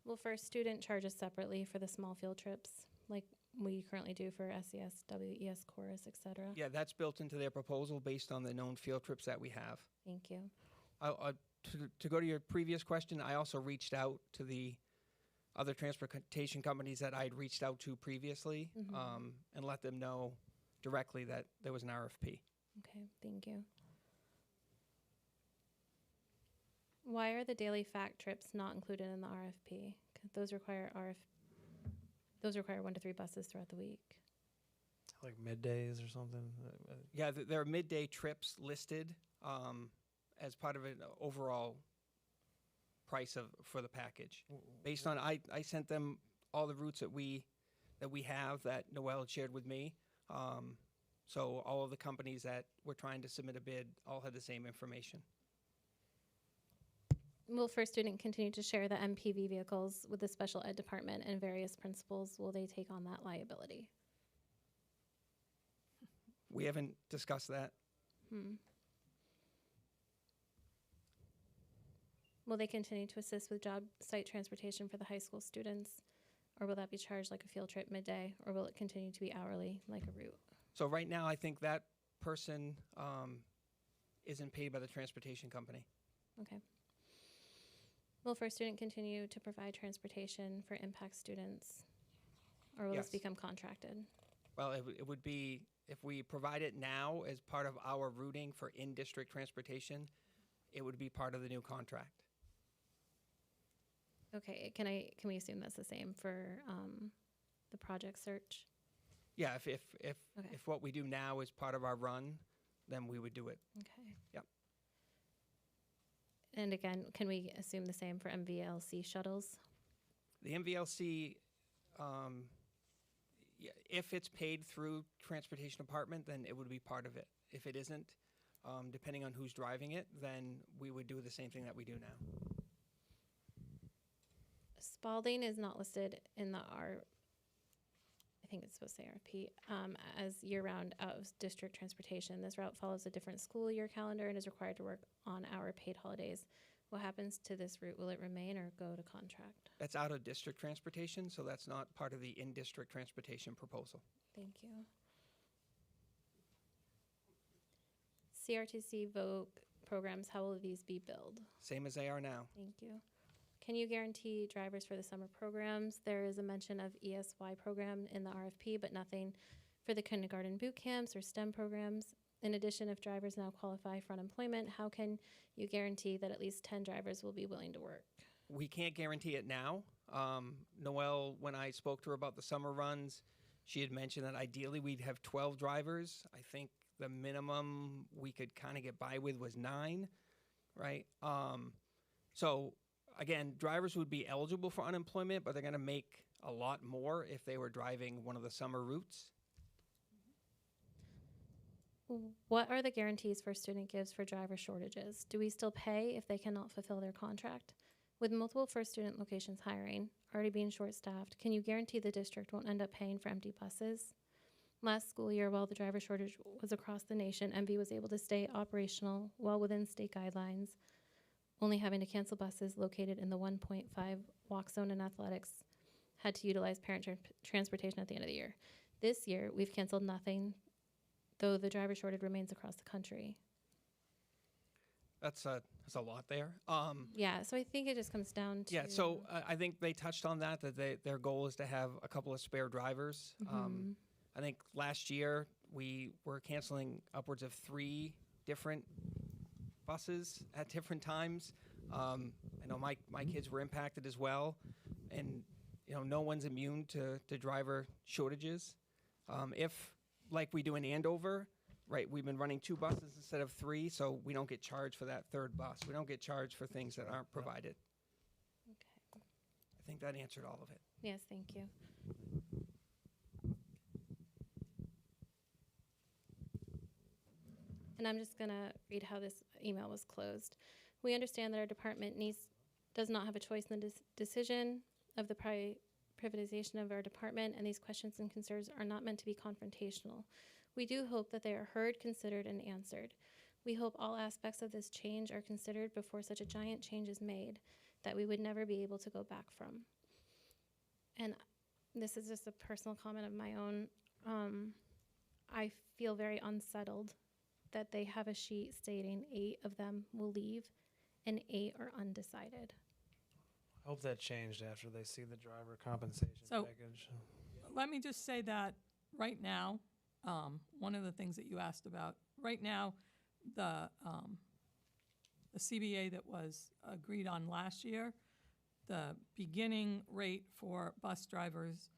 Will First Student charge us separately for the small field trips, like we currently do for SES, WES, Chorus, etc.? Yeah, that's built into their proposal based on the known field trips that we have. Thank you. To go to your previous question, I also reached out to the other transportation companies that I'd reached out to previously and let them know directly that there was an RFP. Okay, thank you. Why are the daily fact trips not included in the RFP? 'Cause those require 1 to 3 buses throughout the week. Like middays or something. Yeah, there are midday trips listed as part of an overall price for the package. Based on, I sent them all the routes that we have that Noel shared with me. So all of the companies that were trying to submit a bid all had the same information. Will First Student continue to share the MPV vehicles with the special ed department and various principals? Will they take on that liability? We haven't discussed that. Will they continue to assist with job site transportation for the high school students? Or will that be charged like a field trip midday? Or will it continue to be hourly like a route? So right now, I think that person isn't paid by the transportation company. Okay. Will First Student continue to provide transportation for impact students? Or will Yes. this become contracted? Well, it would be, if we provide it now as part of our routing for in-district transportation, it would be part of the new contract. Okay, can we assume that's the same for the project search? Yeah, if Okay. what we do now is part of our run, then we would do it. Okay. Yep. And again, can we assume the same for MVLC shuttles? The MVLC, if it's paid through transportation department, then it would be part of it. If it isn't, depending on who's driving it, then we would do the same thing that we do now. Spalding is not listed in the I think it's supposed to say RFP, as year-round out-of-district transportation. This route follows a different school year calendar and is required to work on our paid holidays. What happens to this route? Will it remain or go to contract? That's out of district transportation, so that's not part of the in-district transportation proposal. Thank you. CRTC VOC programs, how will these be billed? Same as they are now. Thank you. Can you guarantee drivers for the summer programs? There is a mention of ESY program in the RFP, but nothing for the kindergarten boot camps or STEM programs. In addition, if drivers now qualify for unemployment, how can you guarantee that at least 10 drivers will be willing to work? We can't guarantee it now. Noelle, when I spoke to her about the summer runs, she had mentioned that ideally we'd have 12 drivers. I think the minimum we could kind of get by with was 9, right? So again, drivers would be eligible for unemployment, but they're going to make a lot more if they were driving one of the summer routes. What are the guarantees First Student gives for driver shortages? Do we still pay if they cannot fulfill their contract? With multiple First Student locations hiring, already being short-staffed, can you guarantee the district won't end up paying for empty buses? Last school year, while the driver shortage was across the nation, MV was able to stay operational well within state guidelines, only having to cancel buses located in the 1.5 walk zone and athletics had to utilize parent transportation at the end of the year. This year, we've canceled nothing, though the driver shortage remains across the country. That's a lot there. Yeah, so I think it just comes down to... Yeah, so I think they touched on that their goal is to have a couple of spare drivers. I think last year we were canceling upwards of 3 different buses at different times. I know my kids were impacted as well, and no one's immune to driver shortages. If, like we do in Andover, right, we've been running 2 buses instead of 3, so we don't get charged for that third bus. We don't get charged for things that aren't provided. Okay. I think that answered all of it. Yes, thank you. And I'm just gonna read how this email was closed. We understand that our department does not have a choice in the decision of the privatization of our department, and these questions and concerns are not meant to be confrontational. We do hope that they are heard, considered, and answered. We hope all aspects of this change are considered before such a giant change is made that we would never be able to go back from. And this is just a personal comment of my own. I feel very unsettled that they have a sheet stating 8 of them will leave and 8 are undecided. I hope that changed after they see the driver compensation So- package. Let me just say that right now, one of the things that you asked about, right now, the CBA that was agreed on last year, the beginning rate for bus drivers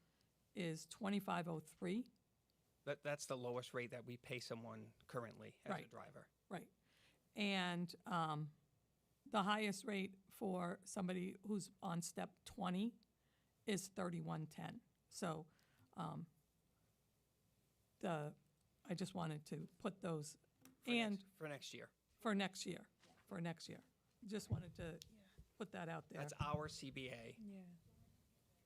is $25.03. That's the lowest rate that we pay someone currently as a Right. driver. Right. And the highest rate for somebody who's on step 20 is $31.10. So I just wanted to put those, For next year. for next year. Just wanted to put that out there. That's our CBA.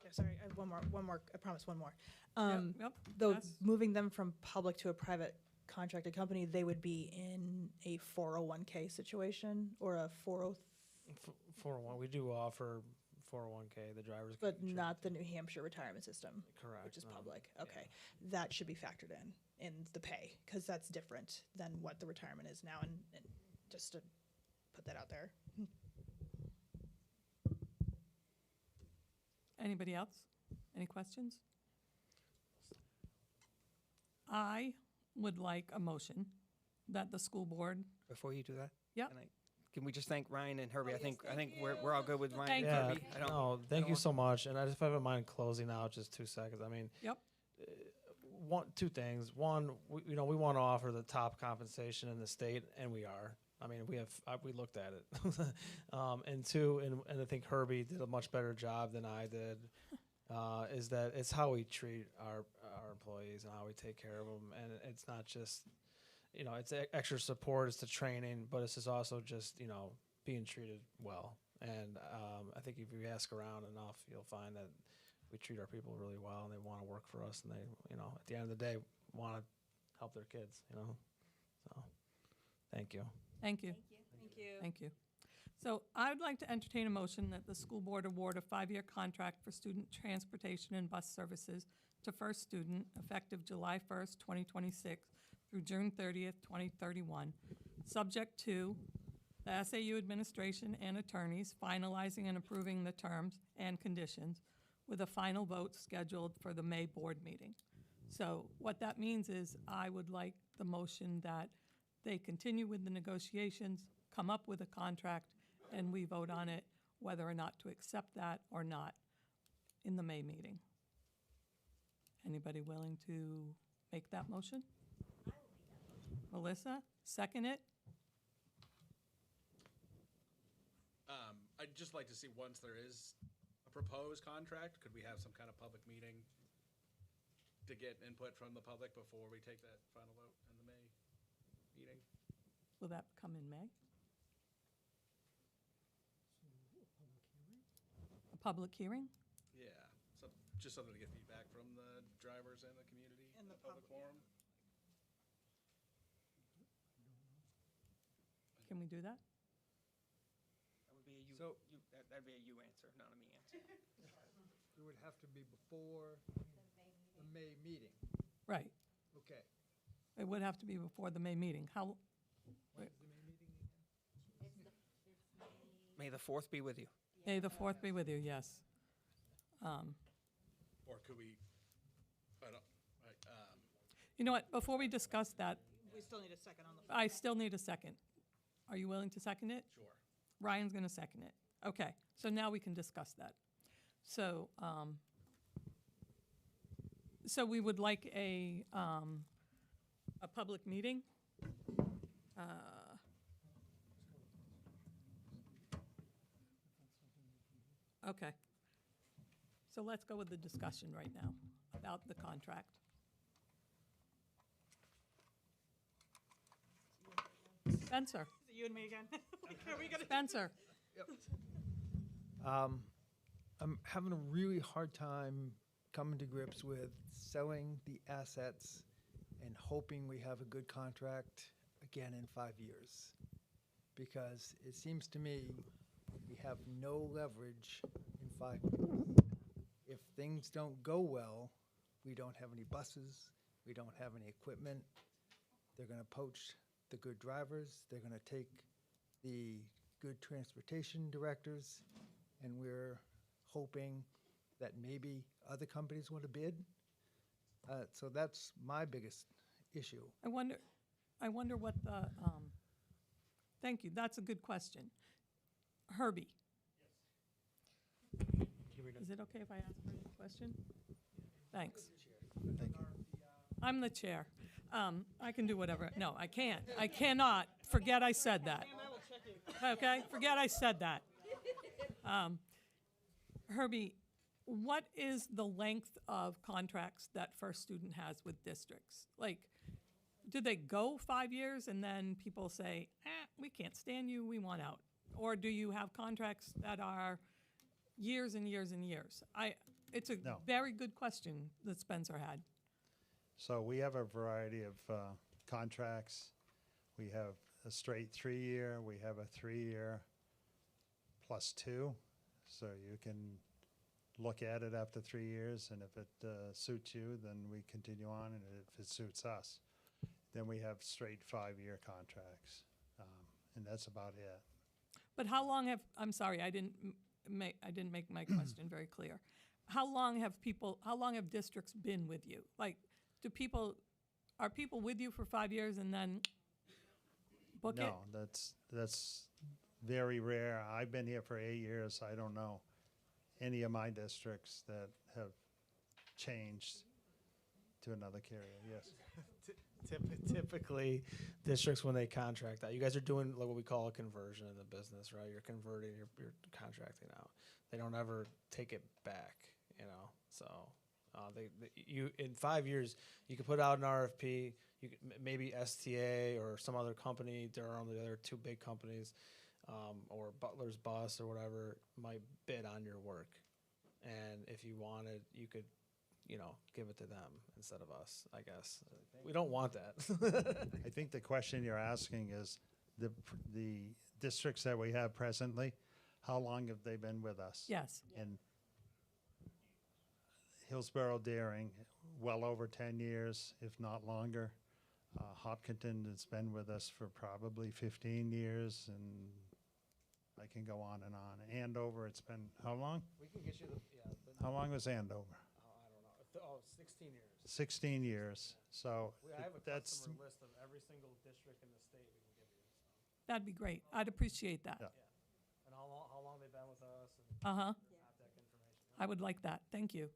Yeah, sorry, I have one more, I promise one more. Yep, Though yes. moving them from public to a private contracted company, they would be in a 401k situation or a 401, we do offer 401k, the drivers. can but contribute. not the New Hampshire retirement system. Correct, Which is no, public, okay. That should be factored in the pay, because that's different than what the retirement is now, and just to put that out there. Anybody else? Any questions? I would like a motion that the school board. Before you do that? Yep. Can we just thank Ryan and Herbie? I think we're all good with Ryan Thank and you. Herbie. I don't- No, I thank don't you want- so much. And I just, if I have mind closing out just 2 seconds. I mean, Yep. Two things. One, we want to offer the top compensation in the state, and we are. I mean, we looked at it. And two, and I think Herbie did a much better job than I did. Is that it's how we treat our employees and how we take care of them, and it's not just, it's extra support, it's the training, but it's just also just being treated well. And I think if you ask around enough, you'll find that we treat our people really well, and they want to work for us, and they, at the end of the day, want to help their kids. So, thank you. Thank you. Thank you. So I would like to entertain a motion that the school board award a 5-year contract for student transportation and bus services to first student effective July 1st, 2026 through June 30th, 2031, subject to the SAU administration and attorneys finalizing and approving the terms and conditions, with a final vote scheduled for the May board meeting. So what that means is I would like the motion that they continue with the negotiations, come up with a contract, and we vote on it, whether or not to accept that or not in the May meeting. Anybody willing to make that motion? Melissa, second it? I'd just like to see, once there is a proposed contract, could we have some kind of public meeting to get input from the public before we take that final vote in the May meeting? Will that come in May? A public hearing? Yeah, just something to get feedback from the drivers and the community in the public forum. Can we do that? That'd be a you answer, not a me answer. It would have to be before the May meeting. Right. Okay. It would have to be before the May meeting. How, When's the May meeting again? May the 4th be with you. May the 4th be with you, yes. Or could we, You know what, before we discuss that, We still need a second on the. I still need a second. Are you willing to second it? Sure. Ryan's going to second it. Okay, so now we can discuss that. So, so we would like a a public meeting. Okay. So let's go with the discussion right now about the contract. Spencer. You and me again. Spencer. I'm having a really hard time coming to grips with selling the assets and hoping we have a good contract again in 5 years. Because it seems to me we have no leverage in 5 years. If things don't go well, we don't have any buses, we don't have any equipment. They're going to poach the good drivers, they're going to take the good transportation directors, and we're hoping that maybe other companies want to bid. So that's my biggest issue. I wonder what the, thank you, that's a good question. Herbie. Is it okay if I ask Herbie a question? Thanks. Thank you. I'm the chair. I can do whatever. No, I can't. I cannot. Forget I said that. Okay? Forget I said that. Herbie, what is the length of contracts that First Student has with districts? Like, do they go 5 years and then people say, we can't stand you, we want out? Or do you have contracts that are years and years and years? It's a very good question that Spencer had. So we have a variety of contracts. We have a straight 3-year, we have a 3-year +2. So you can look at it after 3 years, and if it suits you, then we continue on, and if it suits us, then we have straight 5-year contracts, and that's about it. But how long have, I'm sorry, I didn't make my question very clear. How long have districts been with you? Like, are people with you for 5 years and then book it? No, that's very rare. I've been here for 8 years. I don't know any of my districts that have changed to another carrier. Yes. Typically, districts, when they contract out, you guys are doing like what we call a conversion in the business, right? You're converting, you're contracting out. They don't ever take it back, you know. So you in 5 years, you could put out an RFP. You could, maybe STA or some other company, Durham, the other two big companies, or Butler's Bus or whatever, might bid on your work. And if you wanted, you could, give it to them instead of us, I guess. We don't want that. I think the question you're asking is the districts that we have presently, how long have they been with us? Yes. And Hillsborough Daring, well over 10 years, if not longer. Hopkinton has been with us for probably 15 years, and I can go on and on. Andover, it's been how long? We can get you the, How long was Andover? I don't know. 16 years. 16 years. So I have a that's customer list of every single district in the state we can give you. That'd be great. I'd appreciate that. Yeah. And how long they've been with us. And Uh-huh. contact information. I would like that. Thank you.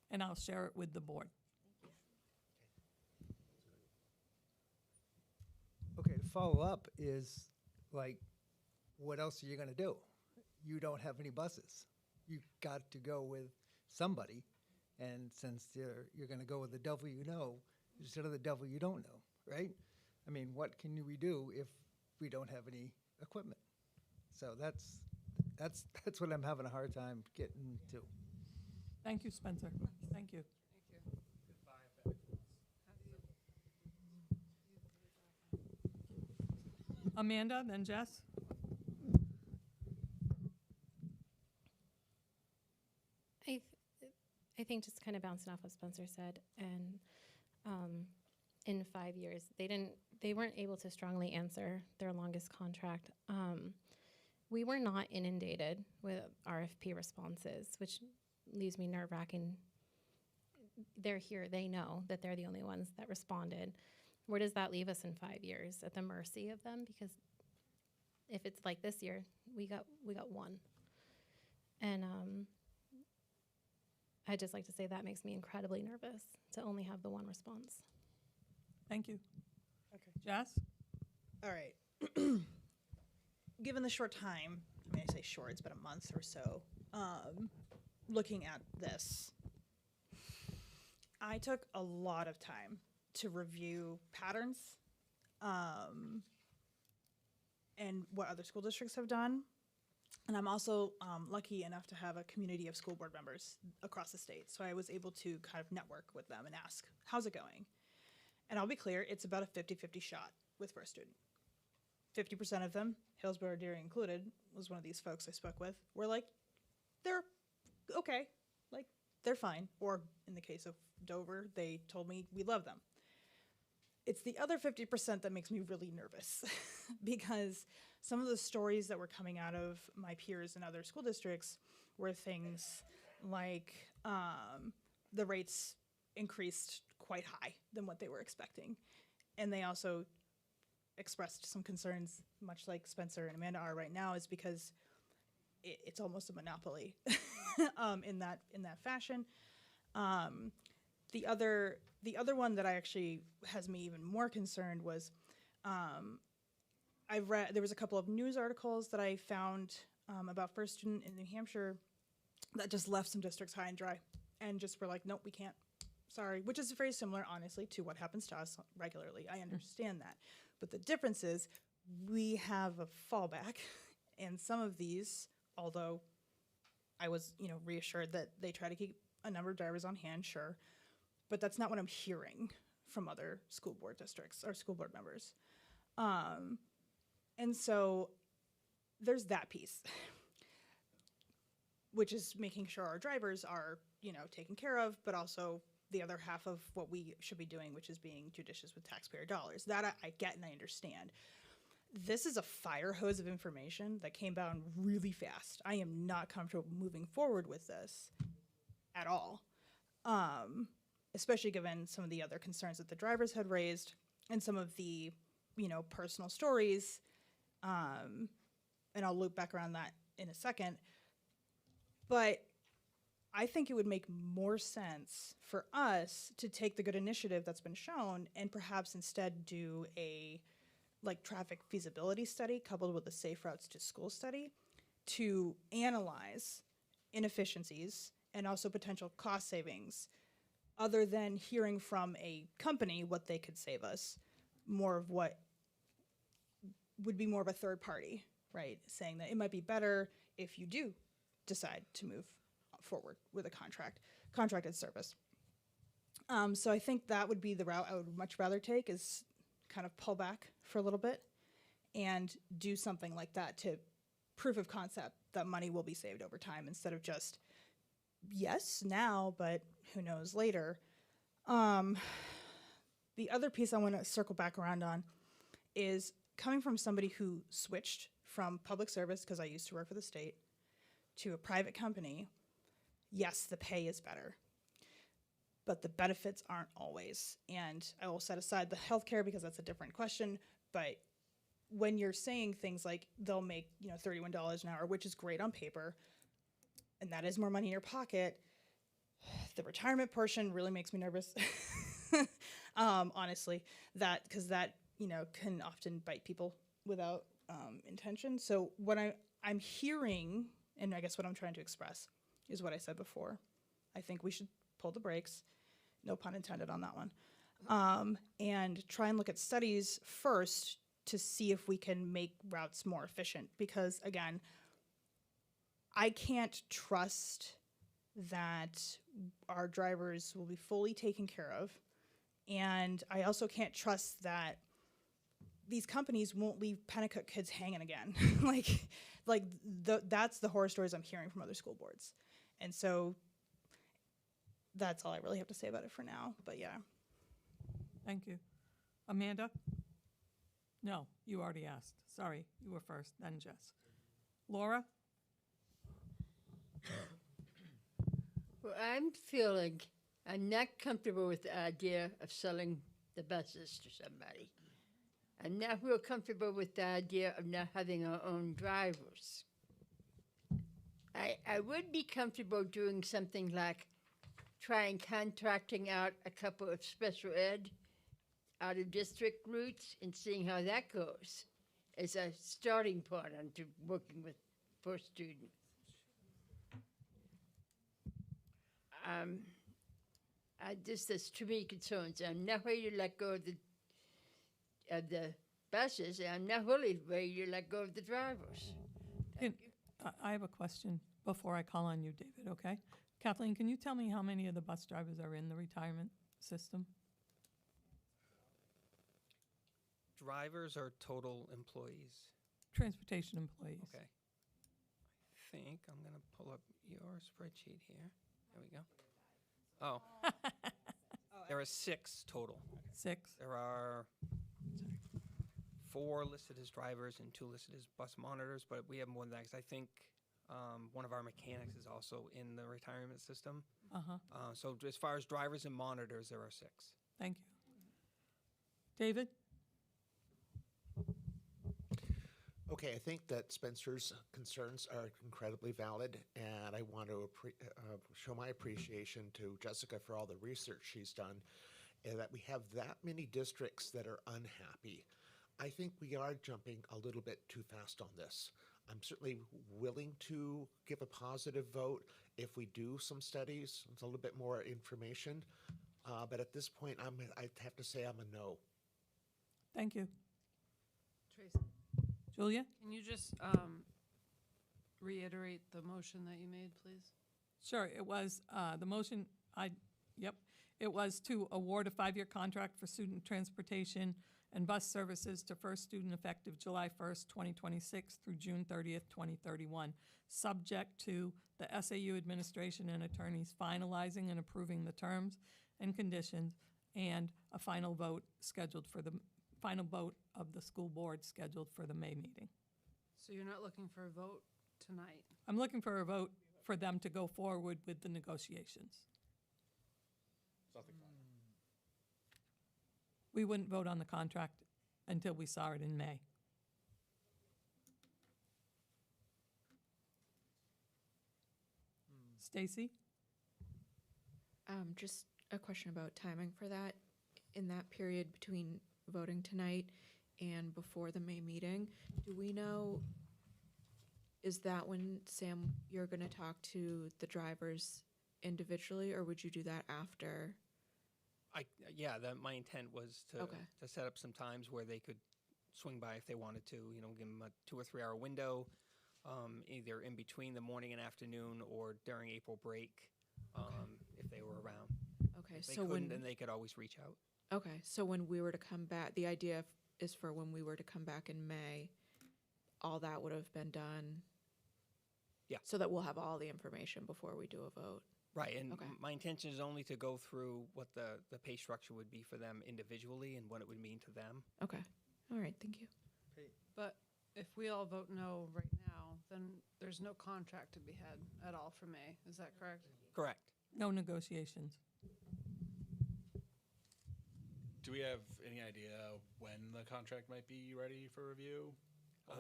And I'll share it with the board. Okay, to follow up is, like, what else are you going to do? You don't have any buses. You've got to go with somebody. And since you're going to go with the devil you know instead of the devil you don't know, right? I mean, what can we do if we don't have any equipment? So that's what I'm having a hard time getting to. Thank you, Spencer. Thank you. Amanda, then Jess. I think just kind of bouncing off what Spencer said, and in 5 years, they weren't able to strongly answer their longest contract. We were not inundated with RFP responses, which leaves me nerve-wracking. They're here, they know that they're the only ones that responded. Where does that leave us in 5 years? At the mercy of them? Because if it's like this year, we got one. And I'd just like to say that makes me incredibly nervous to only have the one response. Thank you. Okay. Jess? All right. Given the short time, I mean, I say short, it's been a month or so, looking at this, I took a lot of time to review patterns and what other school districts have done. And I'm also lucky enough to have a community of school board members across the state. So I was able to kind of network with them and ask, how's it going? And I'll be clear, it's about a 50-50 shot with first student. 50% of them, Hillsborough Dairy included, was one of these folks I spoke with, were like, they're okay, like, they're fine. Or in the case of Dover, they told me we love them. It's the other 50% that makes me really nervous because some of the stories that were coming out of my peers in other school districts were things like the rates increased quite high than what they were expecting. And they also expressed some concerns, much like Spencer and Amanda are right now, is because it's almost a monopoly in that fashion. The other one that I actually has me even more concerned was I read there was a couple of news articles that I found about first student in New Hampshire that just left some districts high and dry and just were like, nope, we can't. Sorry, which is very similar, honestly, to what happens to us regularly. I understand that. But the difference is we have a fallback, and some of these, although I was, reassured that they try to keep a number of drivers on hand, sure, but that's not what I'm hearing from other school board districts or school board members. And so there's that piece, which is making sure our drivers are, taken care of, but also the other half of what we should be doing, which is being judicious with taxpayer dollars. That I get and I understand. This is a fire hose of information that came down really fast. I am not comfortable moving forward with this at all, especially given some of the other concerns that the drivers had raised and some of the, personal stories. And I'll loop back around that in a second. But I think it would make more sense for us to take the good initiative that's been shown and perhaps instead do a traffic feasibility study coupled with a safe routes to school study to analyze inefficiencies and also potential cost savings other than hearing from a company what they could save us, more of what would be more of a third party, right? Saying that it might be better if you do decide to move forward with a contracted service. So I think that would be the route I would much rather take, is kind of pull back for a little bit and do something like that to proof of concept that money will be saved over time instead of just, yes, now, but who knows later. The other piece I want to circle back around on is coming from somebody who switched from public service, because I used to work for the state, to a private company. Yes, the pay is better, but the benefits aren't always. And I will set aside the healthcare because that's a different question. But when you're saying things like they'll make $31 an hour, which is great on paper, and that is more money in your pocket, the retirement portion really makes me nervous. Honestly, because that can often bite people without intention. So what I'm hearing, and I guess what I'm trying to express, is what I said before. I think we should pull the brakes, no pun intended on that one, and try and look at studies first to see if we can make routes more efficient. Because again, I can't trust that our drivers will be fully taken care of. And I also can't trust that these companies won't leave Pennacook kids hanging again. That's the horror stories I'm hearing from other school boards. And so that's all I really have to say about it for now, but yeah. Thank you. Amanda? No, you already asked. Sorry, you were first, then Jess. Laura? Well, I'm not comfortable with the idea of selling the buses to somebody. I'm not real comfortable with the idea of not having our own drivers. I would be comfortable doing something like trying contracting out a couple of special ed out-of-district routes and seeing how that goes as a starting point onto working with for students. There's too many concerns. I'm not ready to let go of the buses, and I'm not really ready to let go of the drivers. I have a question before I call on you, David, okay? Kathleen, can you tell me how many of the bus drivers are in the retirement system? Drivers are total employees. Transportation employees. Okay. I think I'm going to pull up your spreadsheet here. There we go. Oh. There are 6 total. 6. There are 4 listed as drivers and 2 listed as bus monitors, but we have more than that 'cause I think one of our mechanics is also in the retirement system. Uh-huh. So as far as drivers and monitors, there are 6. Thank you. David? Okay, I think that Spencer's concerns are incredibly valid, and I want to show my appreciation to Jessica for all the research she's done, and that we have that many districts that are unhappy. I think we are jumping a little bit too fast on this. I'm certainly willing to give a positive vote if we do some studies, a little bit more information, but at this point, I'd have to say I'm a no. Thank you. Tracy? Julia? Can you just reiterate the motion that you made, please? Sure, it was, the motion, it was to award a 5-year contract for student transportation and bus services to first student effective July 1st, 2026 through June 30th, 2031, subject to the SAU administration and attorneys finalizing and approving the terms and conditions, and a final vote of the school board scheduled for the May meeting. So you're not looking for a vote tonight? I'm looking for a vote for them to go forward with the negotiations. Something fun. We wouldn't vote on the contract until we saw it in May. Stacy? Just a question about timing for that. In that period between voting tonight and before the May meeting, do we know, is that when, Sam, you're going to talk to the drivers individually, or would you do that after? My intent was to set up some times where they could swing by if they wanted to, give them a 2 or 3 hour window, either in between the morning and afternoon or during April break, if they were around. Okay, If they so couldn't, then they could always reach out. Okay, so when we were to come back, the idea is for when we were to come back in May, all that would have been done? Yeah. So that we'll have all the information before we do a vote? Right, and Okay. my intention is only to go through what the pay structure would be for them individually and what it would mean to them. Okay, all right, thank you. But if we all vote no right now, then there's no contract to be had at all for May. Is that correct? Correct. No negotiations. Do we have any idea when the contract might be ready for review?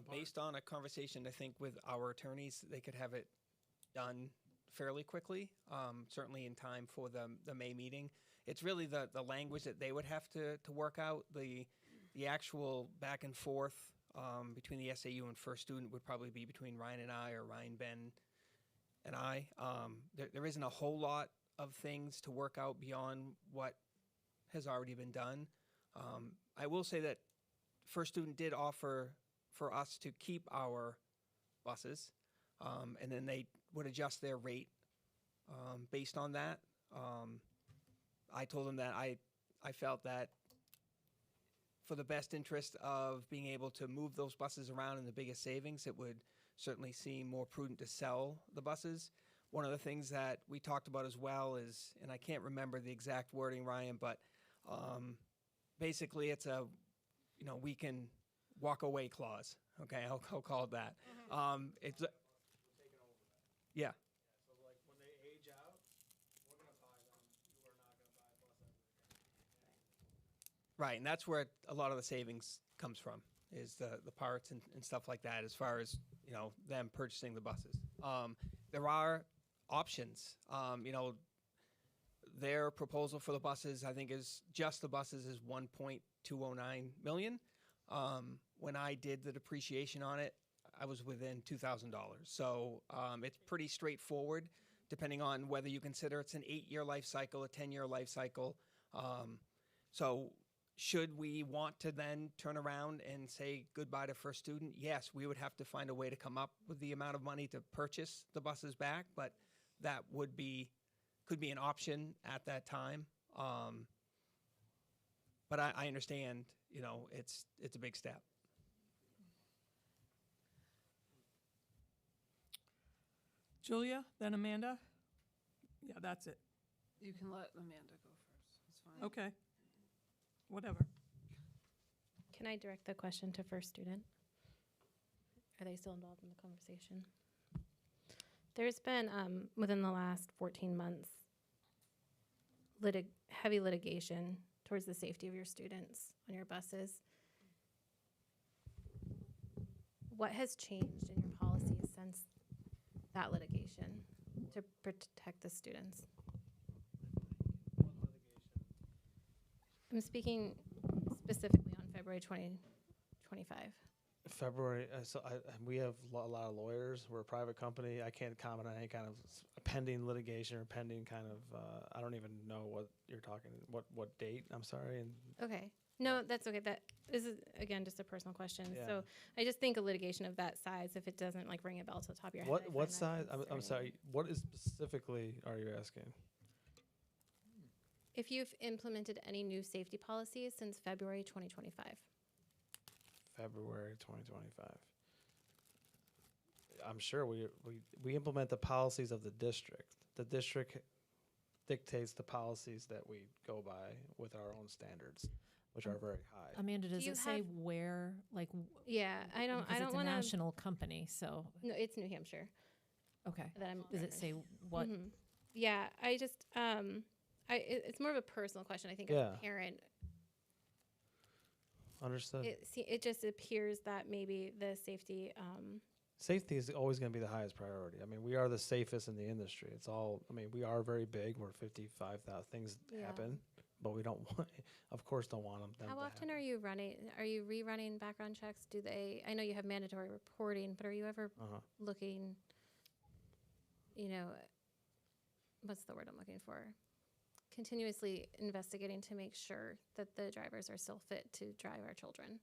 Based on a conversation, I think, with our attorneys, they could have it done fairly quickly, certainly in time for the May meeting. It's really the language that they would have to work out. The actual back and forth between the SAU and First Student would probably be between Ryan and I, or Ryan, Ben, and I. There isn't a whole lot of things to work out beyond what has already been done. I will say that First Student did offer for us to keep our buses, and then they would adjust their rate based on that. I told them that I felt that for the best interest of being able to move those buses around in the biggest savings, it would certainly seem more prudent to sell the buses. One of the things that we talked about as well is, and I can't remember the exact wording, Ryan, but basically it's a, we can walk away clause. Okay, I'll call it that. It's yeah. So like when they age out, we're gonna buy them. You are not gonna buy a bus ever again. Right, and that's where a lot of the savings comes from, is the parts and stuff like that, as far as, them purchasing the buses. There are options. their proposal for the buses, I think, is just the buses is 1.209 million. When I did the depreciation on it, I was within $2,000. So it's pretty straightforward, depending on whether you consider it's an 8-year life cycle, a 10-year life cycle. So should we want to then turn around and say goodbye to first student? Yes, we would have to find a way to come up with the amount of money to purchase the buses back, but that could be an option at that time. But I understand, it's a big step. Julia, then Amanda? Yeah, that's it. You can let Amanda go first. It's fine. Okay. Whatever. Can I direct the question to first student? Are they still involved in the conversation? There's been, within the last 14 months, heavy litigation towards the safety of your students on your buses. What has changed in your policies since that litigation to protect the students? I'm speaking specifically on February 2025. February, we have a lot of lawyers. We're a private company. I can't comment on any kind of pending litigation or pending kind of, I don't even know what you're talking, what date, I'm sorry. And Okay. No, that's okay. This is, again, just a personal question. Yeah. So I just think a litigation of that size, if it doesn't like ring a bell to the top of your head. I what find that size, I'm concerning. sorry, what is specifically are you asking? If you've implemented any new safety policies since February 2025. February 2025. I'm sure we implement the policies of the district. The district dictates the policies that we go by with our own standards, which are very high. Amanda, does Do you it say have- where, like? Yeah, I don't Because it's a want to. national company, so. No, it's New Hampshire. Okay. That I'm Does it say what? Mhm. Yeah, I just, it's more of a personal question. I think as Yeah. a parent, Understood. it just appears that maybe the safety, Safety is always going to be the highest priority. I mean, we are the safest in the industry. It's all, I mean, we are very big. We're 55,000. Things Yeah. happen, but we don't want, of course, don't want them how to often happen. are you rerunning background checks? I know you have mandatory reporting, but are you ever Uh-huh. looking, what's the word I'm looking for? Continuously investigating to make sure that the drivers are still fit to drive our children.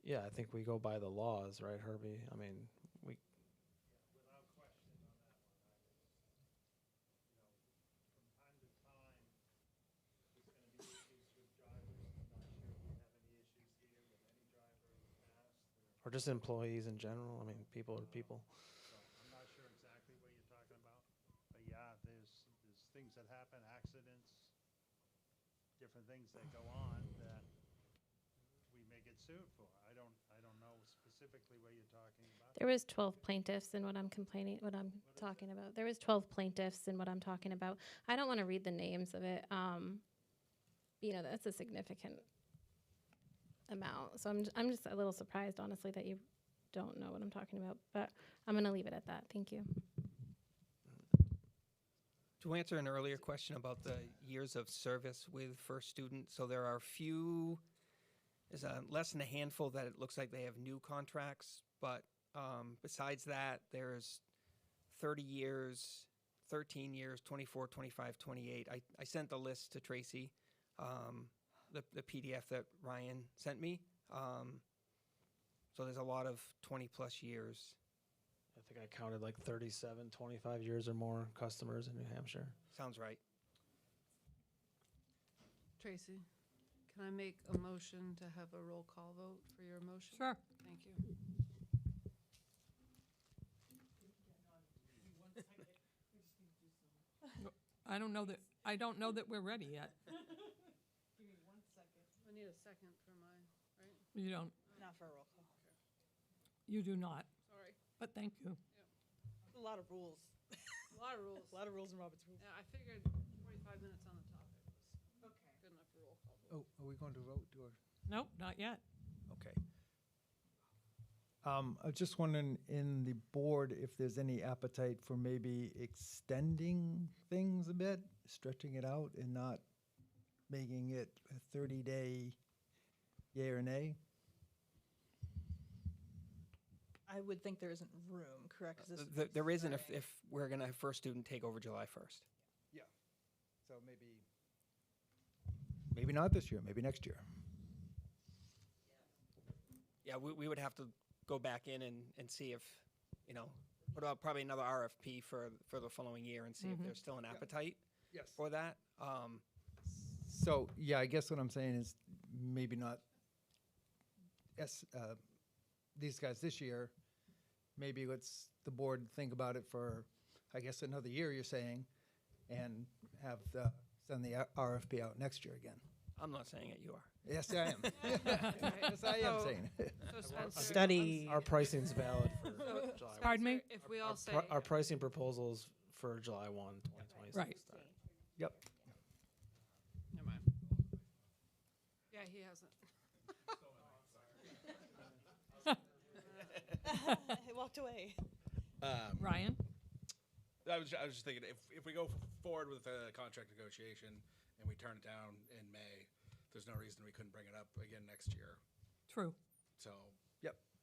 Yeah, I think we go by the laws, right, Herbie? I mean, we, or just employees in general. I mean, people are people. So I'm not sure exactly what you're talking about, but yeah, there's things that happen, accidents, different things that go on that we may get sued for. I don't know specifically what you're talking about. There was 12 plaintiffs in what I'm talking about. There was 12 plaintiffs in what I'm talking about. I don't want to read the names of it. That's a significant amount. So I'm just a little surprised, honestly, that you don't know what I'm talking about. But I'm going to leave it at that. Thank you. To answer an earlier question about the years of service with first student, so there are there's less than a handful that it looks like they have new contracts, but besides that, there's 30 years, 13 years, 24, 25, 28. I sent the list to Tracy, the PDF that Ryan sent me. So there's a lot of 20 plus years. I think I counted like 37, 25 years or more customers in New Hampshire. Sounds right. Tracy, can I make a motion to have a roll call vote for your motion? Sure. Thank you. I don't know that we're ready yet. Give me 1 second. I need a second for mine, right? You don't. Not for a roll call. You do not. Sorry. But thank you. A lot of rules. A lot of rules. A lot of rules in Robert's rules. Yeah, I figured 45 minutes on the topic was good enough for roll call. Oh, are we going to vote or? Nope, not yet. Okay. I was just wondering in the board if there's any appetite for maybe extending things a bit, stretching it out and not making it a 30-day yay or nay? I would think there isn't room, correct? 'Cause this There isn't starting- if we're going to have first student take over July 1st. Yeah. So maybe not this year, maybe next year. Yeah, we would have to go back in and see if, put out probably another RFP for the following year and see if there's still an appetite Yes. for that. So, yeah, I guess what I'm saying is maybe not these guys this year. Maybe let's the board think about it for, I guess, another year, you're saying, and send the RFP out next year again. I'm not saying it, you are. Yes, I am. Yes, I am saying it. Study. Our pricing's valid for July 1. Pardon me? If we all say, Our pricing proposals for July 1, 2026. Right. start. Yep. never mind. Yeah, he hasn't. He walked away. Ryan? I was just thinking, if we go forward with a contract negotiation and we turn it down in May, there's no reason we couldn't bring it up again next year. True. So,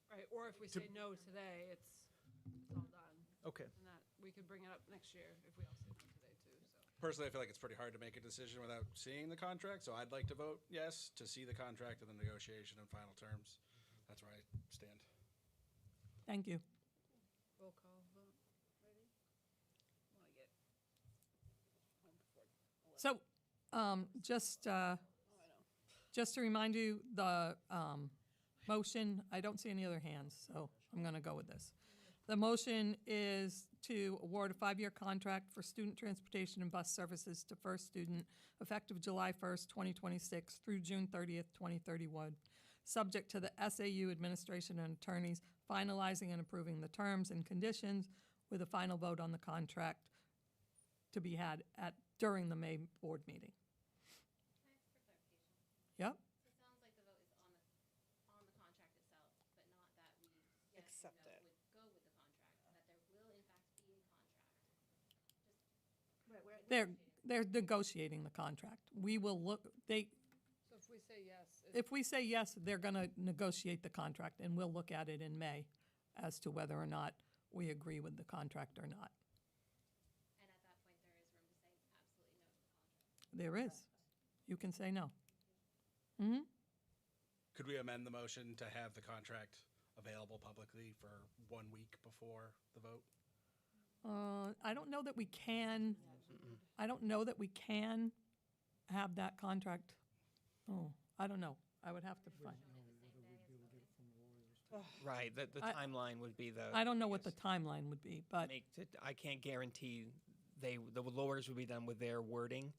Right, or if we say no today, it's all done. Okay. And that, we could bring it up next year if we all say no today too, so. personally, I feel like it's pretty hard to make a decision without seeing the contract, so I'd like to vote yes to see the contract and the negotiation and final terms. That's where I stand. Thank you. Roll call vote, ready? Wanna get home before 11. So, just to remind you, the motion, I don't see any other hands, so I'm going to go with this. The motion is to award a 5-year contract for student transportation and bus services to first student effective July 1st, 2026 through June 30th, 2031, subject to the SAU administration and attorneys finalizing and approving the terms and conditions with a final vote on the contract to be had during the May board meeting. Yep. So it sounds like the vote is on the contract itself, but not that we Accept it. would go with the contract, that there will in fact be a contract. They're negotiating the contract. We will look, So if we say yes, if we say yes, they're going to negotiate the contract, and we'll look at it in May as to whether or not we agree with the contract or not. And at that point, there is room to say absolutely no to the contract. There is. You can say no. Mm-hmm. Could we amend the motion to have the contract available publicly for 1 week before the vote? I don't know that we can, I don't know that we can have that contract. Oh, I don't know. I would have to find. Right, the timeline would be I don't know what the timeline would be, but I can't guarantee the lawyers would be done with their wording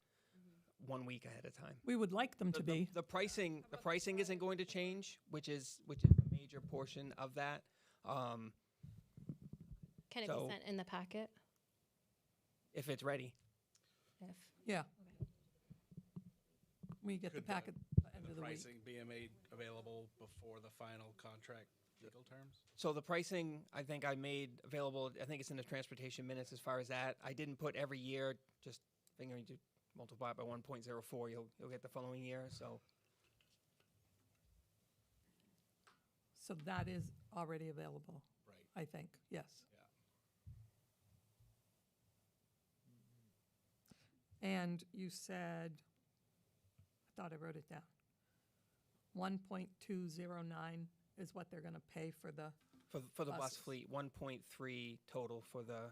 1 week ahead of time. we would like them to be. The pricing isn't going to change, which is a major portion of that. Can it So- be sent in the packet? If it's ready. If. Yeah. We get the Could packet end the of the week. pricing be made available before the final contract legal terms? So the pricing, I think I made available, I think it's in the transportation minutes as far as that. I didn't put every year, just figuring to multiply it by 1.04, you'll get the following year, so. So that is already available. Right. I think, yes. And you said, I thought I wrote it down. 1.209 is what they're going to pay for the, For the bus Buses. fleet, 1.3 total for the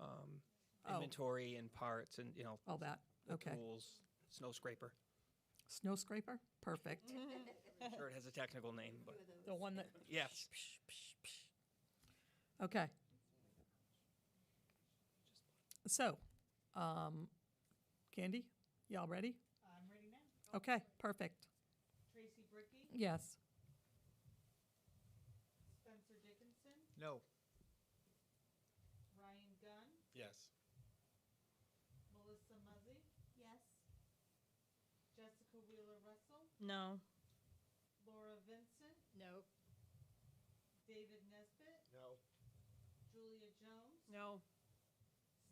Oh. inventory and parts and, all that. the Okay. tools, snow scraper. Snow scraper? Perfect. I'm sure it has a technical name, but The one that, yes. okay. So, Candy, y'all ready? I'm ready now. Okay, perfect. Tracy Bricky, Yes. Spencer Dickinson, No. Ryan Gunn, Yes. Melissa Muzzy, Yes. Jessica Wheeler Russell, No. Laura Vincent, No. David Nesbitt, No. Julia Jones, No.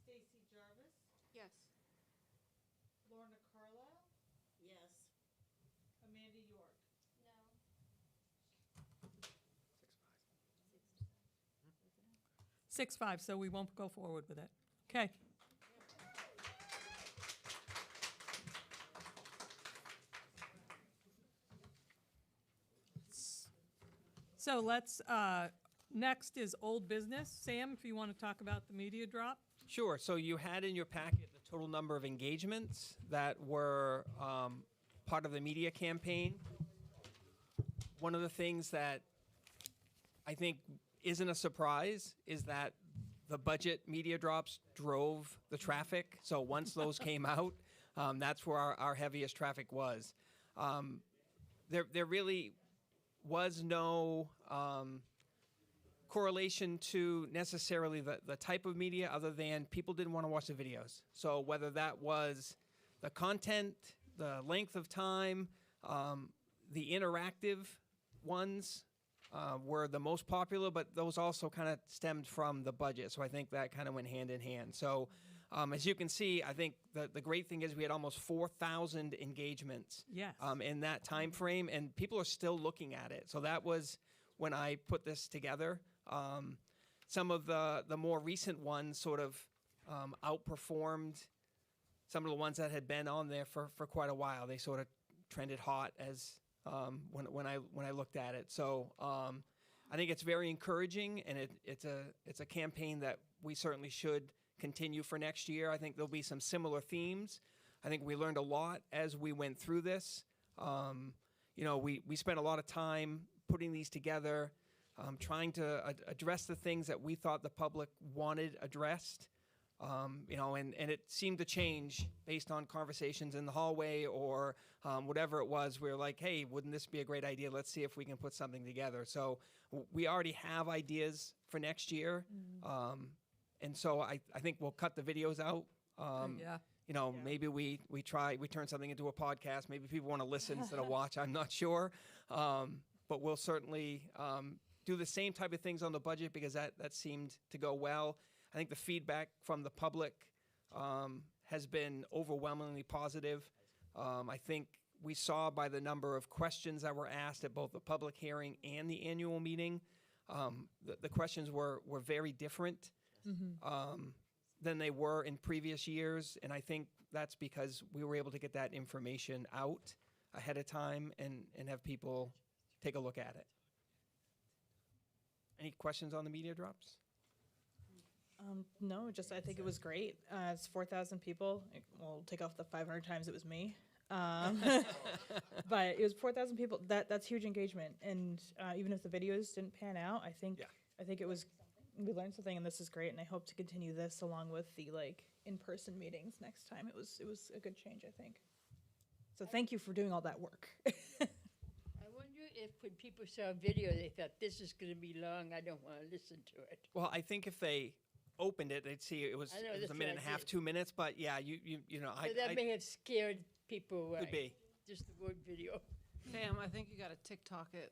Stacy Jarvis, Yes. Lorna Carlisle, Yes. Amanda York. No. 6-5, so we won't go forward with it. Okay. So let's, next is old business. Sam, if you want to talk about the media drop? Sure. So you had in your packet the total number of engagements that were part of the media campaign. One of the things that I think isn't a surprise is that the budget media drops drove the traffic. So once those came out, that's where our heaviest traffic was. There really was no correlation to necessarily the type of media other than people didn't want to watch the videos. So whether that was the content, the length of time, the interactive ones were the most popular, but those also kind of stemmed from the budget. So I think that kind of went hand in hand. So as you can see, I think the great thing is we had almost 4,000 engagements Yes. in that time frame, and people are still looking at it. So that was when I put this together. Some of the more recent ones sort of outperformed some of the ones that had been on there for quite a while. They sort of trended hot as when I looked at it. So I think it's very encouraging, and it's a campaign that we certainly should continue for next year. I think there'll be some similar themes. I think we learned a lot as we went through this. We spent a lot of time putting these together, trying to address the things that we thought the public wanted addressed. And it seemed to change based on conversations in the hallway or whatever it was. We were like, hey, wouldn't this be a great idea? Let's see if we can put something together. So we already have ideas for next year. And so I think we'll cut the videos out. Yeah. Maybe we turn something into a podcast. Maybe people want to listen instead of watch. I'm not sure. But we'll certainly do the same type of things on the budget because that seemed to go well. I think the feedback from the public has been overwhelmingly positive. I think we saw by the number of questions that were asked at both the public hearing and the annual meeting, the questions were very different than they were in previous years. And I think that's because we were able to get that information out ahead of time and have people take a look at it. Any questions on the media drops? No, just I think it was great. It's 4,000 people. We'll take off the 500 times it was me. But it was 4,000 people. That's huge engagement. And even if the videos didn't pan out, I think it was, we learned something, and this is great. And I hope to continue this along with the in-person meetings next time. It was a good change, I think. So thank you for doing all that work. I wonder if when people saw a video, they thought, this is going to be long, I don't want to listen to it. Well, I think if they opened it, they'd see it was a minute and a half, 2 minutes. But yeah, you know, So that may have scared people away. Could be. Just the word video. Sam, I think you got to TikTok it.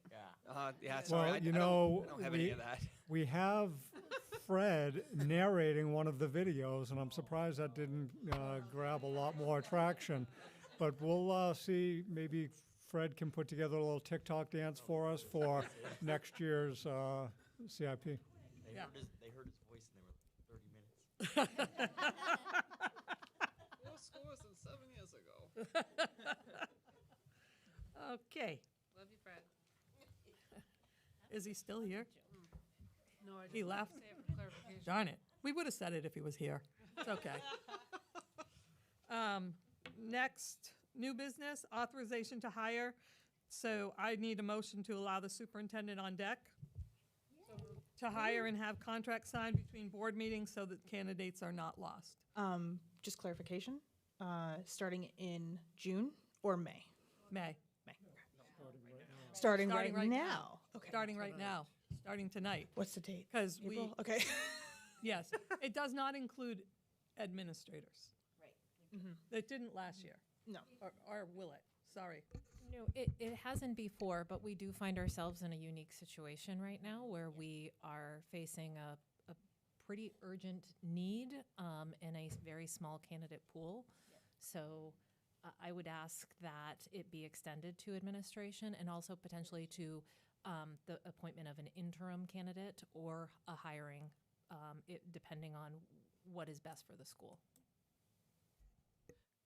Yeah, sorry, Well, I don't have any of that. We have Fred narrating one of the videos, and I'm surprised that didn't grab a lot more traction. But we'll see, maybe Fred can put together a little TikTok dance for us for next year's CIP. They heard his voice and they were 30 minutes. What school was it 7 years ago? Okay. Love you, Fred. Is he still here? No, I just He wanted to left? say it for clarification. Darn it. We would have said it if he was here. It's okay. Next, new business, authorization to hire. So I need a motion to allow the superintendent on deck to hire and have contracts signed between board meetings so that candidates are not lost. Just clarification, starting in June or May? May. Starting right now. Okay. Starting right now, starting tonight. What's the date? Because we, April? Okay. yes, it does not include administrators. Mhm. It didn't last year. No. Or will it? Sorry. No, it hasn't before, but we do find ourselves in a unique situation right now where we are facing a pretty urgent need in a very small candidate pool. So I would ask that it be extended to administration and also potentially to the appointment of an interim candidate or a hiring, depending on what is best for the school.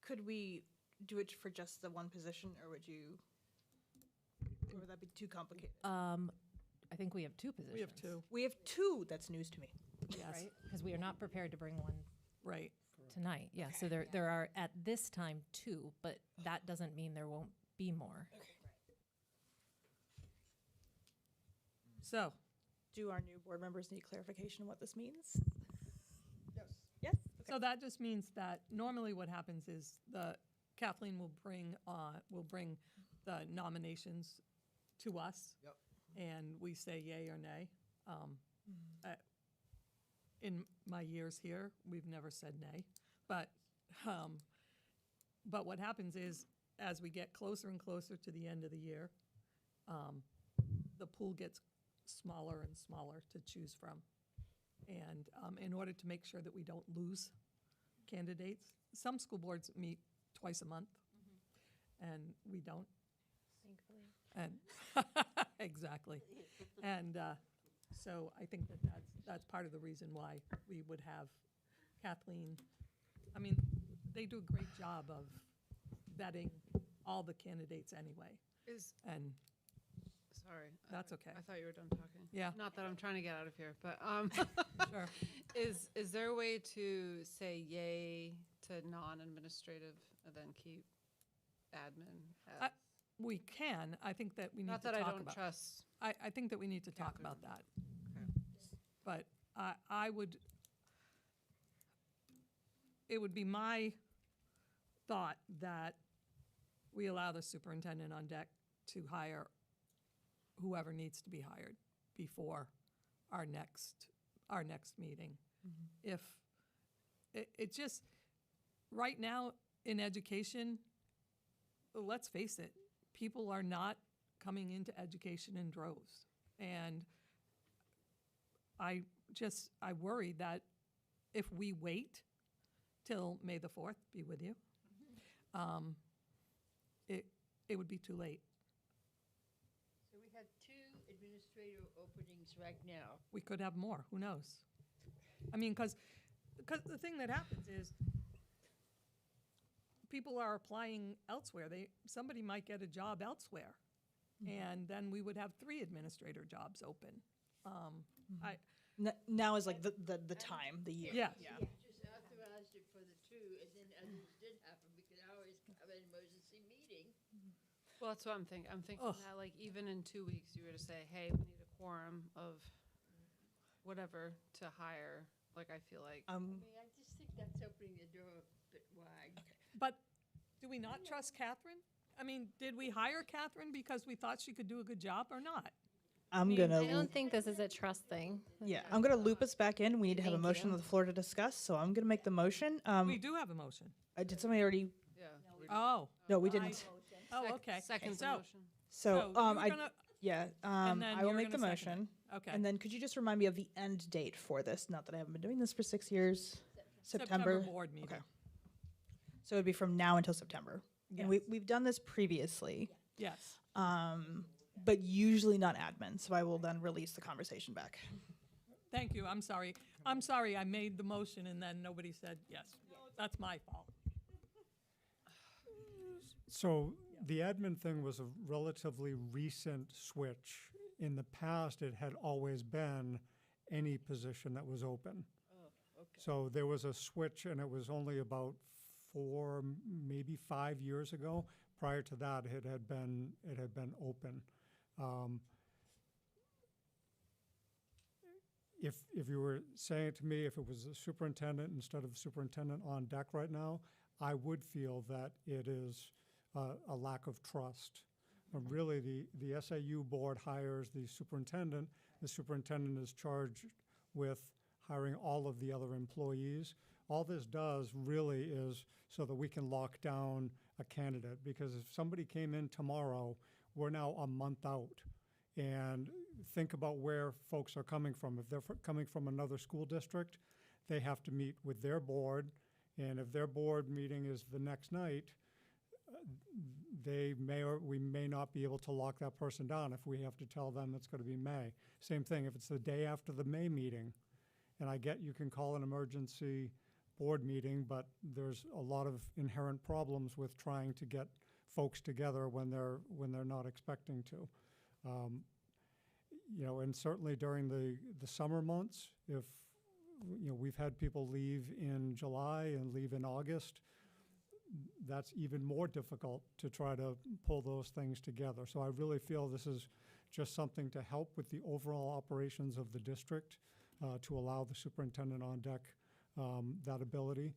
Could we do it for just the one position, or would that be too complicated? I think we have two positions. We have two. We have two. That's news to me. Yes, because we are not prepared to bring one Right. tonight. Yeah, so there are at this time two, but that doesn't mean there won't be more. So, Do our new board members need clarification on what this means? Yes. Yes? Okay. so that just means that normally what happens is Kathleen will bring the nominations to us. Yep. And we say yay or nay. In my years here, we've never said nay. But what happens is, as we get closer and closer to the end of the year, the pool gets smaller and smaller to choose from. And in order to make sure that we don't lose candidates, some school boards meet twice a month, and we don't. Thankfully. And exactly. And so I think that's part of the reason why we would have Kathleen. I mean, they do a great job of vetting all the candidates anyway. And Sorry. That's okay. I thought you were done talking. Yeah. Not that I'm trying to get out of here, but Sure. Is there a way to say yay to non-administrative and then keep admin as? we can. I think that we need Not to that talk I don't about. trust. I think that we need to talk about that. But I would. It would be my thought that we allow the superintendent on deck to hire whoever needs to be hired before our next meeting. If it just, right now in education, let's face it, people are not coming into education in droves. And I worry that if we wait till May the 4th, be with you, it would be too late. So we have two administrator openings right now. We could have more, who knows? I mean, because the thing that happens is people are applying elsewhere. Somebody might get a job elsewhere, and then we would have 3 administrator jobs open. Now is like the time, the year. Yeah. Just authorized it for the two, and then others did happen. We could always have an emergency meeting. Well, that's what I'm thinking. I'm thinking that, like, even in 2 weeks, you were to say, hey, we need a quorum of whatever to hire. Like, I feel like. I mean, I just think that's opening the door a bit wide. But do we not trust Catherine? I mean, did we hire Catherine because we thought she could do a good job or not? I'm I gonna. don't think this is a trust thing. Yeah, I'm gonna loop us back in. We need to have a Thank motion you. on the floor to discuss. So I'm gonna make the motion. We do have a motion. Did somebody already? Yeah. Oh. No, we didn't. Oh, okay. Second So- motion. So, you're I gonna- yeah, and then I will you're make the gonna second motion. it. Okay. And then could you just remind me of the end date for this? Not that I haven't been doing this for 6 years. September board meeting. Okay. So it'd be from now until September. And we've done this previously. Yes. But usually not admin. So I will then release the conversation back. Thank you. I'm sorry. I made the motion and then nobody said yes. That's my fault. So the admin thing was a relatively recent switch. In the past, it had always been any position that was open. Oh, okay. So there was a switch, and it was only about 4, maybe 5 years ago. Prior to that, it had been open. If you were saying to me if it was a superintendent instead of superintendent on deck right now, I would feel that it is a lack of trust. Really, the SAU board hires the superintendent. The superintendent is charged with hiring all of the other employees. All this does really is so that we can lock down a candidate, because if somebody came in tomorrow, we're now a month out. And think about where folks are coming from. If they're coming from another school district, they have to meet with their board, and if their board meeting is the next night, they may or we may not be able to lock that person down if we have to tell them it's going to be May. Same thing if it's the day after the May meeting, and I get you can call an emergency board meeting, but there's a lot of inherent problems with trying to get folks together when they're not expecting to. You know, and certainly during the summer months, if you know we've had people leave in July and leave in August, that's even more difficult to try to pull those things together. So I really feel this is just something to help with the overall operations of the district, to allow the superintendent on deck that ability.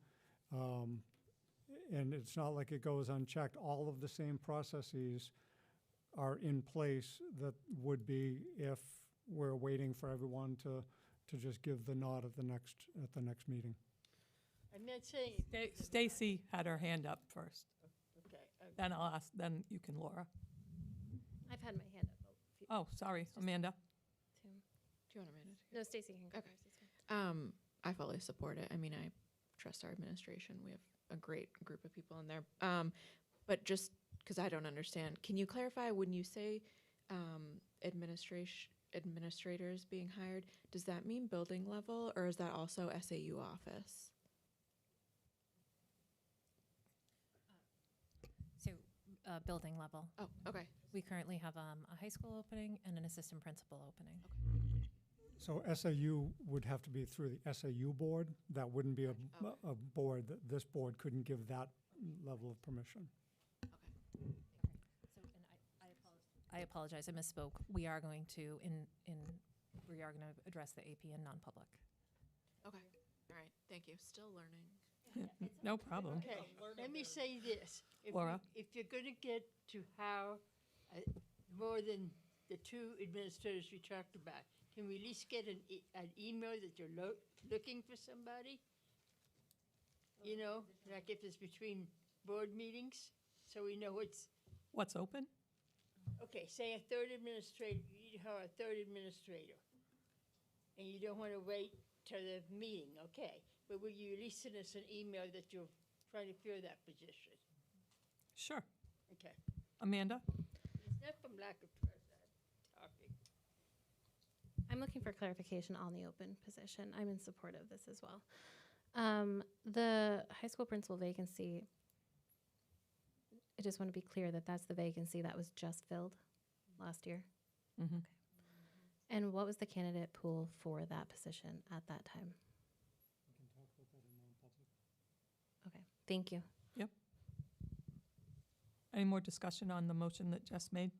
And it's not like it goes unchecked. All of the same processes are in place that would be if we're waiting for everyone to just give the nod at the next meeting. I'm not saying. Stacy had her hand up first. Okay. Then I'll ask, then you can, Laura. I've had my hand up. Oh, sorry, Amanda. Do you want Amanda to go? No, Stacy can go Okay. first. It's fine. I fully support it. I mean, I trust our administration. We have a great group of people in there. But just because I don't understand, can you clarify when you say administrators being hired, does that mean building level, or is that also SAU office? So, building level. Oh, okay. We currently have a high school opening and an assistant principal opening. So SAU would have to be through the SAU board. That wouldn't be a board, that this board couldn't give that level of permission. I apologize, I misspoke. We are going to address the AP in non-public. Okay. All right. Thank you. Still learning. Yeah, no problem. Okay, let me say this. Laura? If you're going to get to how more than the two administrators we talked about, can we at least get an email that you're looking for somebody? You know, like if it's between board meetings, so we know What's open? Okay, say a third administrator, you need to hire a third administrator, and you don't want to wait till the meeting, okay? But will you at least send us an email that you're trying to fill that position? Sure. Okay. Amanda? It's not from lack of trust, I'm talking. I'm looking for clarification on the open position. I'm in support of this as well. The high school principal vacancy, I just want to be clear that that's the vacancy that was just filled last year. Mm-hmm. Okay. And what was the candidate pool for that position at that time? Okay, thank you. Yep. Any more discussion on the motion that Jess made?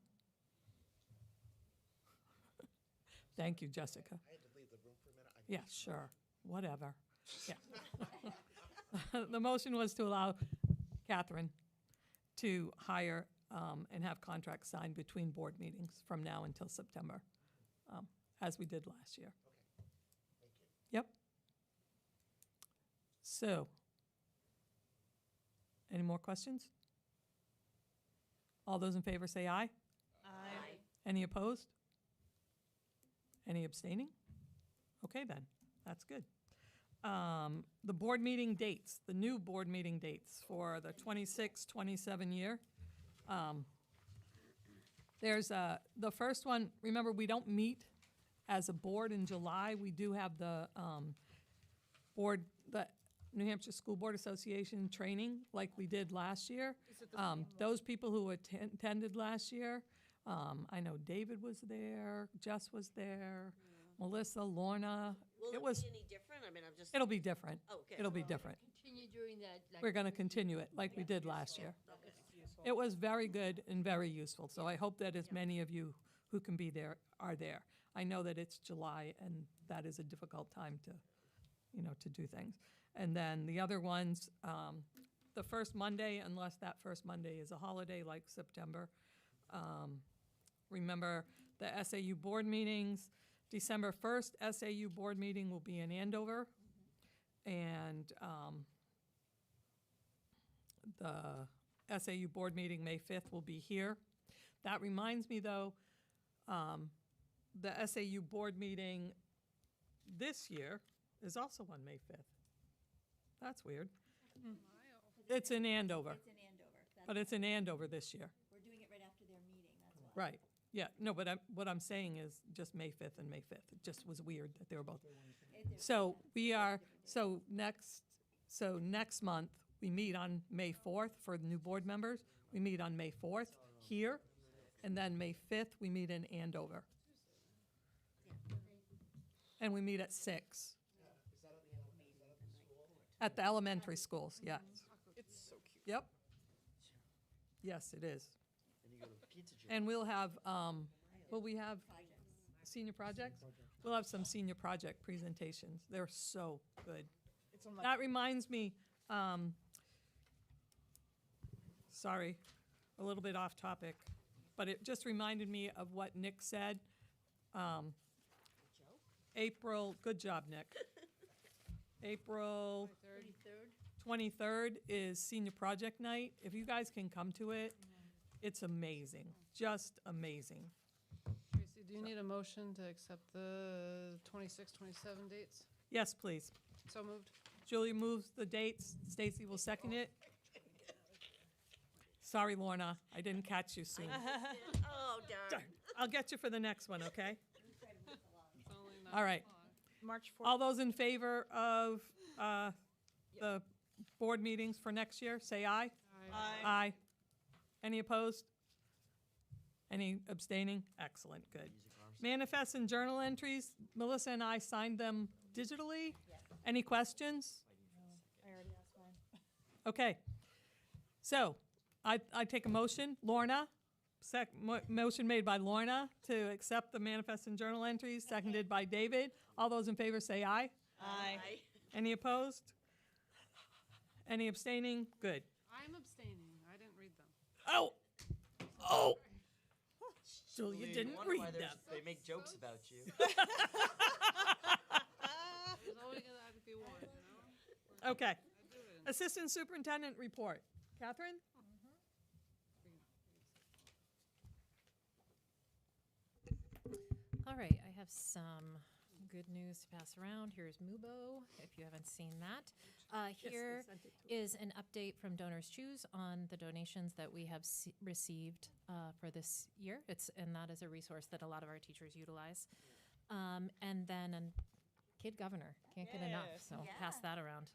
Thank you, Jessica. I had to leave the room for a minute. Yeah, sure, whatever. Yeah. The motion was to allow Catherine to hire and have contracts signed between board meetings from now until September, as we did last year. Okay. Thank you. Yep. So, any more questions? All those in favor say aye. Aye. Any opposed? Any abstaining? Okay, then, that's good. The board meeting dates, the new board meeting dates for the 26-27 year. There's the first one, remember, we don't meet as a board in July. We do have the the New Hampshire School Board Association training like we did last year. Those people who attended last year, I know David was there, Jess was there, Melissa, Lorna. Will it was be any different? I mean, I'm just. It'll be different. Oh, okay. It'll be different. Continue doing that. Like We're going to continue it like we did last year. It was very good and very useful, so I hope that as many of you who can be there are there. I know that it's July, and that is a difficult time to do things. And then the other ones, the first Monday, unless that first Monday is a holiday like September. Remember the SAU board meetings. December 1st, SAU board meeting will be in Andover. And the SAU board meeting, May 5th, will be here. That reminds me, though, the SAU board meeting this year is also on May 5th. That's weird. It's in Andover. It's in Andover. But it's in Andover this year. We're doing it right after their meeting, that's why. Right. Yeah, no, but what I'm saying is just May 5th and May 5th. It just was weird that they were both. So next month, we meet on May 4th for the new board members. We meet on May 4th here, and then May 5th, we meet in Andover. And we meet at 6. At the elementary schools, yes. It's so cute. Yep. Yes, it is. Then you go to Pizza Joe. And we'll have, will we have senior projects? We'll have some senior project presentations. They're so good. That reminds me, sorry, a little bit off topic, but it just reminded me of what Nick said. April, good job, Nick. April 23rd is senior project night. If you guys can come to it, it's amazing, just amazing. Tracy, do you need a motion to accept the 26, 27 dates? Yes, please. So moved. Julia moves the dates. Stacy will second it. Sorry, Lorna, I didn't catch you soon. Oh, darn. I'll get you for the next one, okay? It's only All right. March 4th. All those in favor of the board meetings for next year, say aye. Aye. Any opposed? Any abstaining? Excellent, good. Manifests and journal entries, Melissa and I signed them digitally. Any questions? I already asked mine. Okay. So, I take a motion. Lorna, motion made by Lorna to accept the manifest and journal entries, seconded by David. All those in favor say aye. Aye. Any opposed? Any abstaining? Good. I'm abstaining. I didn't read them. Oh! Oh! Julia You didn't wonder read why them. they make jokes about you. There's always gonna be one, you know? Okay. I do it. Assistant Superintendent report. Catherine? All right, I have some good news to pass around. Here's Mubo, if you haven't seen that. Here is an update from Donors Choose on the donations that we have received for this year. And that is a resource that a lot of our teachers utilize. And then a kid governor, can't get enough, so pass that around.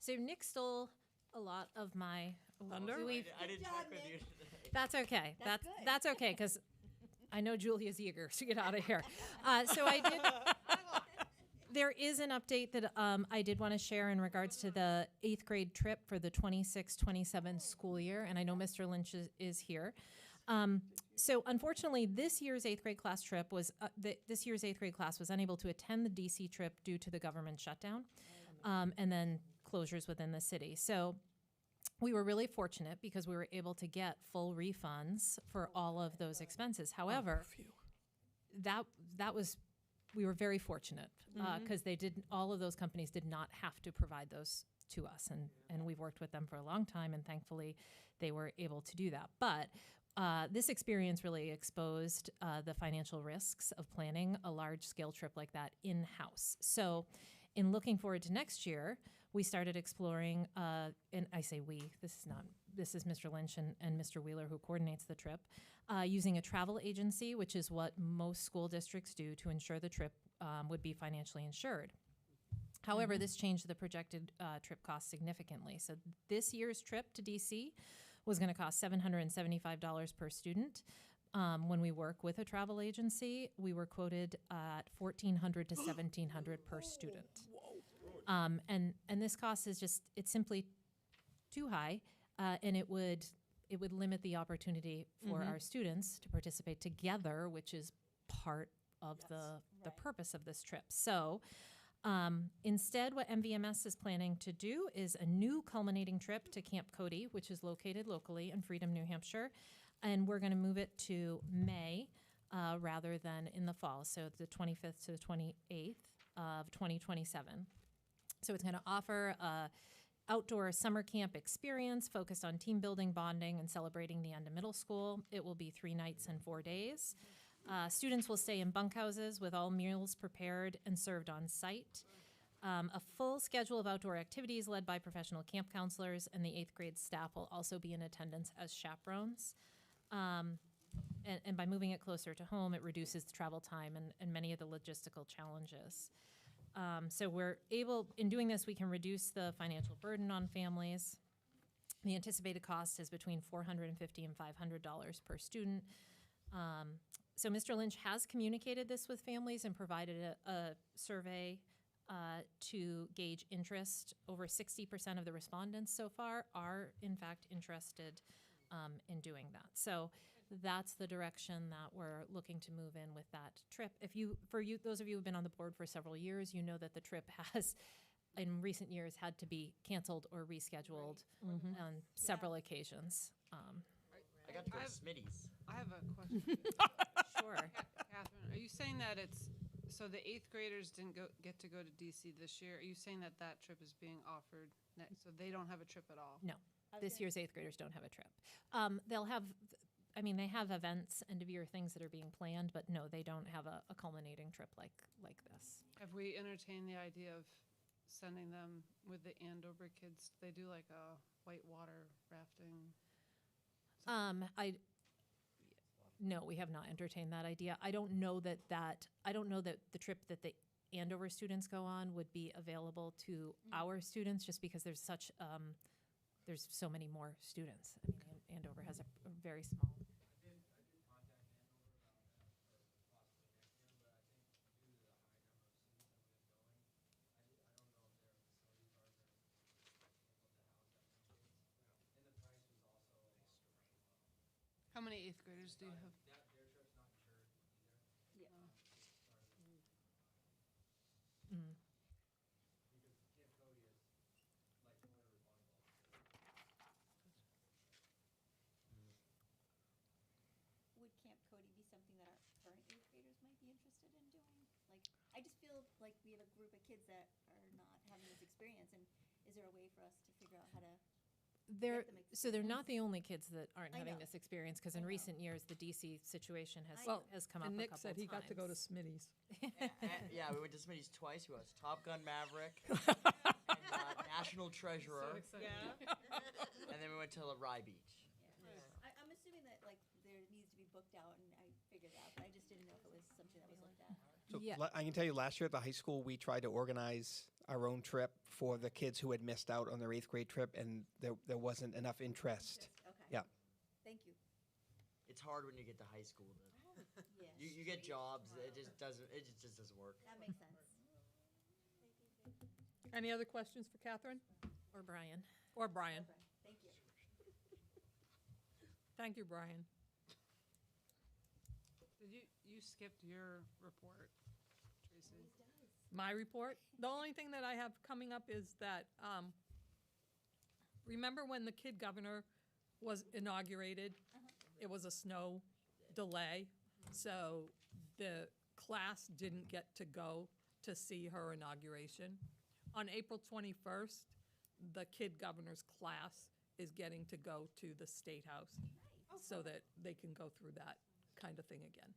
So Nick stole a lot of my thunder. I didn't check with you today. That's okay. That's okay, because I know Julia's eager to get out of here. So I did. There is an update that I did want to share in regards to the 8th grade trip for the 26-27 school year, and I know Mr. Lynch is here. So unfortunately, this year's 8th grade class trip was this year's 8th grade class was unable to attend the DC trip due to the government shutdown, and then closures within the city. So we were really fortunate because we were able to get full refunds for all of those expenses. However, that was, we were very fortunate because all of those companies did not have to provide those to us, and we've worked with them for a long time, and thankfully they were able to do that. But this experience really exposed the financial risks of planning a large-scale trip like that in-house. So in looking forward to next year, we started exploring, and I say we, this is Mr. Lynch and Mr. Wheeler who coordinates the trip, using a travel agency, which is what most school districts do to ensure the trip would be financially insured. However, this changed the projected trip cost significantly. So this year's trip to DC was going to cost $775 per student. When we work with a travel agency, we were quoted at $1,400 to $1,700 per student. And this cost is it's simply too high, and it would limit the opportunity for our students to participate together, which is part of the purpose of this trip. So instead, what MVMS is planning to do is a new culminating trip to Camp Cody, which is located locally in Freedom, New Hampshire, and we're going to move it to May rather than in the fall, so the 25th to the 28th of 2027. So it's going to offer outdoor summer camp experience focused on team building, bonding, and celebrating the end of middle school. It will be 3 nights and 4 days. Students will stay in bunkhouses with all meals prepared and served on site. A full schedule of outdoor activities led by professional camp counselors, and the 8th grade staff will also be in attendance as chaperones. And by moving it closer to home, it reduces the travel time and many of the logistical challenges. So we're able, in doing this, we can reduce the financial burden on families. The anticipated cost is between $450 and $500 per student. So Mr. Lynch has communicated this with families and provided a survey to gauge interest. Over 60% of the respondents so far are, in fact, interested in doing that. So that's the direction that we're looking to move in with that trip. Those of you who've been on the board for several years, you know that the trip has, in recent years, had to be canceled or rescheduled on several occasions. I got to go to Smitty's. I have a question. Sure. Catherine, are you saying that so the 8th graders didn't get to go to DC this year? Are you saying that trip is being offered next, so they don't have a trip at all? No, this year's 8th graders don't have a trip. They'll have, they have events, end of year things that are being planned, but no, they don't have a culminating trip like this. Have we entertained the idea of sending them with the Andover kids? They do like a whitewater rafting. No, we have not entertained that idea. I don't know that the trip that the Andover students go on would be available to our students, just because there's so many more students. Andover has a very small. How many 8th graders do you have? Would Camp Cody be something that our current 8th graders might be interested in doing? Like, I just feel like we have a group of kids that are not having this experience, and is there a way for us to figure out how to They're get them not the only kids that aren't I having know. this experience, because in recent years the DC situation has come up And a Nick couple said he got to go to times. Smitty's. Yeah, we went to Smitty's twice. We watched Top Gun Maverick and National Treasurer. And then we went to Rye Beach. I'm assuming that like there needs to be booked out, and I figured out, but I just didn't know if it was something that was looked at. So I can tell you, last year at the high school, we tried to organize our own trip for the kids who had missed out on their 8th grade trip, and there wasn't enough interest. Okay. Yeah. Thank you. It's hard when you get to high school. Yes. You get jobs. It just doesn't work. That makes sense. Any other questions for Catherine? Or Brian. Or Brian? Thank you. Thank you, Brian. You skipped your report, Tracy. My report? The only thing that I have coming up is that, remember when the kid governor was inaugurated? It was a snow delay, so the class didn't get to go to see her inauguration. On April 21st, the kid governor's class is getting to go to the State House so that they can go through that kind of thing again.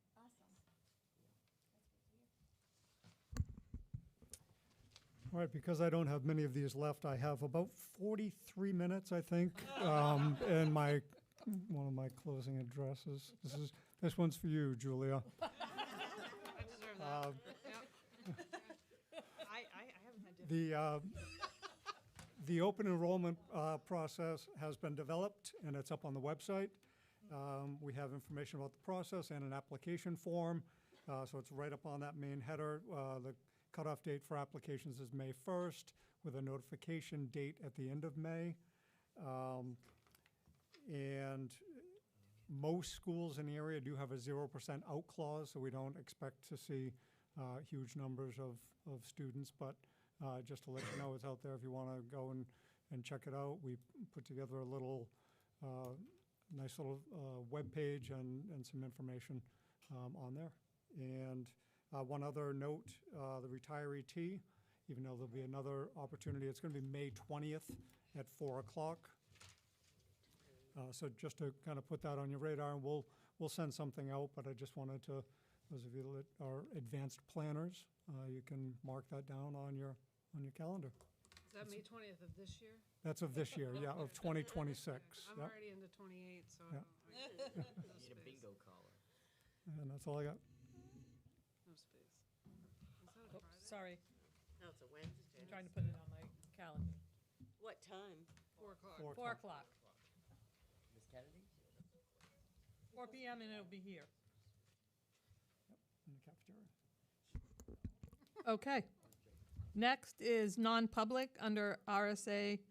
All right, because I don't have many of these left, I have about 43 minutes, I think, in one of my closing addresses. This one's for you, Julia. I deserve that. The the open enrollment process has been developed, and it's up on the website. We have information about the process and an application form, so it's right up on that main header. The cutoff date for applications is May 1st, with a notification date at the end of May. And most schools in the area do have a 0% out clause, so we don't expect to see huge numbers of students, but just to let you know, it's out there if you want to go and check it out. We put together a little, nice little web page and some information on there. And one other note, the retiree tea even though there'll be another opportunity. It's going to be May 20th at 4 o'clock. So just to kind of put that on your radar, and we'll send something out, but I just wanted to, those of you that are advanced planners, you can mark that down on your calendar. Is that May 20th of this year? That's of this year, yeah, of 2026. I'm Yep. already into 28, so Yeah. I don't, no Need a space. bingo caller. And that's all I got. No space. Is that a Oh, Friday? sorry, No, it's a Wednesday. I'm trying to put it on my calendar. What time? 4 o'clock. 4 o'clock, Miss Kennedy? 4 PM, and it'll be here. In the cafeteria. Okay. Next is non-public under RSA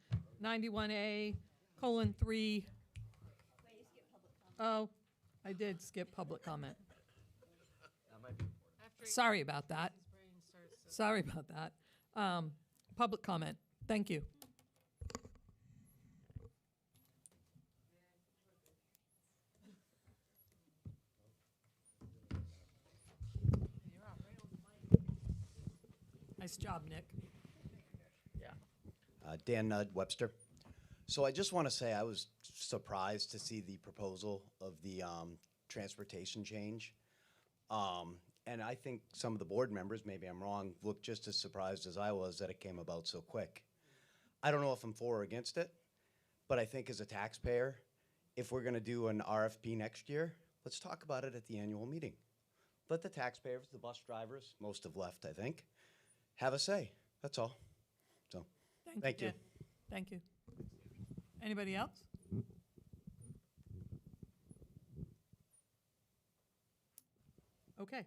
91A:3. Oh, I did skip public comment. That might be After Sorry about that. his brain starts to. Sorry about that. Public comment. Thank you. Nice job, Nick. Dan Nudd, Webster. So I just want to say I was surprised to see the proposal of the transportation change. And I think some of the board members, maybe I'm wrong, looked just as surprised as I was that it came about so quick. I don't know if I'm for or against it, but I think as a taxpayer, if we're going to do an RFP next year, let's talk about it at the annual meeting. Let the taxpayers, the bus drivers, most have left, I think, have a say. That's all. So, thank you. Dan. Thank you. Anybody else? Okay.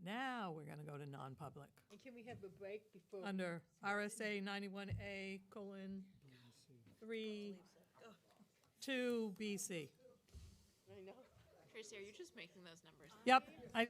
Now we're going to go to non-public. And can we have a break before? Under RSA 91A:3, 2BC. I know. Tracy, are you just making those numbers? Yep. I